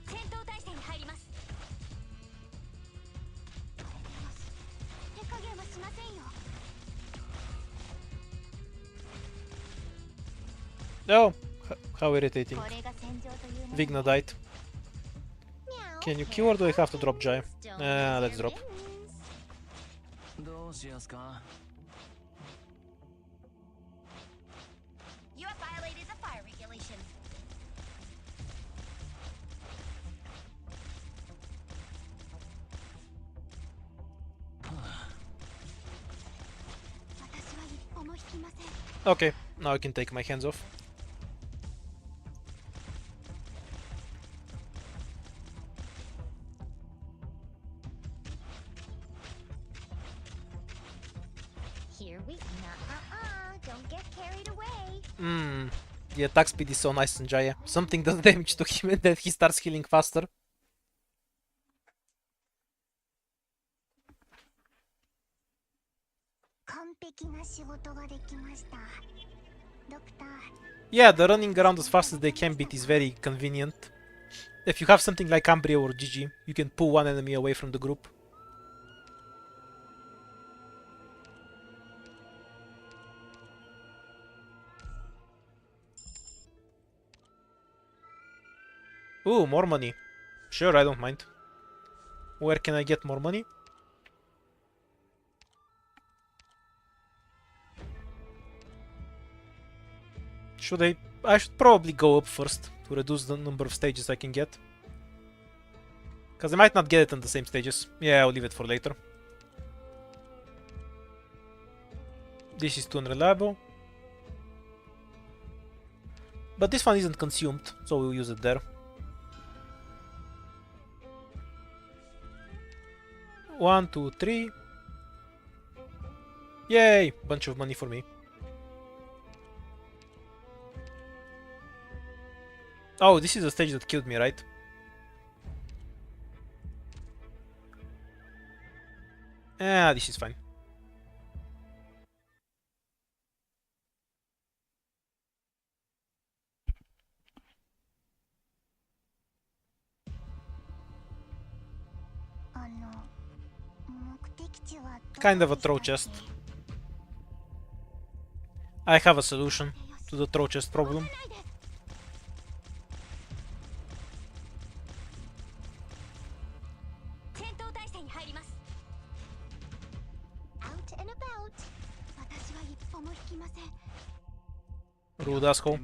戦闘態勢に入ります手加減はしませんよ Oh, how irritating. これが戦場というもの Vigna died. Can you kill or do I have to drop Jaya? Let's drop. どうしますか You have violated the fire regulation Okay, now I can take my hands off. Here we don't get carried away. The attack speed is so nice in Jaya. Something does damage to him and then he starts healing faster. 完璧な仕事ができました。ドクター、 Yeah, the running around as fast as they can bit is very convenient. If you have something like Ambria or GG, you can pull one enemy away from the group. Ooh, more money. Sure, I don't mind. Where can I get more money? I should probably go up first to reduce the number of stages I can get. Because I might not get it on the same stages. Yeah, I'll leave it for later. This is too unreliable. But this one isn't consumed, so we'll use it there. 1, 2, 3. Yay! Bunch of money for me. Oh, this is the stage that killed me, right? Ah, this is fine. Kind of a throw chest. I have a solution to the throw chest problem. Out and about. 私は一歩も引きません。 Rude asshole.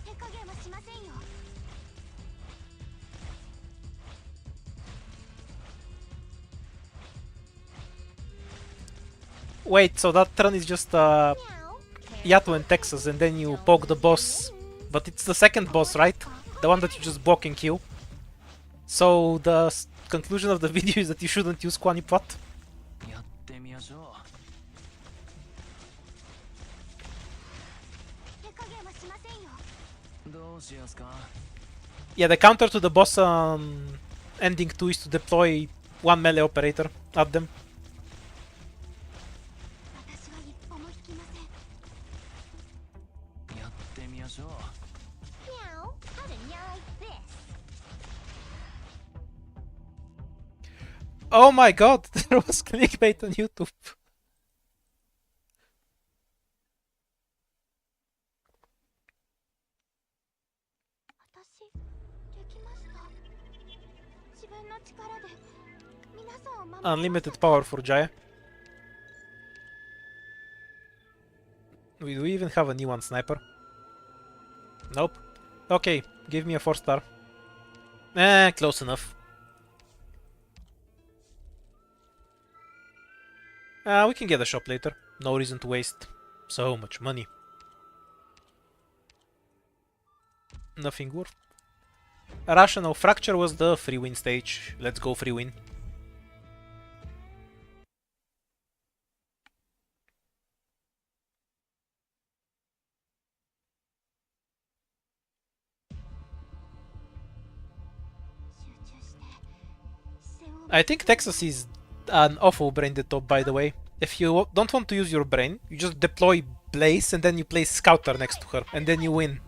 手加減はしませんよ。 Wait, so that turn is just Yato and Texas, and then you poke the boss. But it's the second boss, right? The one that you just block and kill. So the conclusion of the video is that you shouldn't use Kwani Pot. Yeah, the counter to the boss ending 2 is to deploy one melee operator at them. 私は一歩も引きません。やってみましょう。 Meow. How to meow this? Oh my god, there was clickbait on YouTube. 私できました。自分の力で皆さんを守りました。 Unlimited power for Jaya. Do we even have a new one sniper? Nope. Okay, give me a 4-star. Close enough. We can get a shop later. No reason to waste so much money. Nothing worth. Rational Fracture was the free win stage. Let's go free win. I think Texas is an awful brain dead top, by the way. If you don't want to use your brain, you just deploy Blaze and then you place Scouter next to her, and then you win.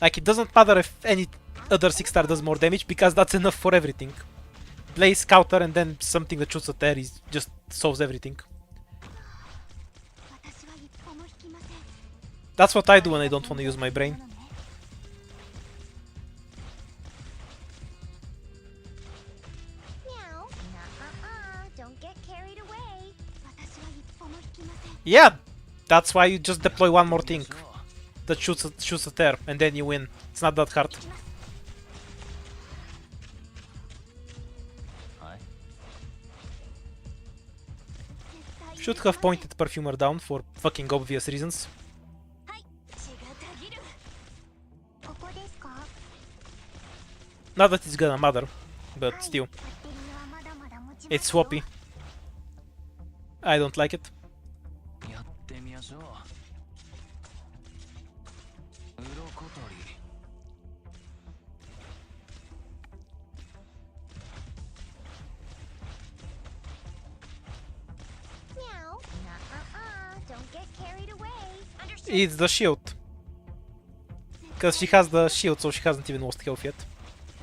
Like, it doesn't matter if any other 6-star does more damage, because that's enough for everything. Blaze, Scouter, and then something that shoots at air is just solves everything. That's what I do when I don't want to use my brain. Yeah, that's why you just deploy one more thing that shoots at air, and then you win. It's not that hard. Should have pointed Perfumer down for fucking obvious reasons. Not that it's gonna matter, but still. It's swappy. I don't like it. やってみましょう。鱗取り。It's the shield. Because she has the shield, so she hasn't even lost health yet.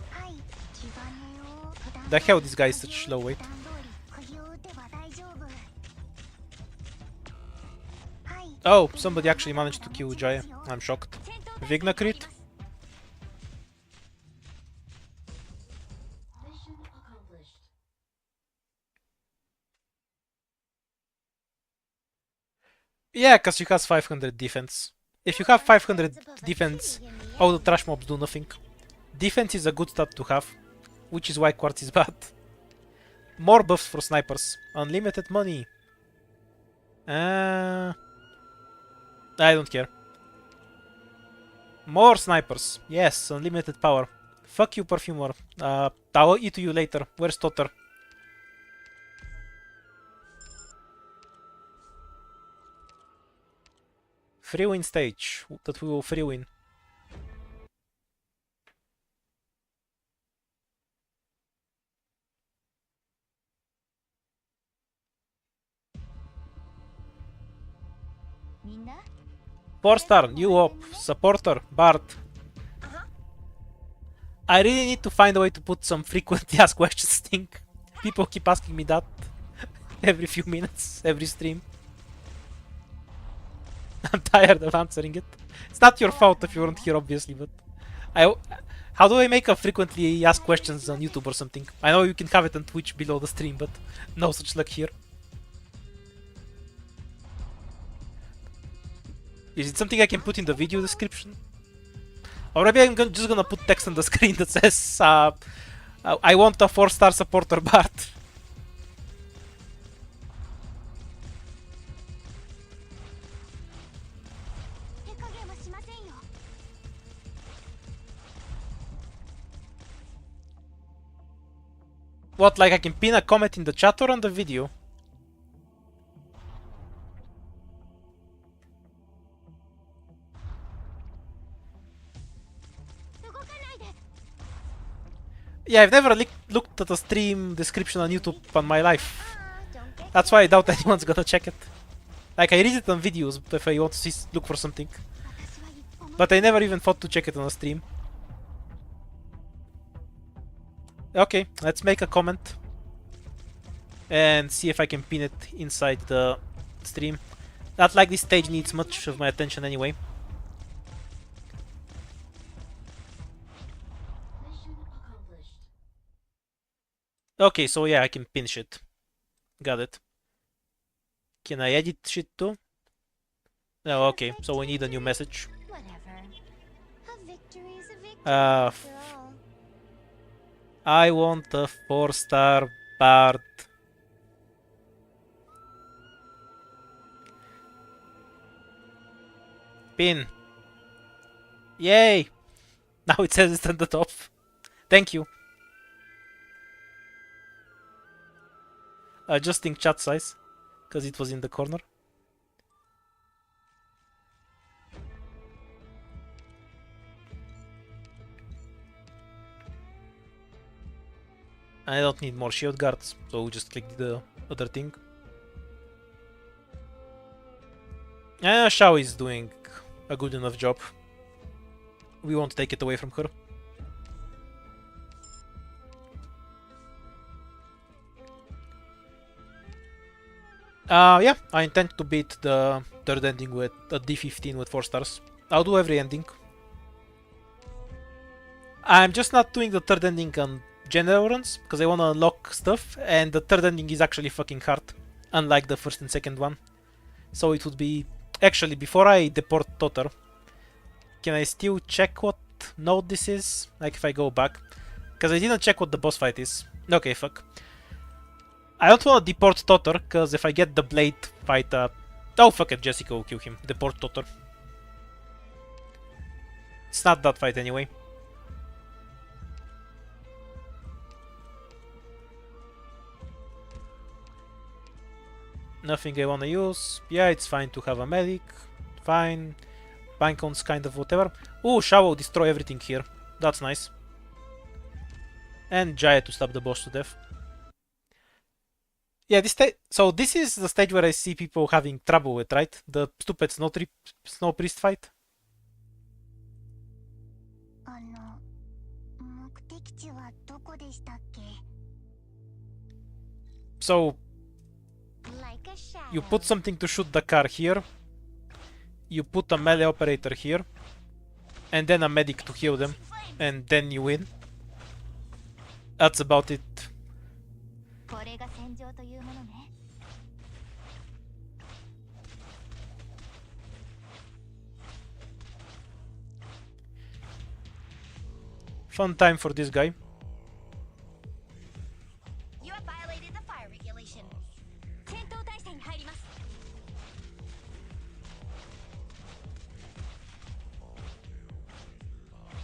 はい、気兼ねを普段 The hell this guy is such low weight. 普段通り釘を打てば大丈夫。はい、 Oh, somebody actually managed to kill Jaya. I'm shocked. 戦闘態勢に Vigna 入り crit? ます Mission accomplished. Yeah, because she has 500 defense. If you have 500 defense, all the trash mobs do nothing. Defense is a good stat to have, which is why Quartz is bad. More buffs for snipers. Unlimited money. I don't care. More snipers. Yes, unlimited power. Fuck you, perfumer. I'll eat you later. Where's Totter? Free win stage. That we will free win. Four star, new op, supporter, Bard. I really need to find a way to put some frequently asked questions thing. People keep asking me that every few minutes, every stream. I'm tired of answering it. It's not your fault if you weren't here, obviously, but how do I make a frequently asked questions on YouTube or something? I know you can have it on Twitch below the stream, but no such luck here. Is it something I can put in the video description? Or maybe I'm just gonna put text on the screen that says, I want a 4-star supporter Bard. What, like I can pin a comment in the chat or on the video? Yeah, I've never looked at a stream description on YouTube on my life. That's why I doubt anyone's gonna check it. Like, I read it on videos if I want to look for something. But I never even thought to check it on a stream. Okay, let's make a comment. And see if I can pin it inside the stream. Not like this stage needs much of my attention anyway. Mission accomplished. Okay, so yeah, I can pin shit. Got it. Can I edit shit too? No, okay, so we need a new message. I want a 4-star Bard. Pin. Yay! Now it says it's on the top. Thank you. Adjusting chat size, because it was in the corner. I don't need more shield guards, so we just click the other thing. Shao is doing a good enough job. We won't take it away from her. Yeah, I intend to beat the third ending with a D15 with 4 stars. I'll do every ending. I'm just not doing the third ending on general runs, because I want to unlock stuff, and the third ending is actually fucking hard, unlike the first and second one. So it would be... Actually, before I deport Totter, can I still check what node this is? Like if I go back? Because I didn't check what the boss fight is. Okay, fuck. I don't want to deport Totter, because if I get the blade fight... Oh, fuck it, Jessica will kill him. Deport Totter. It's not that fight anyway. Nothing I wanna use. Yeah, it's fine to have a medic. Fine. Pinecons kind of whatever. Ooh, Shao will destroy everything here. That's nice. And Jaya to stab the boss to death. Yeah, so this is the stage where I see people having trouble with, right? The stupid snow priest fight. 目的地はどこでしたっけ So Like a shadow. you put something to shoot the car here. You put a melee operator here. And then a medic to heal them. And then you win. That's about it. これが戦場というものね Fun time for this guy. You have violated the fire regulation. 戦闘態勢に入ります。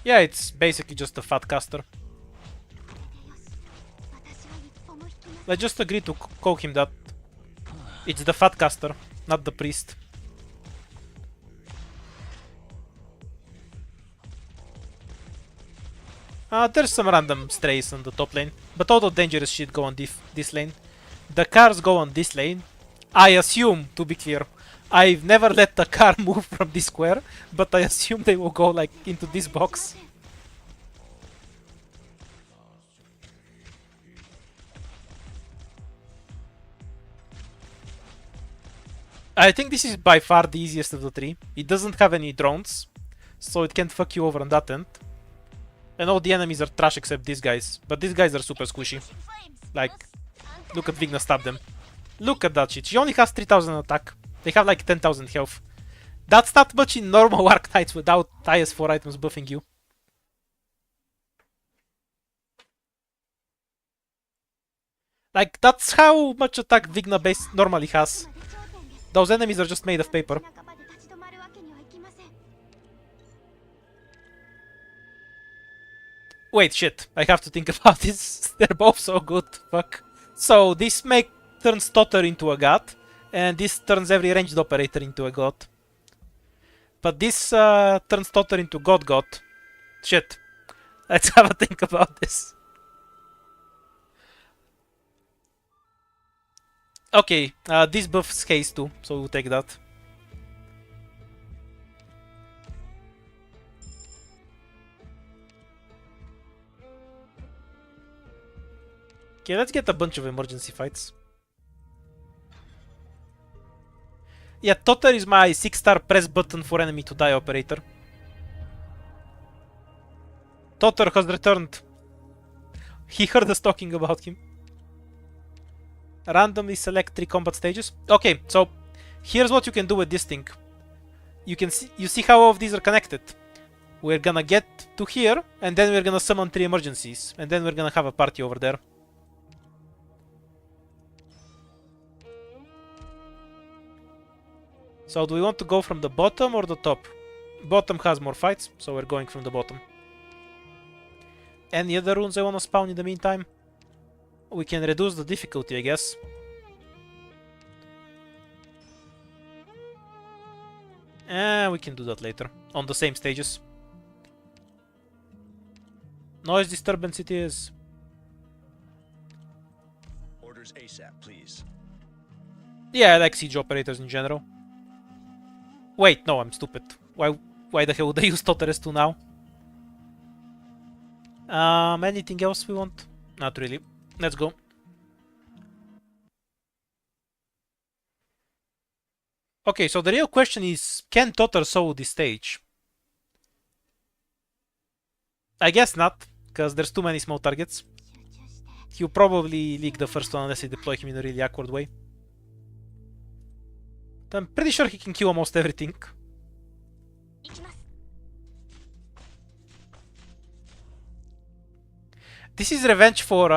Yeah, it's basically just a fat caster. 私は一歩も引きま Let's just agree to call him that. It's the fat caster, not the priest. There's some random strays on the top lane, but all the dangerous shit go on this lane. The cars go on this lane. I assume, to be clear, I've never let the car move from this square, but I assume they will go like into this box. I think this is by far the easiest of the three. It doesn't have any drones, so it can't fuck you over on that end. And all the enemies are trash except these guys. But these guys are super squishy. Like, look at Vigna stab them. Look at that shit. She only has 3000 attack. They have like 10,000 health. That's not much in normal Archetypes without IS4 items buffing you. Like, that's how much attack Vigna base normally has. Those enemies are just made of paper. 半ばで立ち止まるわけにはいきません Wait, shit. I have to think about this. They're both so good. Fuck. So, this turns Totter into a god, and this turns every ranged operator into a god. But this turns Totter into god. Shit. Let's have a think about this. Okay, this buffs Haze too, so we'll take that. Okay, let's get a bunch of emergency fights. Yeah, Totter is my 6-star press button for enemy to die operator. Totter has returned. He heard us talking about him. Randomly select 3 combat stages. Okay, so here's what you can do with this thing. You see how all of these are connected. We're gonna get to here, and then we're gonna summon 3 emergencies, and then we're gonna have a party over there. So do we want to go from the bottom or the top? Bottom has more fights, so we're going from the bottom. Any other runes I wanna spawn in the meantime? We can reduce the difficulty, I guess. We can do that later, on the same stages. Noise disturbance it is. Orders ASAP, please. Yeah, I like siege operators in general. Wait, no, I'm stupid. Why the hell would I use Toteres 2 now? Anything else we want? Not really. Let's go. Okay, so the real question is, can Totter solo this stage? I guess not, because there's too many small targets. He'll probably leak the first one unless I deploy him in a really awkward way. I'm pretty sure he can kill almost everything. 行きます。 This is revenge for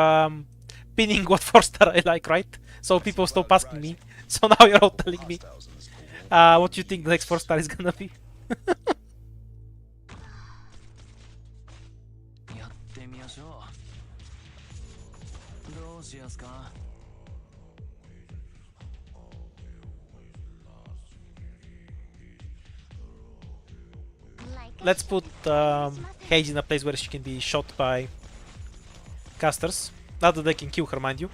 pinning what 4-star I like, right? So people stop asking me. So now you're all telling me Hostiles in this cold. what you think the next 4-star is gonna be. やってみましょう。どうしますか？ Like a Let's put Haze in a place where she can be shot by casters. Not that they can kill her, mind you.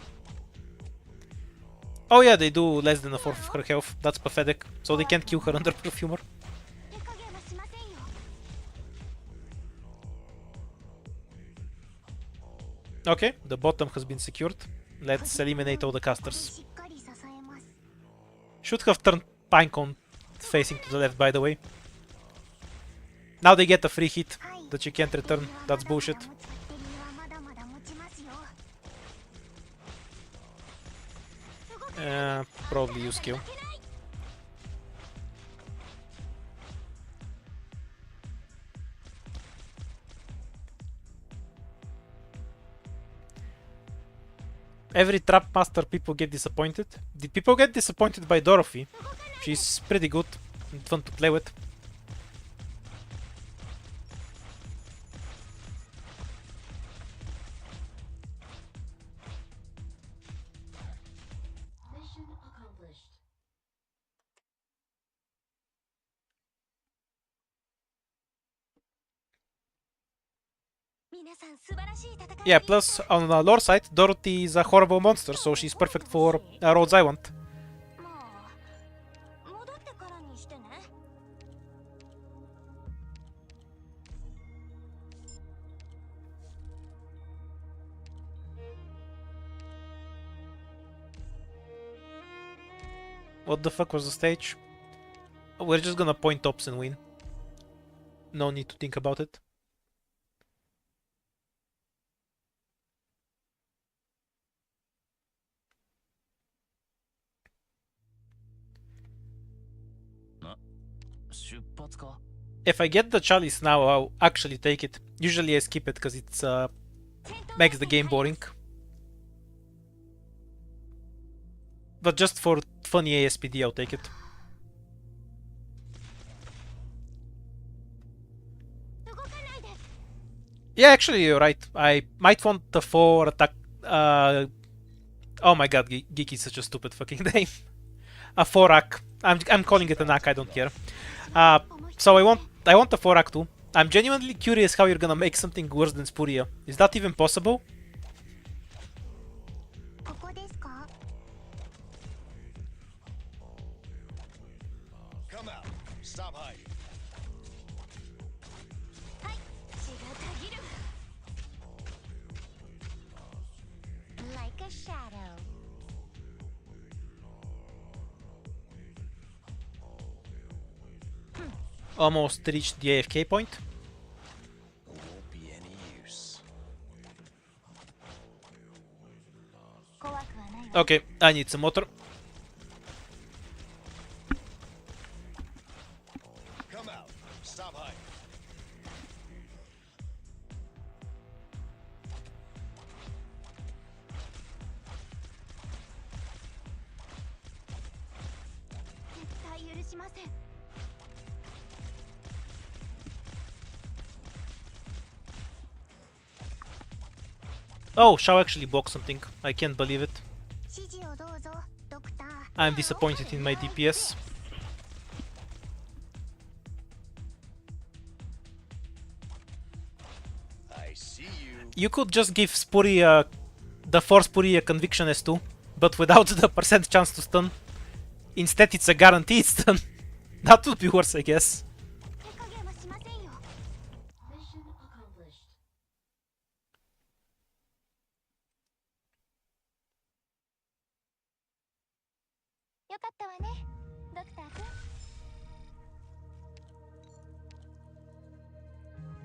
Oh yeah, they do less than a fourth of her health. That's pathetic. So they can't kill her under Perfumer. 手加減はしませんよ。 Okay, the bottom has been secured. Let's eliminate all the ここで casters. しっかり支えます。 Should have turned Pinecone facing to the left, by the way. Now they get a free hit はい。 that you can't return. That's bullshit. バッテリーはまだまだ持ちますよ。 Probably use Q. Every trap master people get disappointed. Did people get disappointed by Dorothy? She's pretty good and fun to play with. Mission accomplished. Yeah, plus on the lore side, Dorothy is a horrible monster, so she's perfect for roads I want. まあ戻ってからにしてね。 What the fuck was the stage? We're just gonna point tops and win. No need to think about it. If I get the chalice now, I'll actually take it. Usually I skip it because it's makes the game boring. But just for funny ASPD, I'll take it. Yeah, actually, you're right. I might want the 4 attack. Oh my god, Geeky is such a stupid fucking name. A 4-ack. I'm calling it an ack, I don't care. So I want the 4-ack too. I'm genuinely curious how you're gonna make something worse than Spuria. Is that even possible? ここですか？ Come out. Stop hiding. はい。血がたぎる。Like a shadow. Almost reached the AFK point. Won't be any use. 怖くはないわ。 Okay, I need some water. Come out. Stop hiding. Oh, Shao actually blocked something. I can't believe it. 指示をどうぞ、ドクター。 I'm disappointed in my DPS. I see you. You could just give Spuria the Force Spuria Conviction S2, but without the percent chance to stun. Instead, it's a guaranteed stun. That would be worse, I guess. 手加減はしませんよ。 Mission accomplished. よかったわね、ドクター君。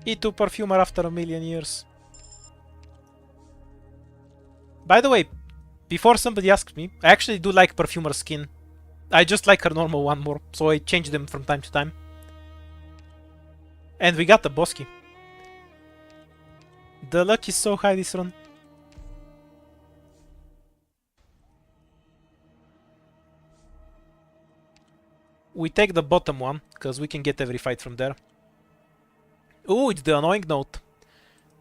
E2 Perfumer after a million years. By the way, before somebody asked me, I actually do like Perfumer's skin. I just like her normal one more, so I change them from time to time. And we got the boss key. The luck is so high this run. We take the bottom one, because we can get every fight from there. Ooh, it's the annoying note.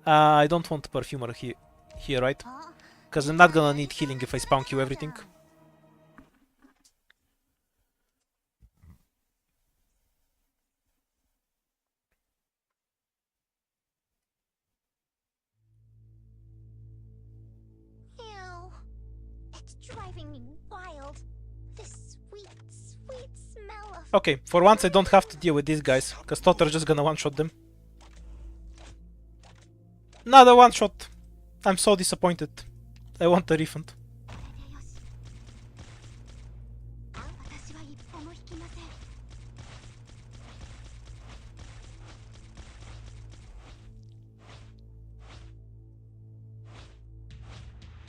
I don't want Perfumer here, right? あ、 Because I'm not gonna need healing if I spawn Q everything. Let's try driving me wild. This sweet, sweet smell of... Okay, for once I don't have to deal with these guys, because Totter's just gonna one-shot them. Another one-shot! I'm so disappointed. I want a refund. よし。私は一歩も引きません。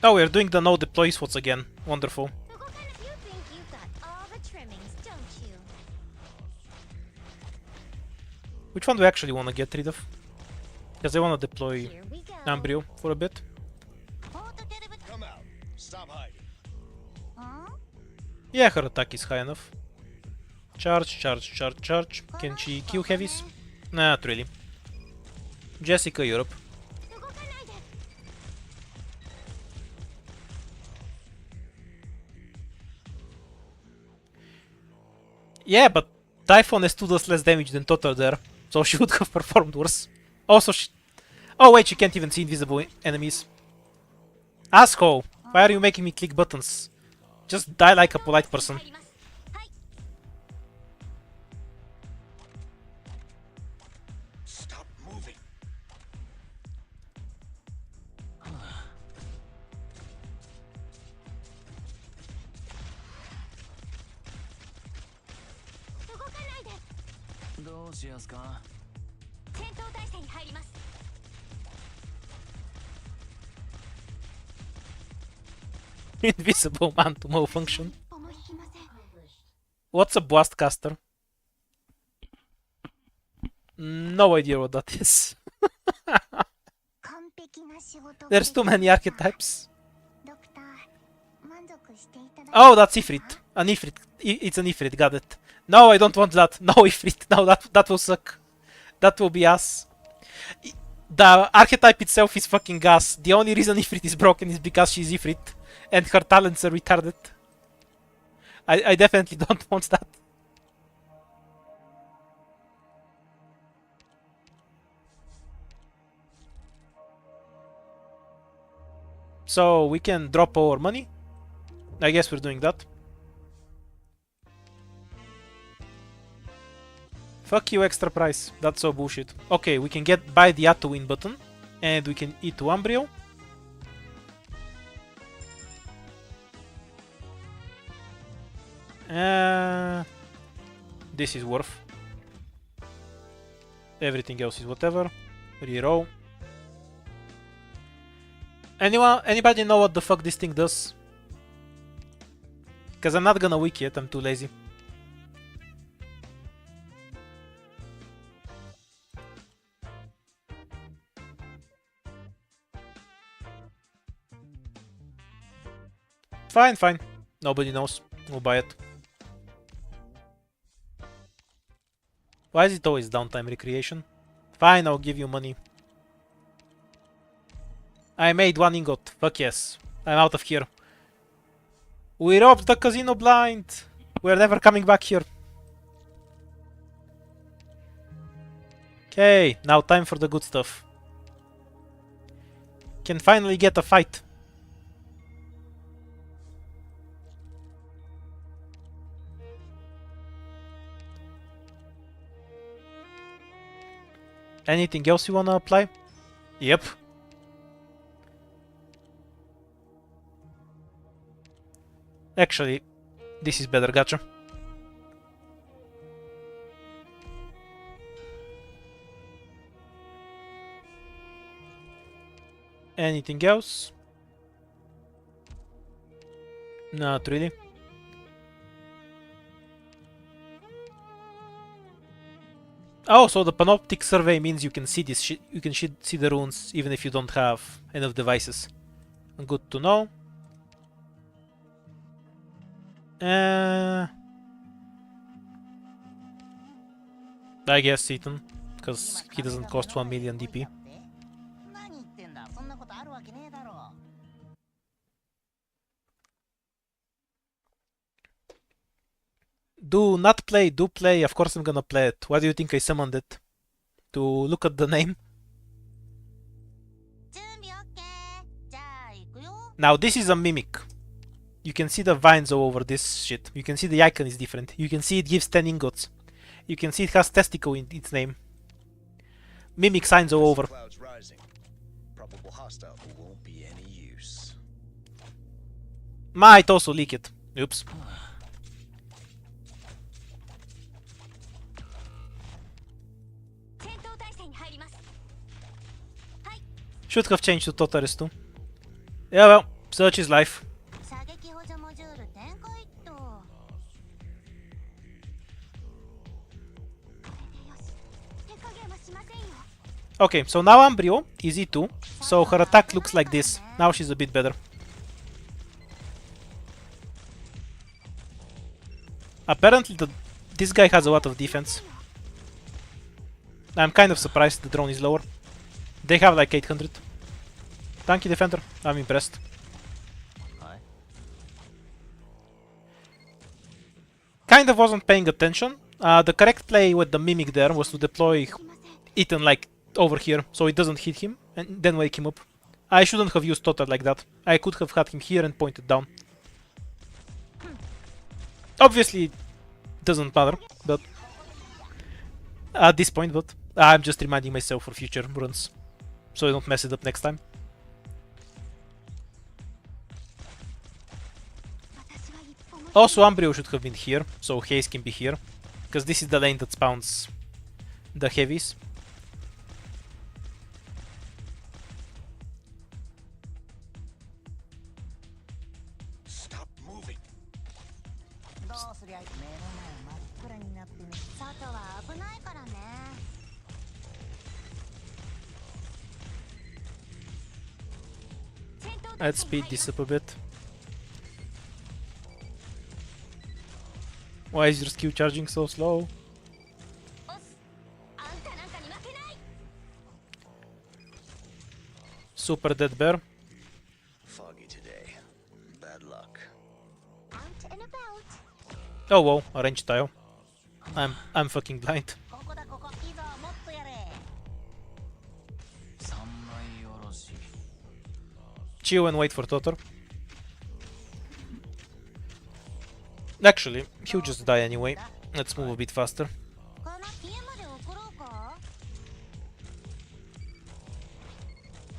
Oh, we're doing the no deploy spots again. Wonderful. You think you've got all the trimmings, don't you? Which one do I actually want to get rid of? Because I want to deploy Here we go. Embryo for a bit. Come out. Stop hiding. Huh? Yeah, her attack is high enough. Charge, charge, charge, charge. Can she kill heavies? Not really. Jessica Europe. 動かないで。Yeah, but Typhon has 2 does less damage than Totter there, so she would have performed worse. Also, she... Oh wait, she can't even see invisible enemies. Asshole! Why are you making me click buttons? Just die like a polite person. 入ります。はい。 Stop moving. 動かないで。どうしやすか。戦闘態勢に入ります。 Invisible man to malfunction. 一歩も引きません。 What's a blast caster? No idea what that is. 完璧な仕事。 There's too many archetypes. ドクター、満足していただけ Oh, that's Ifrit. An Ifrit. It's an Ifrit, got it. No, I don't want that. No Ifrit. No, that will suck. That will be ass. The archetype itself is fucking ass. The only reason Ifrit is broken is because she's Ifrit. And her talents are retarded. I definitely don't want that. So we can drop our money. I guess we're doing that. Fuck you, extra price. That's so bullshit. Okay, we can buy the add to win button. And we can eat to Embryo. This is worth. Everything else is whatever. Reroll. Anybody know what the fuck this thing does? Because I'm not gonna wiki it, I'm too lazy. Fine, fine. Nobody knows. We'll buy it. Why is it always downtime recreation? Fine, I'll give you money. I made 1 ingot. Fuck yes. I'm out of here. We robbed the casino blind. We're never coming back here. Okay, now time for the good stuff. Can finally get a fight. Anything else you wanna apply? Yep. Actually, this is better, gotcha. Anything else? Not really. Oh, so the panoptic survey means you can see this shit. You can see the runes even if you don't have enough devices. Good to know. I guess Ethan, because he doesn't cost 1 million DP. 何言ってんだ、そんなことあるわけねえだろ。 Do not play, do play. Of course I'm gonna play it. Why do you think I summoned it? To look at the name? 準備 OK。じゃあ行くよ。 Now this is a mimic. You can see the vines all over this shit. You can see the icon is different. You can see it gives 10 ingots. You can see it has testicle in its name. Mimic signs all over. Clouds rising. Probable hostile who won't be any use. Might also leak it. Oops. Should have changed to Totaris too. Yeah, well, such is life. 射撃補助モジュール展開っと。これでよし。手加減はしませんよ。Okay, so now Ambrio is E2, so her attack looks like this. Now she's a bit better. Apparently this guy has a lot of defense. I'm kind of surprised the drone is lower. They have like 800. Tanky defender, I'm impressed. Kind of wasn't paying attention. The correct play with the mimic there was to deploy Ethan like over here so it doesn't hit him and then wake him up. I shouldn't have used Total like that. I could have had him here and pointed down. Obviously, it doesn't matter, but at this point, but I'm just reminding myself for future runs so I don't mess it up next time. Also, Ambrio should have been here, so Haze can be here, because this is the lane that spawns the heavies. Stop moving. どうすりゃ目の前真っ暗になってね。外は危ないからね。Let's speed this up a bit. Why is your skill charging so slow? Super dead bear. Foggy today. Bad luck. Out and about. Oh wow, a range tile. I'm fucking blind. ここだここ。いいぞもっとやれ。三枚おろし。 Chill and wait for Totor. Actually, he'll just die anyway. Let's move a bit faster. この家まで送ろうか。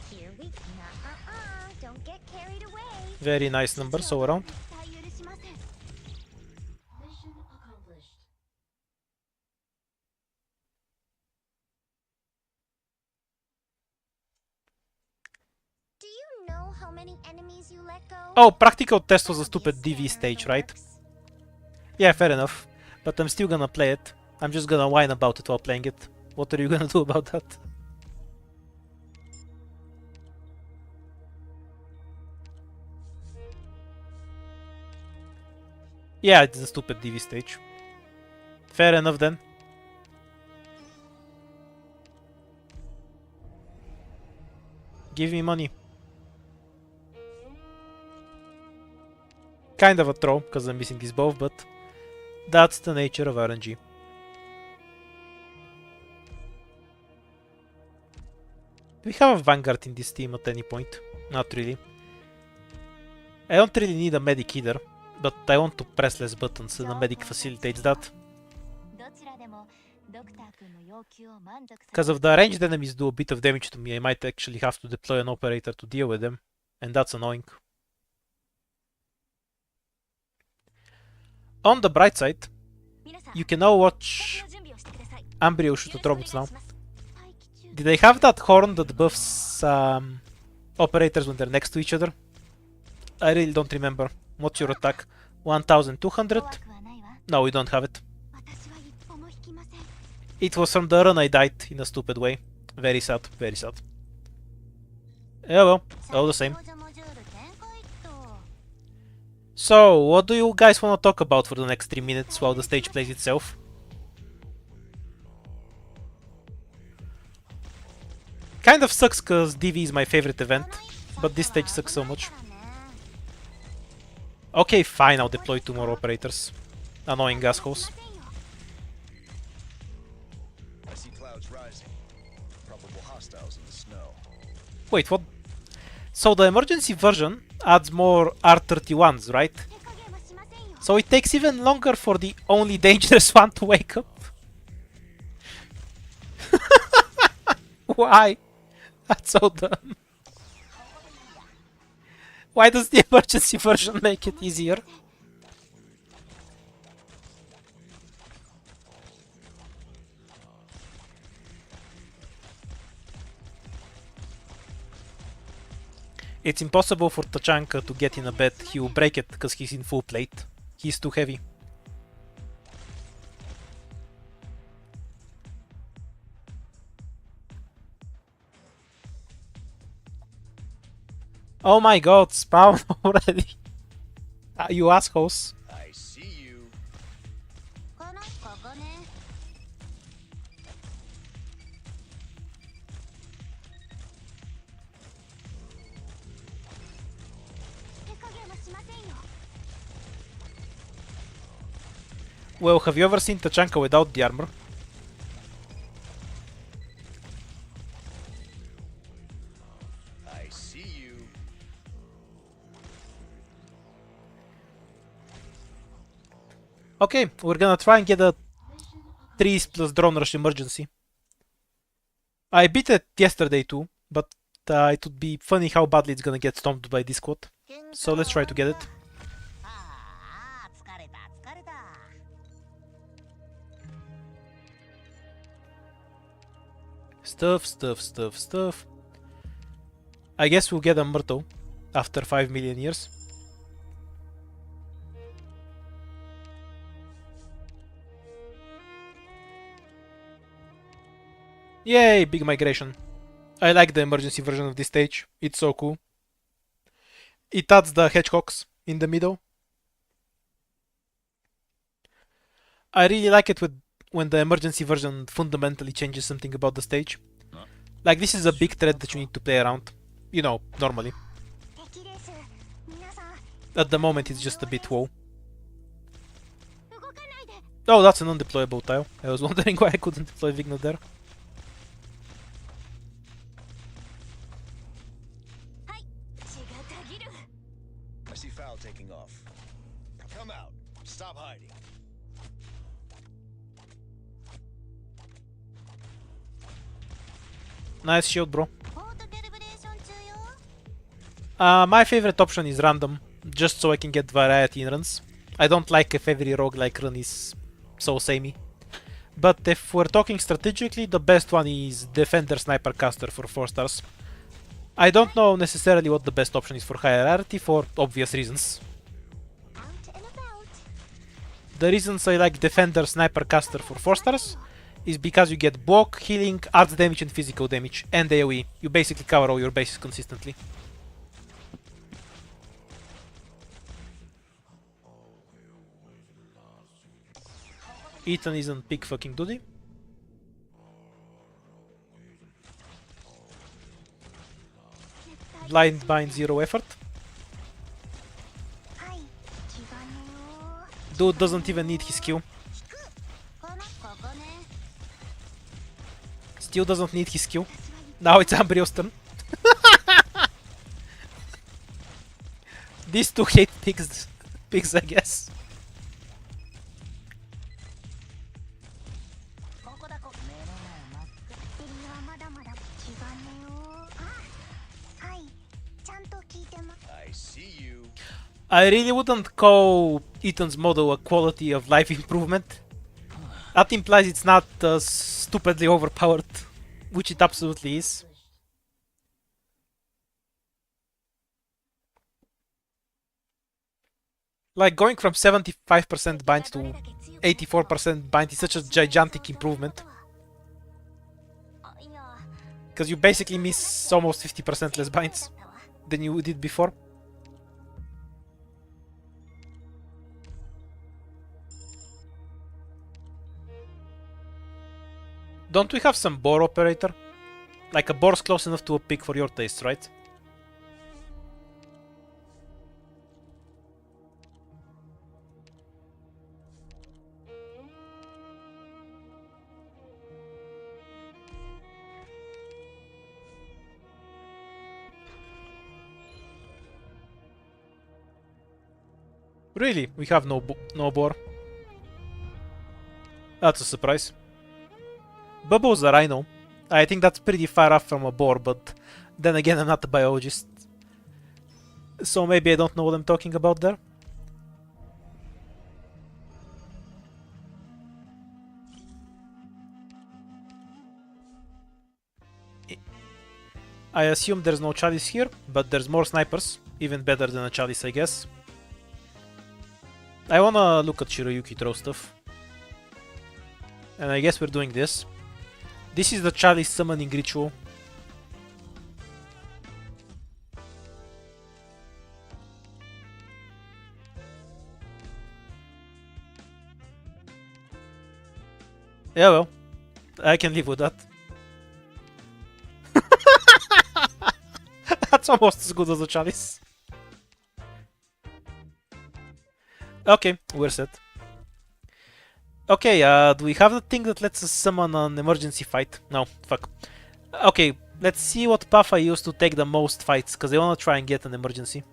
Here we go. Don't get carried away. Very nice numbers all around. 絶対許しません。 Mission accomplished. Do you know how many enemies you let go? Oh, practical test was a stupid DV stage, right? Yeah, fair enough. But I'm still gonna play it. I'm just gonna whine about it while playing it. What are you gonna do about that? Yeah, it's a stupid DV stage. Fair enough then. Give me money. Kind of a throw, because I'm missing this both, but that's the nature of RNG. Do we have a Vanguard in this team at any point? Not really. I don't really need a medic either, but I want to press less buttons and a medic facilitates that. Because if the ranged enemies do a bit of damage to me, I might actually have to deploy an operator to deal with them, and that's annoying. On the bright side, you can now watch Ambrio shoot at robots now. Did they have that horn that buffs operators when they're next to each other? I really don't remember. What's your attack? 1200? No, we don't have it. It was from the run I died in a stupid way. Very sad, very sad. Yeah, well, all the same. So, what do you guys want to talk about for the next 3 minutes while the stage plays itself? Kind of sucks cause DV is my favorite event, but this stage sucks so much. Okay, fine, I'll deploy 2 more operators. Annoying assholes. I see clouds rising. Probable hostiles in the snow. Wait, what? So the emergency version adds more R31s, right? 手加減はしませんよ。 So it takes even longer for the only dangerous one to wake up. Why? That's so dumb. Why does the emergency version make it easier? It's impossible for Tachanka to get in a bed. He will break it because he's in full plate. He's too heavy. Oh my god, spawn already. You assholes. I see you. このここね。手加減はしませんよ。 Well, have you ever seen Tachanka without the armor? I see you. Okay, we're gonna try and get a 3s plus drone rush emergency. I beat it yesterday too, but it would be funny how badly it's gonna get stomped by this squad. So let's try to get it. ああ疲れた疲れた。 Stuff. I guess we'll get a Murto after 5 million years. Yay, big migration. I like the emergency version of this stage. It's so cool. It adds the hedgehogs in the middle. I really like it when the emergency version fundamentally changes something about the stage. Like, this is a big thread that you need to play around. You know, normally. 敵です。皆さん At the moment, it's just a bit whoa. 動かないで。 Oh, that's an undeployable tile. I was wondering why I couldn't deploy Vigno there. はい。血がたぎる。 I see Foul taking off. Come out. Stop hiding. Nice shield, bro. ポートキャリブレーション中よ。 My favorite option is random, just so I can get variety in runs. I don't like if every roguelike run is so samey. But if we're talking strategically, the best one is Defender Sniper Caster for 4 stars. I don't know necessarily what the best option is for higher rarity for obvious reasons. Out and about. The reasons I like Defender Sniper Caster for 4 stars is because you get block, healing, arts damage and physical damage, and AoE. You basically cover all your bases consistently. Ethan isn't big fucking duty. Blind bind, zero effort. はい。気がねよ。 Dude doesn't even need his Q. このここね。 Still doesn't need his Q. Now it's Ambrio's turn. These two hate pigs, I guess. ここだこ目の前真っ暗。エリはまだまだ気がねよ。あ、はい。ちゃんと聞いてま。 I see you. I really wouldn't call Ethan's model a quality of life improvement. That implies it's not stupidly overpowered, which it absolutely is. Like, going from 75% bind to 84% bind is such a gigantic improvement. あ、いや。 Because you basically miss almost 50% less binds than you did before. Don't we have some boar operator? Like, a boar's close enough to a pig for your taste, right? Really? We have no boar. That's a surprise. Bubbles are rhino. I think that's pretty far off from a boar, but then again, I'm not a biologist. So maybe I don't know what I'm talking about there. I assume there's no chalice here, but there's more snipers. Even better than a chalice, I guess. I wanna look at Shiroyuki throw stuff. And I guess we're doing this. This is the chalice summoning ritual. Yeah, well, I can live with that. That's almost as good as the chalice. Okay, we're set. Okay, do we have the thing that lets us summon an emergency fight? No, fuck. Okay, let's see what path I use to take the most fights, because I wanna try and get an emergency.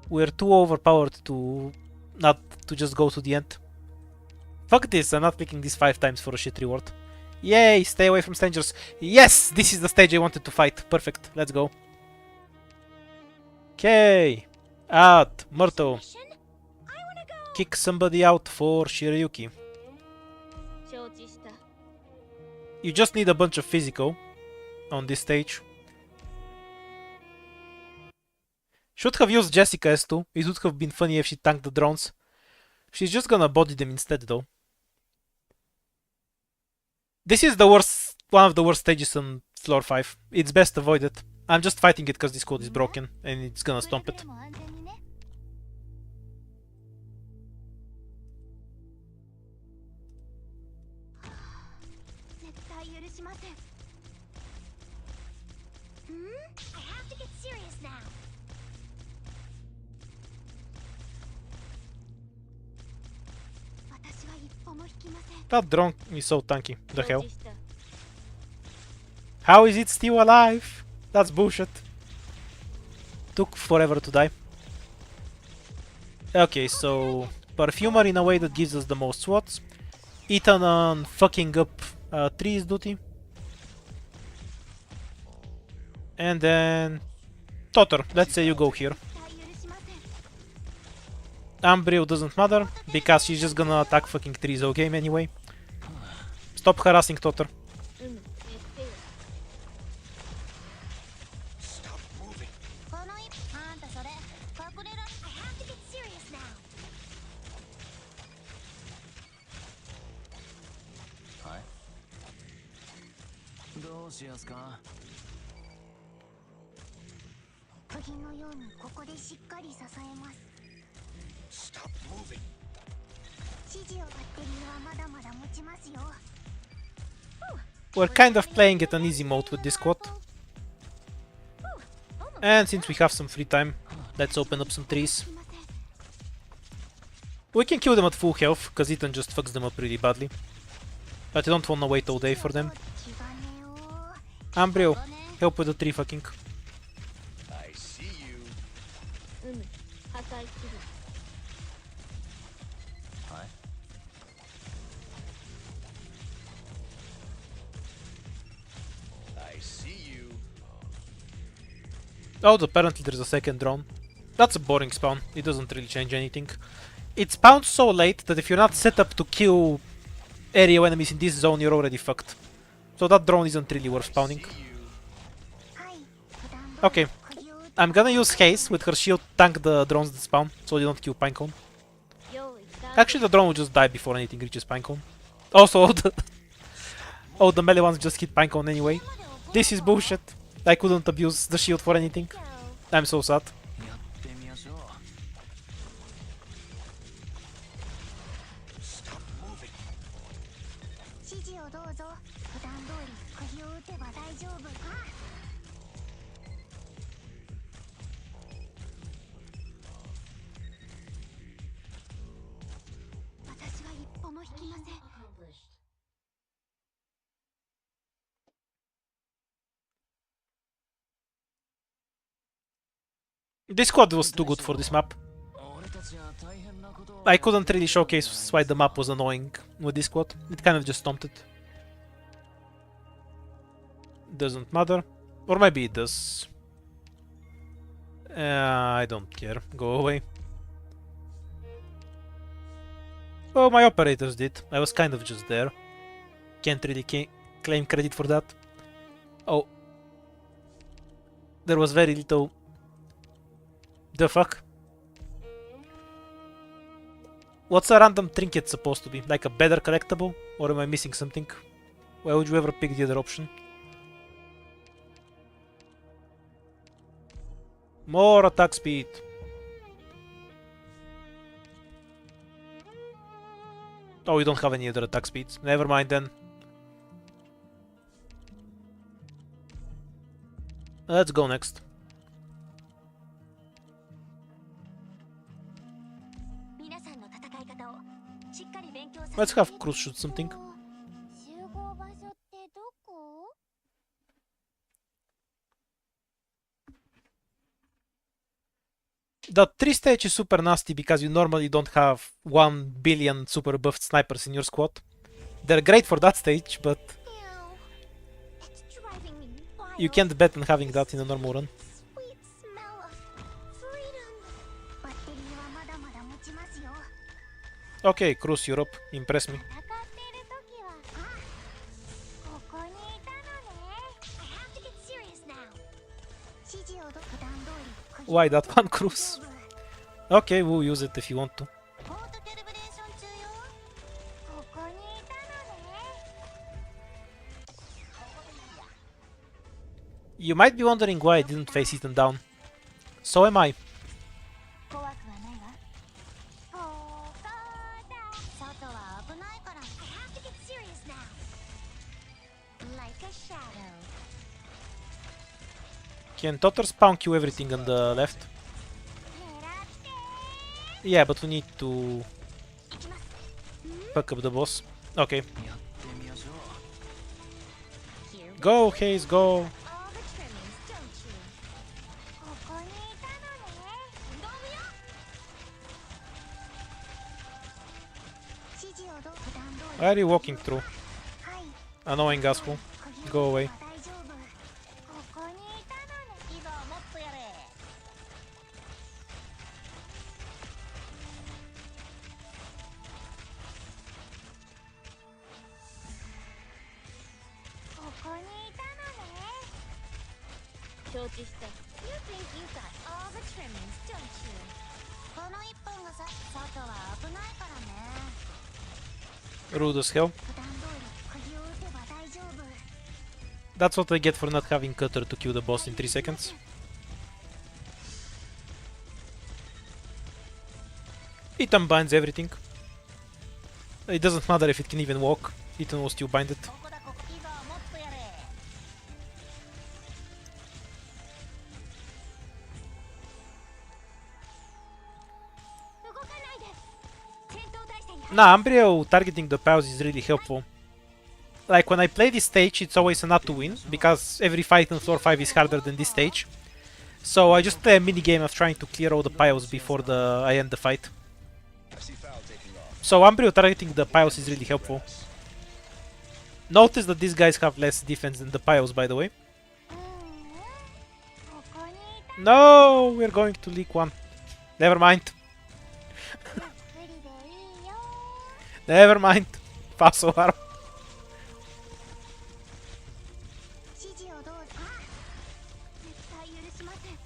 We're too overpowered to not to just go to the end. Fuck this, I'm not picking this 5 times for a shit reward. Yay, stay away from strangers. Yes, this is the stage I wanted to fight. Perfect, let's go. Okay. Out, Murto. Kick somebody out for Shiroyuki. You just need a bunch of physical on this stage. Should have used Jessica S2. It would have been funny if she tanked the drones. She's just gonna body them instead though. This is the worst, one of the worst stages on floor 5. It's best avoided. I'm just fighting it because this code is broken and it's gonna stomp it. I have to get serious now. That drone is so tanky. The hell? How is it still alive? That's bullshit. Took forever to die. Okay, so Perfumer in a way that gives us the most swats. Ethan on fucking up trees duty. And then Totter, let's say you go here. Ambril doesn't matter, because she's just gonna attack fucking trees all game anyway. Stop harassing Totter. Stop moving. I have to get serious now. はいどうしやすか釘のようにここでしっかり支えます。 Stop moving. 指示をバッテリーはまだまだ持ちますよ。 We're kind of playing at an easy mode with this squad. And since we have some free time, let's open up some trees. We can kill them at full health, because Ethan just fucks them up really badly. But I don't wanna wait all day for them. Ambril, help with the tree fucking. I see you. 破壊する。はい I see you. Oh, apparently there's a second drone. That's a boring spawn. It doesn't really change anything. It spawns so late that if you're not set up to kill area enemies in this zone, you're already fucked. So that drone isn't really worth spawning. Okay. I'm gonna use Haze with her shield tank the drones that spawn, so they don't kill Pinecone. Actually, the drone will just die before anything reaches Pinecone. Also, all the melee ones just hit Pinecone anyway. This is bullshit. I couldn't abuse the shield for anything. I'm so sad. やってみましょう Stop moving. 指示をどうぞ。普段通り釘を打てば大丈夫。私は一歩も引きません。 Accomplished. This squad was too good for this map. 俺たち I couldn't really showcase why the map was annoying with this squad. It kind of just stomped it. Doesn't matter. Or maybe it does. I don't care. Go away. Oh, my operators did. I was kind of just there. Can't really claim credit for that. Oh. There was very little... The fuck? What's a random trinket supposed to be? Like a better collectible? Or am I missing something? Why would you ever pick the other option? More attack speed. Oh, you don't have any other attack speeds. Never mind then. Let's go next. Let's have Cruz shoot something. 集合場所ってどこ？ The 3 stage is super nasty because you normally don't have 1 billion super buffed snipers in your squad. They're great for that stage, but It's driving me wild. you can't bet on having that in a normal run. Sweet smell of freedom. バッテリーはまだまだ持ちますよ。 Okay, Cruz Europe, impress me. 戦ってる時は、ここにいたのね。I have to get serious now. 指示を普段通り。 Why that one, Cruz? Okay, we'll use it if you want to. ポートキャリブレーション中よ。ここにいたのね。 You might be wondering why I didn't face Ethan down. So am I. 怖くはないわ。ここだ。外は危ないから。I have to get serious now. Like a shadow. Can Totter spawn Q everything on the left? 狙って。 Yeah, but we need to 行きます。 fuck up the boss. Okay. やってみましょう。 Here we Go, Haze, go! all the trimmings, don't you? ここにいたのね。運動部よ。指示を普段通り。 Why are you walking through? はい。 Annoying asshole. Go away. 大丈夫。ここにいたのね。いざもっとやれ。 ここにいたのね。承知した。You think you got all the trimmings, don't you? この一本がさ、外は危ないからね。 Rude as hell. 普段通り釘を打てば大丈夫。 That's what I get for not having Cutter to kill the boss in 3 seconds. Ethan binds everything. It doesn't matter if it can even walk. Ethan will still bind it. ここだここ。いざもっとやれ。 動かないで。戦闘態勢に入る。 Nah, Umbrio targeting the piles is really helpful. Like when I play this stage, it's always a not to win, because every fight in floor 5 is harder than this stage. So I just play a mini game of trying to clear all the piles before I end the fight. I see foul taking off. So Umbrio targeting the piles is really helpful. Notice that these guys have less defense than the piles, by the way. ここにいた。 No, we're going to leak one. Never mind. ゆっくりでいいよ。 Never mind. Paso aro. 指示をどうぞ。絶対許しません。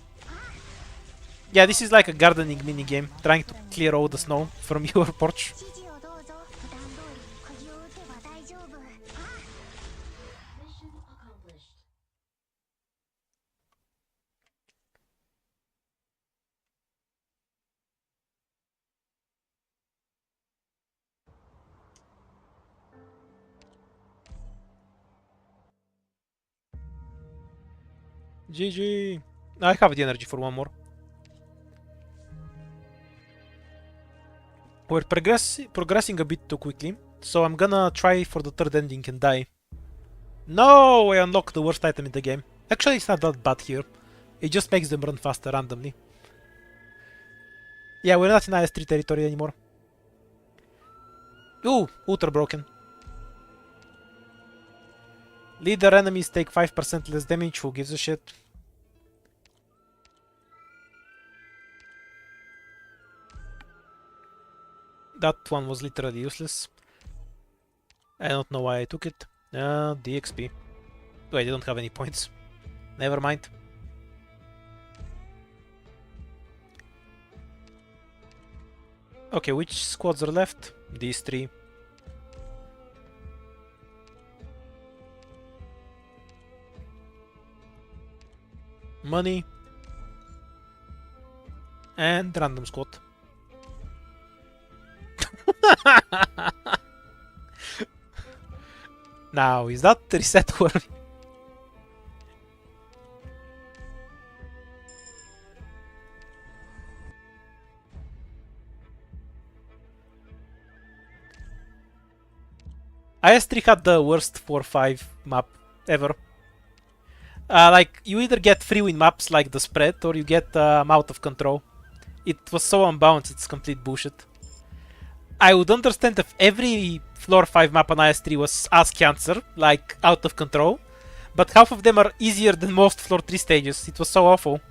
Yeah, this is like a gardening minigame, trying to clear all the snow from your porch. 指示をどうぞ。普段通り釘を打てば大丈夫。 Mission accomplished. GG. I have the energy for one more. We're progressing a bit too quickly, so I'm gonna try for the third ending and die. No, I unlocked the worst item in the game. Actually, it's not that bad here. It just makes them run faster randomly. Yeah, we're not in IS3 territory anymore. Ooh, ultra broken. Leader enemies take 5% less damage, who gives a shit? That one was literally useless. I don't know why I took it. DXP. Wait, I don't have any points. Never mind. Okay, which squads are left? These three. Money. And random squad. Now, is that reset worthy? IS3 had the worst 4-5 map ever. Like, you either get free win maps like the spread, or you get out of control. It was so unbalanced, it's complete bullshit. I would understand if every floor 5 map on IS3 was as cancer, like out of control, but half of them are easier than most floor 3 stages. It was so awful.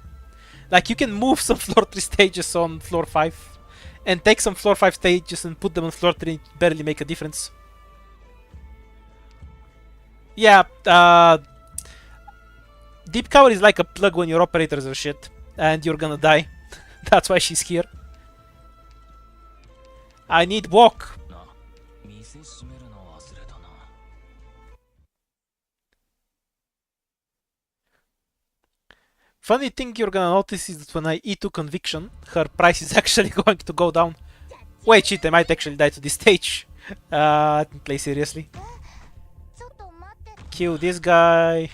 Like, you can move some floor 3 stages on floor 5, and take some floor 5 stages and put them on floor 3, barely make a difference. Yeah, Deep Cover is like a plug when your operators are shit, and you're gonna die. That's why she's here. I need walk. Funny thing you're gonna notice is that when I E2 Conviction, her price is actually going to go down. Wait, shit, I might actually die to this stage. I didn't play seriously. Kill this guy.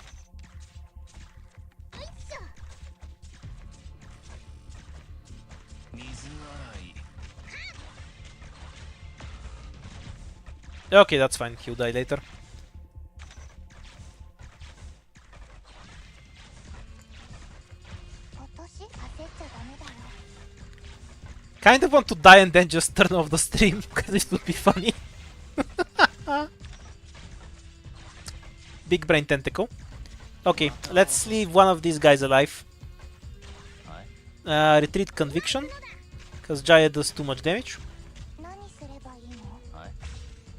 Okay, that's fine. He'll die later. Kind of want to die and then just turn off the stream, because it would be funny. Big brain tentacle. Okay, let's leave one of these guys alive. Retreat conviction, because Jaya does too much damage.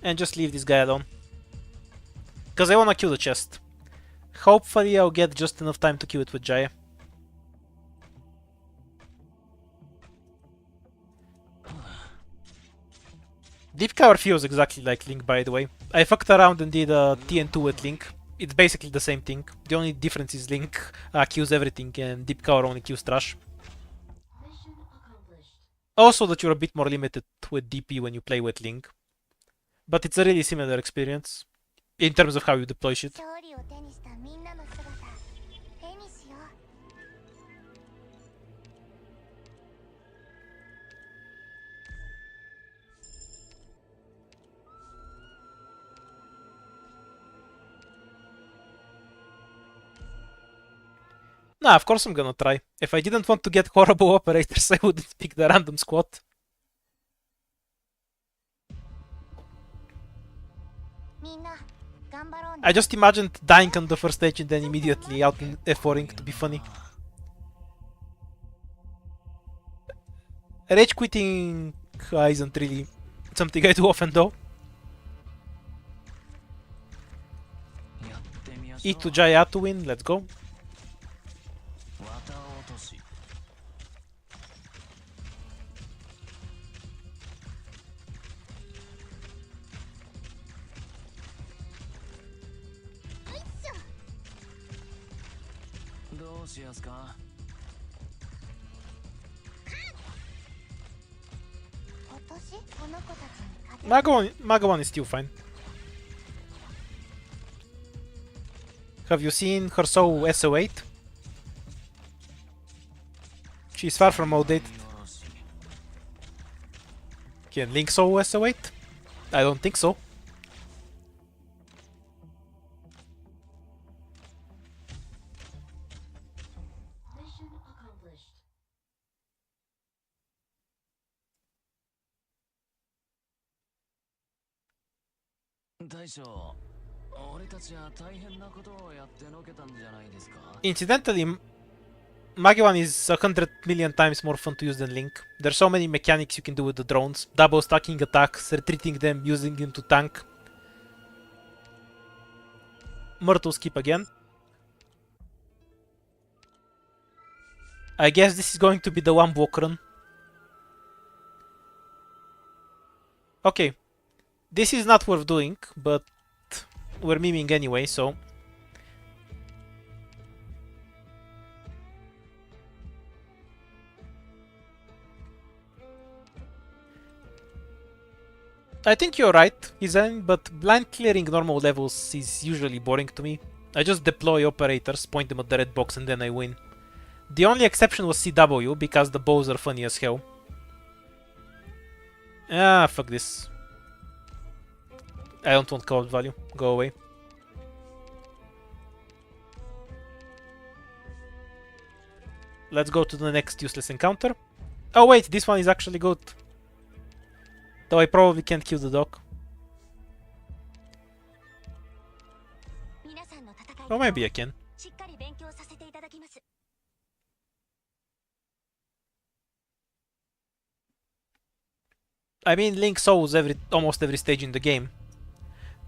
And just leave this guy alone. Because I wanna kill the chest. Hopefully I'll get just enough time to kill it with Jaya. Deep Cover feels exactly like Link, by the way. I fucked around and did TN2 with Link. It's basically the same thing. The only difference is Link kills everything and Deep Cover only kills trash. Also that you're a bit more limited with DP when you play with Link. But it's a really similar experience in terms of how you deploy shit. Nah, of course I'm gonna try. If I didn't want to get horrible operators, I wouldn't pick the random squad. I just imagined dying on the first stage and then immediately out in F4ing to be funny. Rage quitting isn't really something I do often though. E to Jaya to win, let's go. Magowan is still fine. Have you seen her soul SO8? She's far from outdated. Can Link soul SO8? I don't think so. 大将、俺たちは大変なことをやってのけたんじゃないですか。 Incidentally, Magellan is 100 million times more fun to use than Link. There's so many mechanics you can do with the drones. Double stacking attacks, retreating them, using them to tank. Myrtle skip again. I guess this is going to be the one walk run. Okay. This is not worth doing, but we're memeing anyway, so... I think you're right, Hizen, but blind clearing normal levels is usually boring to me. I just deploy operators, point them at the red box, and then I win. The only exception was CW, because the bows are funny as hell. Ah, fuck this. I don't want cloud value. Go away. Let's go to the next useless encounter. Oh wait, this one is actually good. Though I probably can't kill the dog. Or maybe I can. I mean, Link solves almost every stage in the game.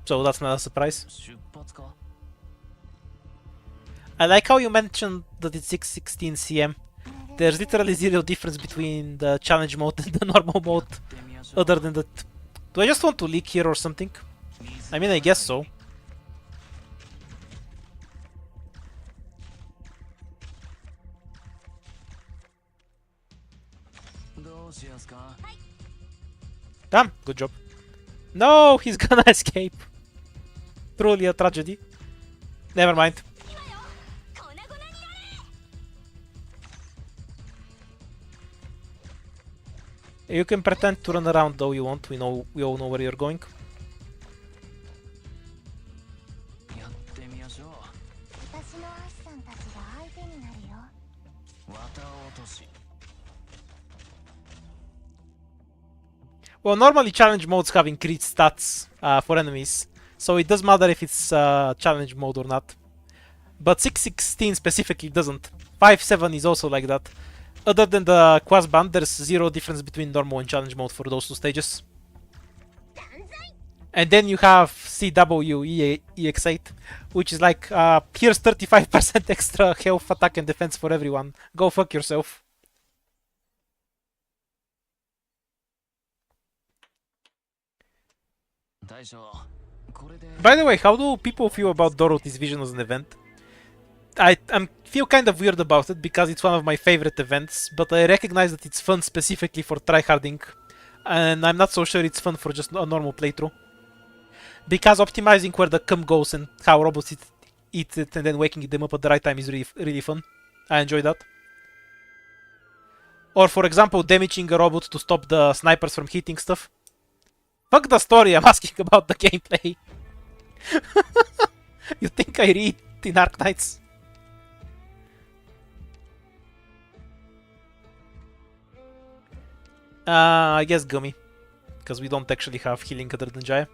So that's not a surprise. 出発か。 I like how you mentioned that it's 616 cm. There's literally zero difference between the challenge mode and the normal mode. Other than that. Do I just want to leak here or something? I mean, I guess so. Damn, good job. No, he's gonna escape. Truly a tragedy. Never mind. You can pretend to run around though you want. We all know where you're going. やってみましょう。私のアシさんたちが相手になるよ。綿落とし。 Well, normally challenge modes have increased stats for enemies, so it doesn't matter if it's challenge mode or not. But 616 specifically doesn't. 5.7 is also like that. Other than the quest band, there's zero difference between normal and challenge mode for those two stages. And then you have CW EX8, which is like, here's 35% extra health, attack, and defense for everyone. Go fuck yourself. By the way, how do people feel about Dorothy's vision as an event? I feel kind of weird about it because it's one of my favorite events, but I recognize that it's fun specifically for tryharding, and I'm not so sure it's fun for just a normal playthrough. Because optimizing where the cum goes and how robots eat it and then waking them up at the right time is really fun. I enjoy that. Or for example, damaging a robot to stop the snipers from hitting stuff. Fuck the story, I'm asking about the gameplay. You think I read in Ark Knights? I guess Gummy. Because we don't actually have healing other than Jaya.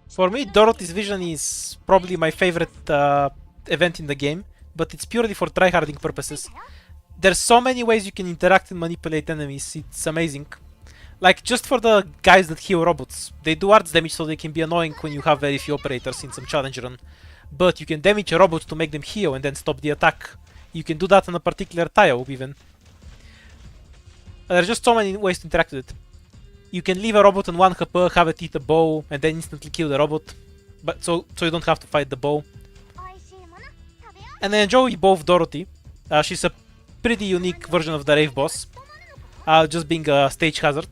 For me, Dorothy's Vision is probably my favorite event in the game, but it's purely for tryharding purposes. There's so many ways you can interact and manipulate enemies, it's amazing. Like, just for the guys that heal robots, they do arts damage so they can be annoying when you have very few operators in some challenge run. But you can damage a robot to make them heal and then stop the attack. You can do that on a particular tile, even. There's just so many ways to interact with it. You can leave a robot on 1 HP, have it eat a bow, and then instantly kill the robot. But so you don't have to fight the bow. And I enjoy both Dorothy. She's a pretty unique version of the Rave boss. Just being a stage hazard.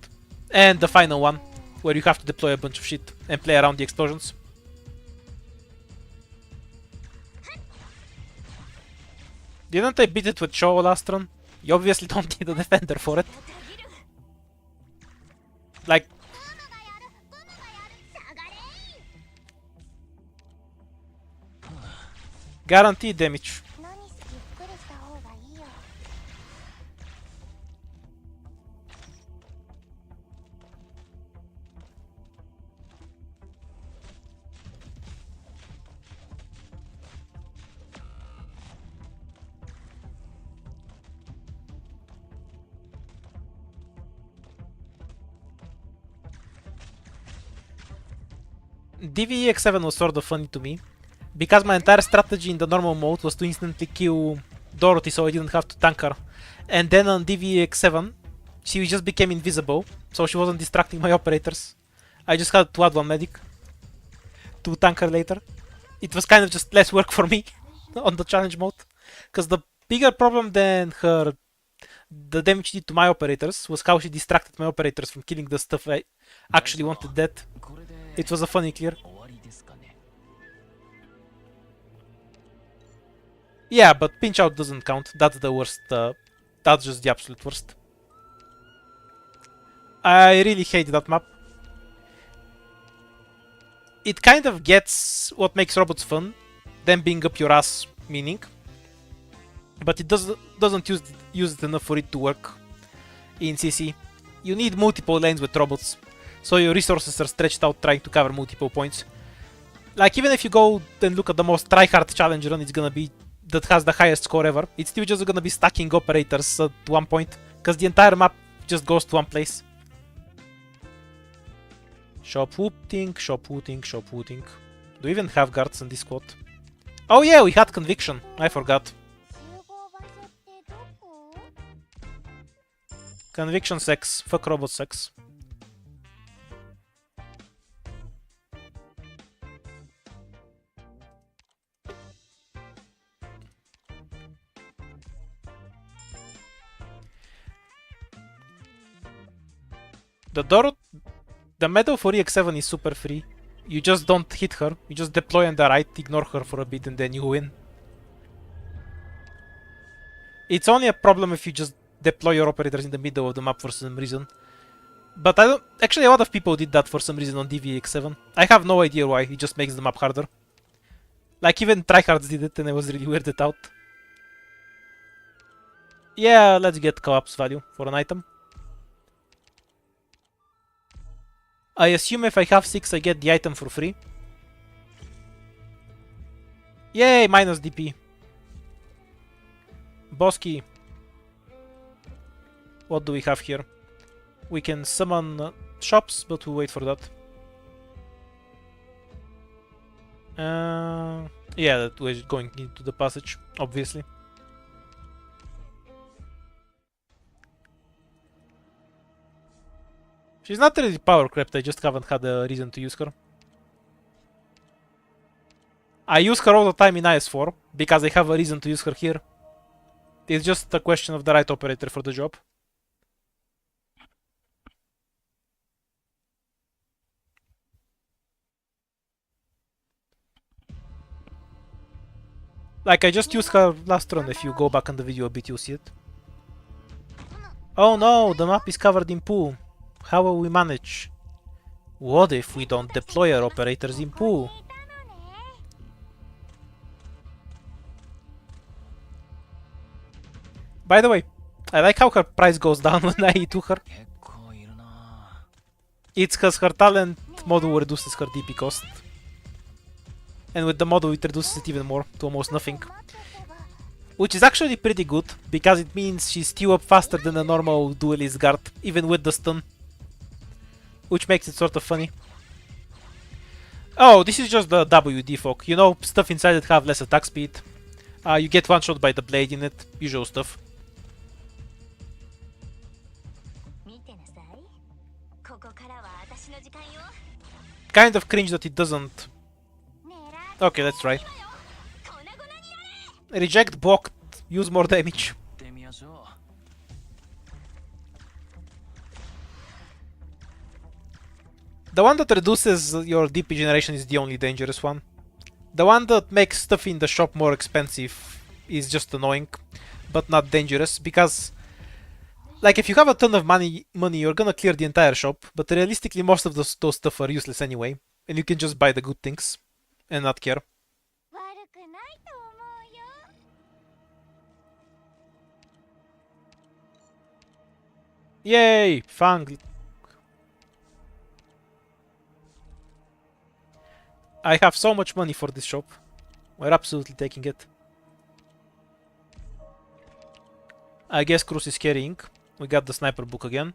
And the final one, where you have to deploy a bunch of shit and play around the explosions. Didn't I beat it with Show last run? You obviously don't need a defender for it. Like, guaranteed damage. 何ゆっくりした方がいいよ。DVEX7 was sort of funny to me, because my entire strategy in the normal mode was to instantly kill Dorothy so I didn't have to tank her. And then on DVEX7, she just became invisible, so she wasn't distracting my operators. I just had to add one medic to tank her later. It was kind of just less work for me on the challenge mode, because the bigger problem than the damage she did to my operators was how she distracted my operators from killing the stuff I actually wanted dead. It was a funny clear. Yeah, but pinch out doesn't count. That's the worst. That's just the absolute worst. I really hate that map. It kind of gets what makes robots fun, them being up your ass meaning, but it doesn't use it enough for it to work in CC. You need multiple lanes with robots, so your resources are stretched out trying to cover multiple points. Like, even if you go and look at the most tryhard challenge run it's gonna be that has the highest score ever, it's still just gonna be stacking operators at one point, because the entire map just goes to one place. Shop hooting, shop hooting, shop hooting. Do we even have guards in this squad? Oh yeah, we had conviction. I forgot. 集合場所ってどこ？ Conviction sex. Fuck robot sex. The medal for EX7 is super free. You just don't hit her. You just deploy on the right, ignore her for a bit, and then you win. It's only a problem if you just deploy your operators in the middle of the map for some reason. But I don't... Actually, a lot of people did that for some reason on DVX7. I have no idea why. It just makes the map harder. Like, even tryhards did it, and I was really weirded out. Yeah, let's get collapse value for an item. I assume if I have 6 I get the item for free. Yay, minus DP. Boss key. What do we have here? We can summon shops, but we'll wait for that. Yeah, that we're going into the passage, obviously. She's not really power crept, I just haven't had a reason to use her. I use her all the time in IS4, because I have a reason to use her here. It's just a question of the right operator for the job. Like, I just used her last run. If you go back on the video a bit, you'll see it. Oh no, the map is covered in poo. How will we manage? What if we don't deploy our operators in poo? By the way, I like how her price goes down when I took her. It's because her talent model reduces her DP cost. And with the model it reduces it even more, to almost nothing. Which is actually pretty good, because it means she's still up faster than a normal duelist guard, even with the stun. Which makes it sort of funny. Oh, this is just the WD folk. You know, stuff inside it have less attack speed. You get one shot by the blade in it, usual stuff. Kind of cringe that it doesn't... Okay, let's try. Reject, blocked, use more damage. The one that reduces your DP generation is the only dangerous one. The one that makes stuff in the shop more expensive is just annoying, but not dangerous, because like if you have a ton of money you're gonna clear the entire shop, but realistically most of those stuff are useless anyway, and you can just buy the good things and not care. 悪くないと思うよ。Yay! Fang! I have so much money for this shop. We're absolutely taking it. I guess Cruz is carrying. We got the sniper book again.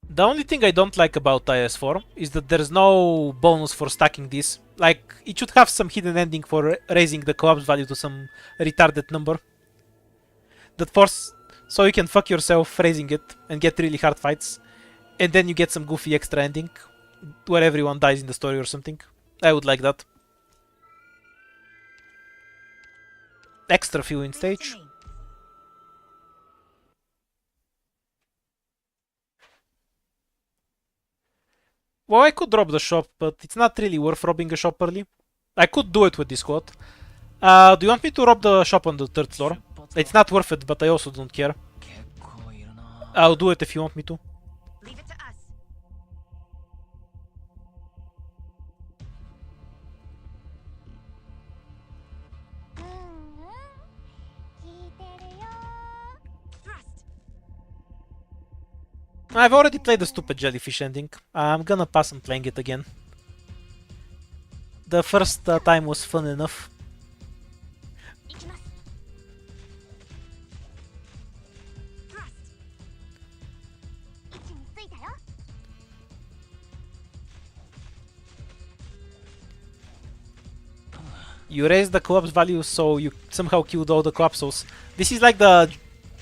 The only thing I don't like about IS4 is that there's no bonus for stacking this. Like, it should have some hidden ending for raising the collapse value to some retarded number. That force, so you can fuck yourself raising it and get really hard fights. And then you get some goofy extra ending where everyone dies in the story or something. I would like that. Extra few in stage. Well, I could drop the shop, but it's not really worth robbing a shop early. I could do it with this squad. Do you want me to rob the shop on the 3rd floor? It's not worth it, but I also don't care. I'll do it if you want me to. Leave it to us. 聞いてるよ。 Thrust. I've already played the stupid jellyfish ending. I'm gonna pass on playing it again. The first time was fun enough. 行きます。Thrust. 位置についたよ。 You raise the collapse value, so you somehow killed all the collapsos. This is like the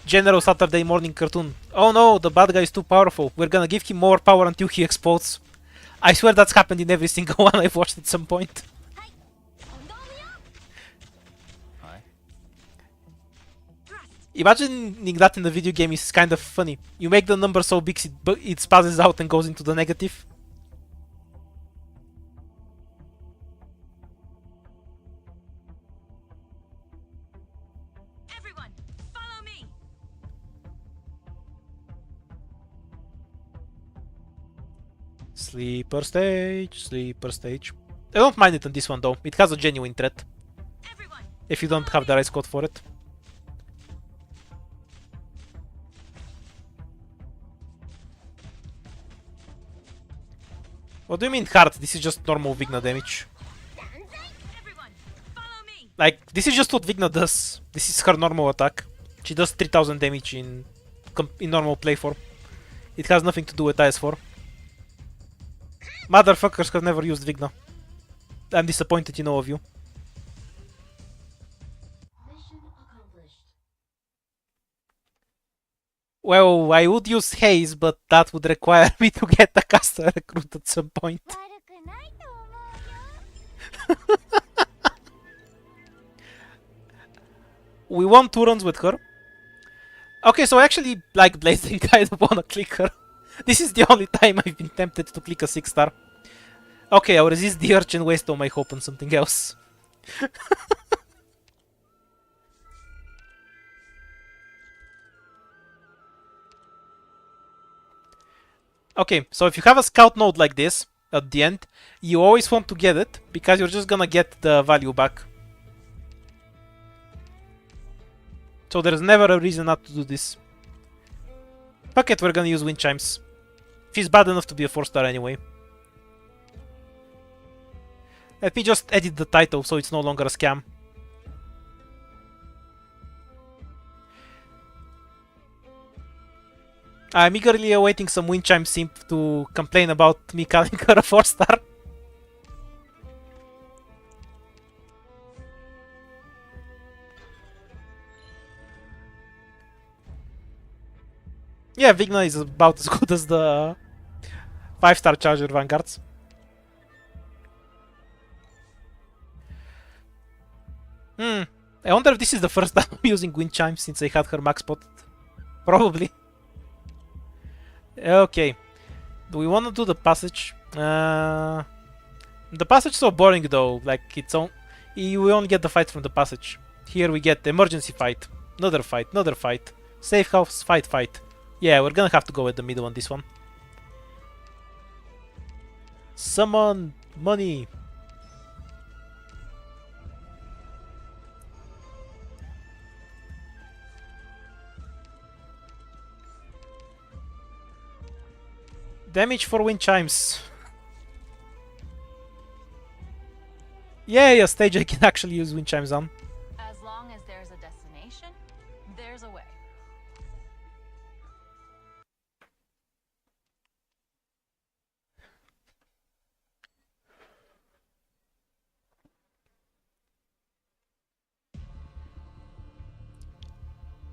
general Saturday morning cartoon. Oh no, the bad guy is too powerful. We're gonna give him more power until he explodes. I swear that's happened in every single one I've watched at some point. はい。運動無用。 Thrust. Imagining that in the video game is kind of funny. You make the number so big it spazzes out and goes into the negative. Everyone, follow me. Sleeper stage, sleeper stage. I don't mind it on this one though. It has a genuine threat. Everyone. If you don't have the right squad for it. What do you mean hard? This is just normal Vigna damage. Everyone, follow me. Like, this is just what Vigna does. This is her normal attack. She does 3000 damage in normal play form. It has nothing to do with IS4. Motherfuckers have never used Vigna. I'm disappointed in all of you. Mission accomplished. Well, I would use Haze, but that would require me to get a caster recruit at some point. 悪くないと思うよ。 We won 2 runs with her. Okay, so I actually like Blazing. I don't wanna click her. This is the only time I've been tempted to click a 6-star. Okay, I'll resist the urge and waste all my hope on something else. Okay, so if you have a scout node like this at the end, you always want to get it because you're just gonna get the value back. So there's never a reason not to do this. Fuck it, we're gonna use wind chimes. She's bad enough to be a 4-star anyway. Let me just edit the title so it's no longer a scam. I'm eagerly awaiting some wind chime simp to complain about me calling her a 4-star. Yeah, Vigna is about as good as the 5-star charger vanguards. I wonder if this is the first time I'm using wind chime since I had her max spotted. Probably. Okay. Do we want to do the passage? The passage is so boring though, like it's on. We only get the fight from the passage. Here we get emergency fight, another fight, safe house, fight. Yeah, we're gonna have to go with the middle on this one. Summon money. Damage for wind chimes. Yeah, a stage I can actually use wind chimes on. As long as there's a destination, there's a way.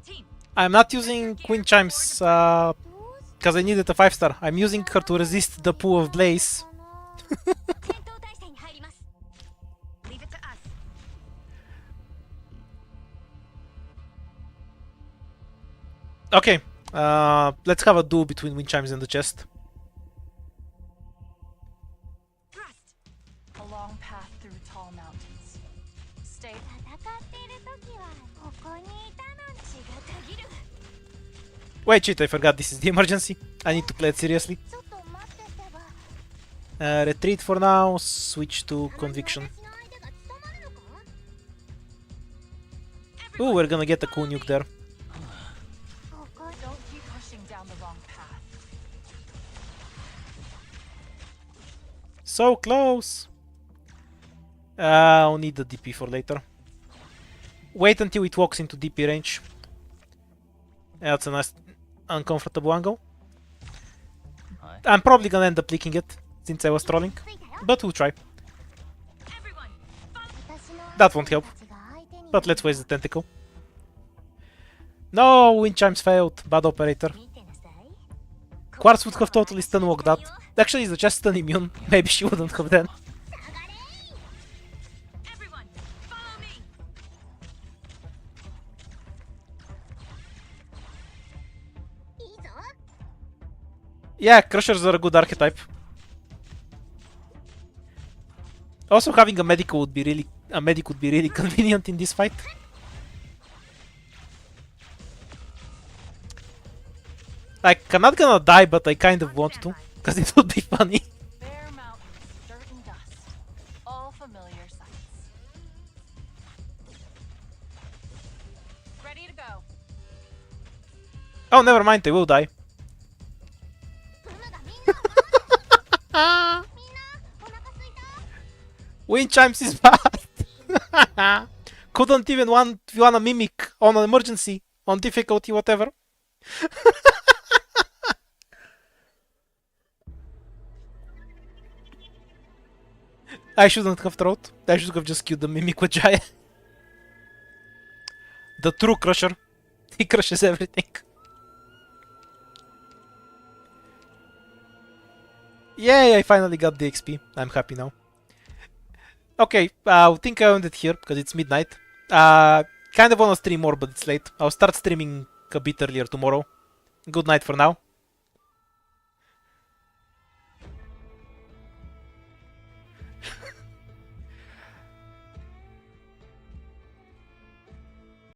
Team, I'm not using wind chimes because I needed a 5-star. I'm using her to resist the pool of blaze. 戦闘態勢に入ります Leave it to us Okay, let's have a duel between wind chimes and the chest. thrust. A long path through tall mountains. Stay. 戦っている時はここにいたの血が限る Wait, shit, I forgot this is the emergency. I need to play it seriously. ちょっと待ってせば Retreat for now, switch to conviction. 私の相手が務まるのか Ooh, we're gonna get a cool nuke there. ここ Don't keep pushing down the wrong path. So close! I'll need the DP for later. Wait until it walks into DP range. That's a nice uncomfortable angle. I'm probably gonna end up leaking it, since I was trolling. But we'll try. Everyone, 私の That won't help. たちが相手に But let's waste the tentacle. No, wind chimes failed. Bad operator. 見てなさい Quartz would have totally stunwalked that. Actually, is the chest stun immune? Maybe she wouldn't have then. everyone, follow me. Yeah, crushers are a good archetype. Also, having a medic would be really convenient in this fight. Like, I'm not gonna die, but I kind of want to, because it would be funny. Bare mountains, dirt and dust. All familiar sights. Ready to go. Oh, never mind, they will die. クムがみんなを守るみんなお腹すいた Wind chimes is bad. Couldn't even want a mimic on an emergency, on difficulty, whatever. I shouldn't have thrown. I should have just killed the mimic with Jaya. The true crusher. He crushes everything. Yay, I finally got the XP. I'm happy now. Okay, I think I'll end it here because it's midnight. Kind of wanna stream more, but it's late. I'll start streaming a bit earlier tomorrow. Good night for now.